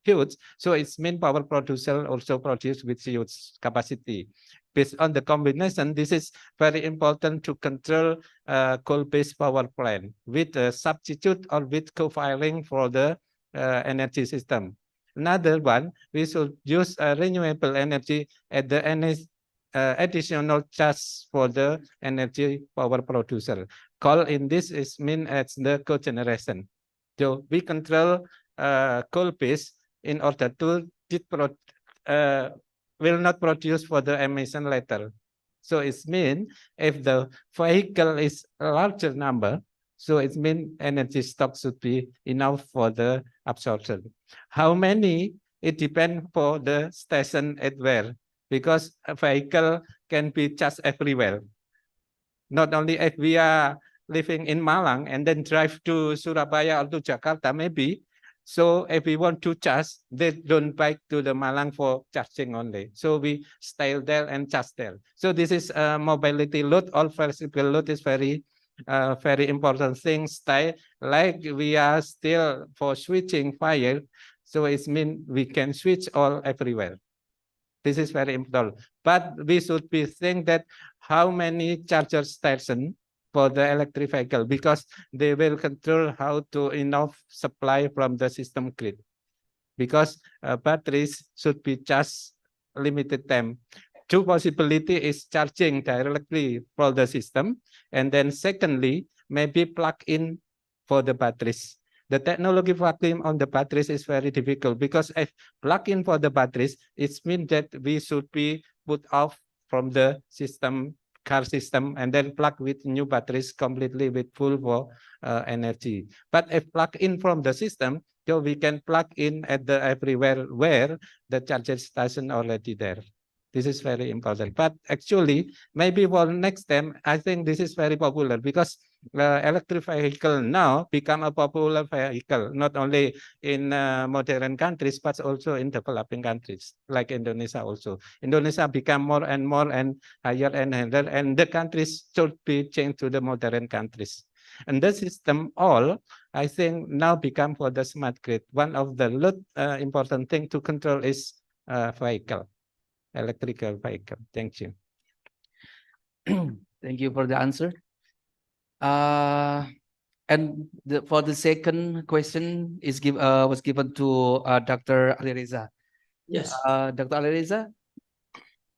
huge, so it means power producer also produce with huge capacity. Based on the combination, this is very important to control coal-based power plant with a substitute or with co-firing for the energy system. Another one, we should use renewable energy at the additional charge for the energy power producer. Coal in this is mean as the cogeneration. So we control coal-based in order to will not produce for the emission later. So it means if the vehicle is a larger number, so it means energy stock should be enough for the absorption. How many? It depends for the station at where, because a vehicle can be charged everywhere. Not only if we are living in Malang and then drive to Surabaya or to Jakarta, maybe. So if we want to charge, they don't bike to the Malang for charging only. So we stay there and charge there. So this is a mobility load. All flexible load is very important thing. Stay like we are still for switching fire. So it means we can switch all everywhere. This is very important. But we should be think that how many charger stations for the electric vehicle, because they will control how to enough supply from the system grid. Because batteries should be charged limited time. Two possibility is charging directly for the system, and then secondly, maybe plug in for the batteries. The technology plug-in on the batteries is very difficult because if plug-in for the batteries, it means that we should be put off from the system, car system, and then plug with new batteries completely with full for energy. But if plug in from the system, so we can plug in at the everywhere where the charger station already there. This is very important. But actually, maybe for next time, I think this is very popular because electric vehicle now become a popular vehicle, not only in modern countries, but also in developing countries like Indonesia also. Indonesia become more and higher and higher, and the countries should be changed to the modern countries. And the system all, I think, now become for the smart grid. One of the important thing to control is vehicle. Electrical vehicle. Thank you. Thank you for the answer. And for the second question was given to Dr. Ali Reza. Yes. Dr. Ali Reza.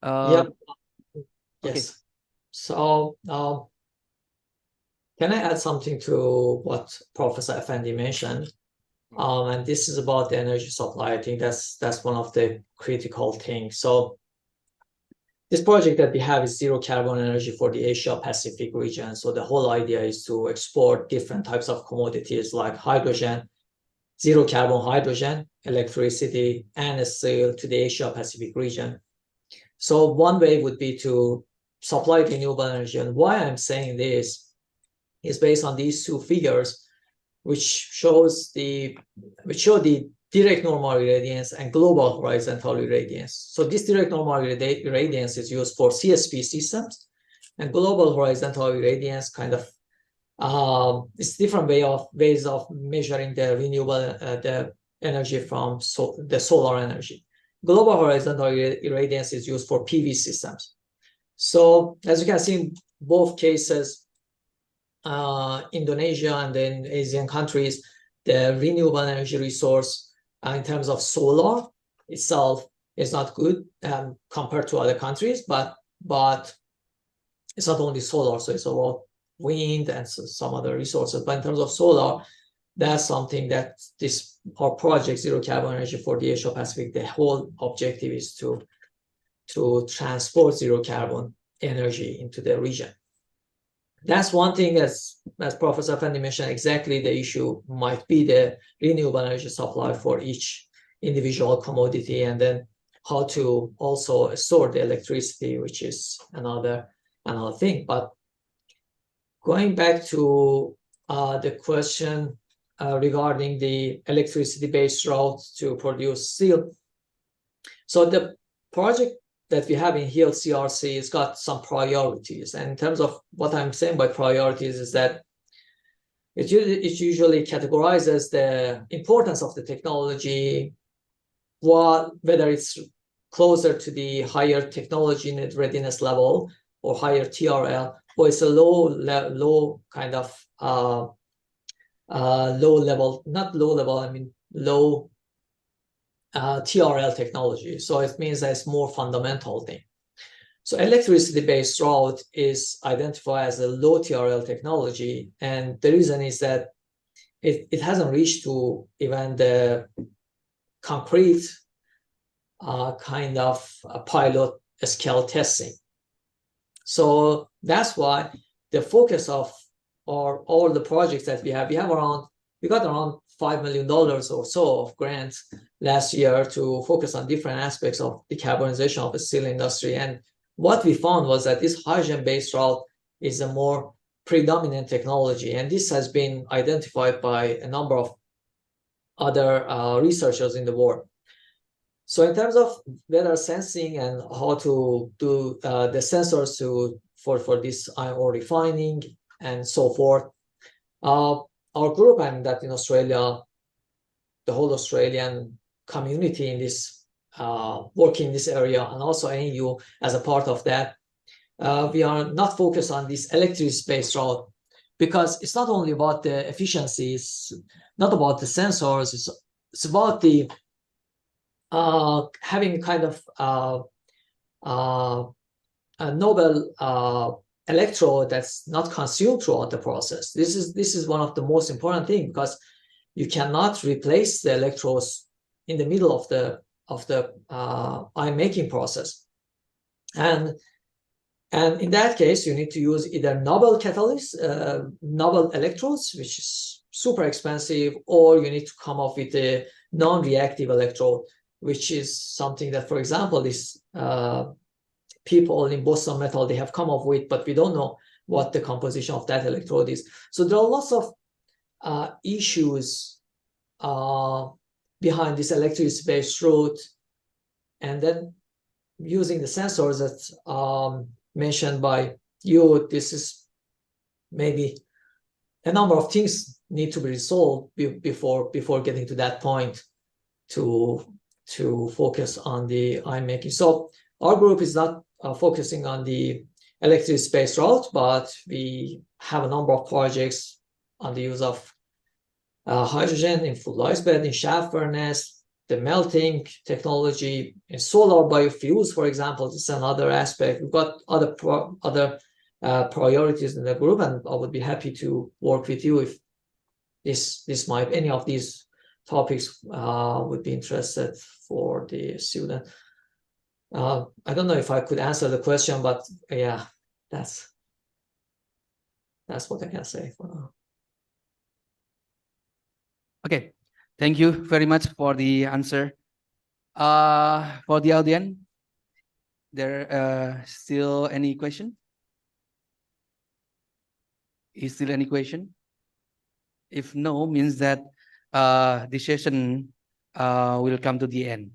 Yep. Okay. Yes. So can I add something to what Professor Effendi mentioned? And this is about the energy supply. I think that's one of the critical things. So this project that we have is zero carbon energy for the Asia Pacific region. So the whole idea is to export different types of commodities like hydrogen, zero carbon hydrogen, electricity, and steel to the Asia Pacific region. So one way would be to supply renewable energy. And why I'm saying this is based on these two figures, which show the direct normal irradiance and global horizontal irradiance. So this direct normal irradiance is used for CSP systems, and global horizontal irradiance kind of it's different ways of measuring the renewable the energy from the solar energy. Global horizontal irradiance is used for PV systems. So as you can see in both cases, Indonesia and then Asian countries, the renewable energy resource in terms of solar itself is not good compared to other countries, but it's not only solar, so it's about wind and some other resources. But in terms of solar, that's something that our project Zero Carbon Energy for the Asia Pacific, the whole objective is to transport zero carbon energy into the region. That's one thing, as Professor Effendi mentioned, exactly the issue might be the renewable energy supply for each individual commodity, and then how to also store the electricity, which is another thing. But going back to the question regarding the electricity-based routes to produce steel. So the project that we have in HEAL CRC has got some priorities. And in terms of what I'm saying by priorities is that it usually categorizes the importance of the technology, whether it's closer to the higher technology readiness level or higher TRL, or it's a low level, low TRL technology. So it means that it's more fundamental thing. So electricity-based route is identified as a low TRL technology, and the reason is that it hasn't reached to even the concrete kind of pilot scale testing. So that's why the focus of all the projects that we got around $5 million or so of grants last year to focus on different aspects of decarbonization of the steel industry. And what we found was that this hydrogen-based route is a more predominant technology, and this has been identified by a number of other researchers in the world. So in terms of weather sensing and how to do the sensors for this iron ore refining and so forth, our group, and that in Australia, the whole Australian community in this working in this area, and also ANU as a part of that, we are not focused on this electricity-based route, because it's not only about the efficiency, it's not about the sensors, it's about the having kind of a noble electrode that's not consumed throughout the process. This is one of the most important things, because you cannot replace the electrodes in the middle of the iron making process, and in that case you need to use either noble catalysts, noble electrodes, which is super expensive, or you need to come up with a non-reactive electrode, which is something that, for example, this people in Boston Metal, they have come up with, but we don't know what the composition of that electrode is. So there are lots of issues behind this electricity-based route, and then using the sensors that mentioned by you, this is maybe a number of things need to be resolved before getting to that point to focus on the iron making. So our group is not focusing on the electricity-based route, but we have a number of projects on the use of hydrogen in full ice bed, in shaft furnace, the melting technology, in solar biofuels, for example. This is another aspect. We've got other priorities in the group, and I would be happy to work with you if any of these topics would be interested for the student. I don't know if I could answer the question, but yeah, that's what I can say for now. Okay, thank you very much for the answer. For the audience, there still any question? Is still any question? If no, means that the session will come to the end.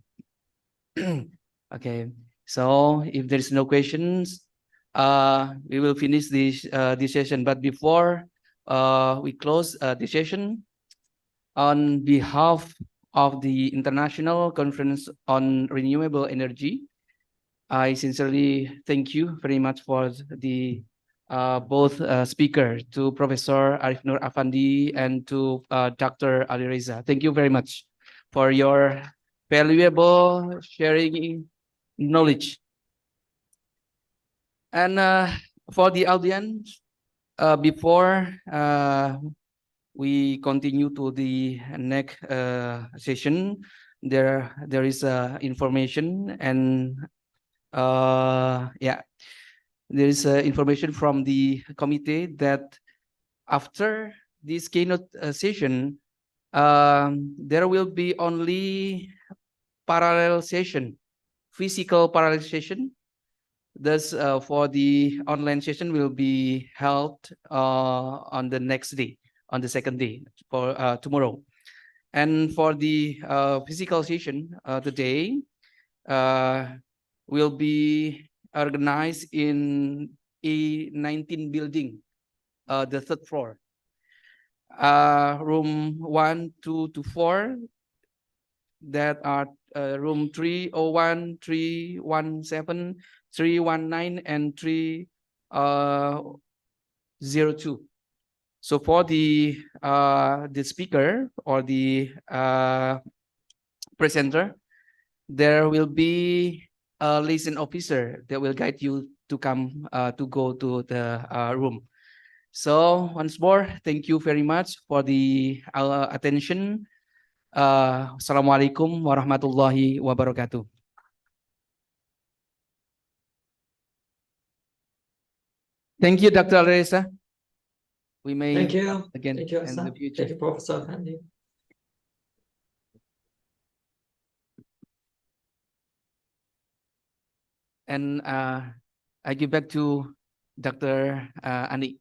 Okay, so if there is no questions, we will finish this session. But before we close the session, on behalf of the International Conference on Renewable Energy, I sincerely thank you very much for the both speakers, to Professor Arif Nur Afandi and to Dr. Ali Reza. Thank you very much for your valuable sharing knowledge. And for the audience, before we continue to the next session, there is information, and yeah, there is information from the committee that after this keynote session, there will be only parallel session, physical parallel session. Thus, for the online session will be held on the next day, on the second day, for tomorrow. And for the physical session today will be organized in A19 building, the third floor, room 1, 2 to 4, that are room 301, 317, 319, and 302. So for the speaker or the presenter, there will be a liaison officer that will guide you to come to go to the room. So once more, thank you very much for the attention. Assalamualaikum warahmatullahi wabarakatuh. Thank you, Dr. Reza. We may Thank you. again Thank you, in the Hassan. future. Thank you, Professor Handi. And I give back to Dr. Andi.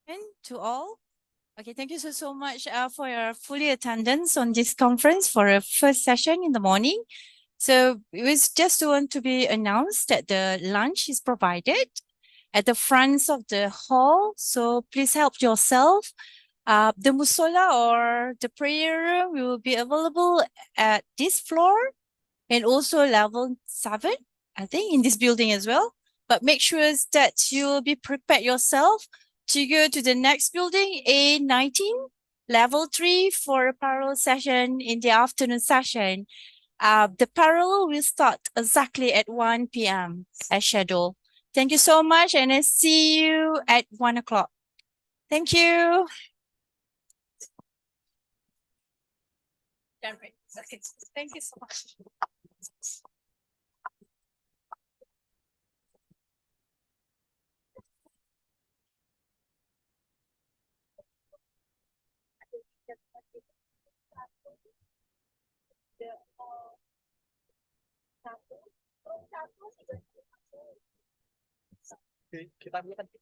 And to all. Okay, thank you so much for your fully attendance on this conference for a first session in the morning. So it was just want to be announced that the lunch is provided at the front of the hall. So please help yourself. The musola or the prayer room will be available at this floor and also level 7, I think, in this building as well. But make sure that you be prepared yourself to go to the next building, A19, level 3, for a parallel session in the afternoon session. The parallel will start exactly at 1 p.m. as scheduled. Thank you so much, and I see you at 1 o'clock. Thank you. Okay, thank you so much. Kita akan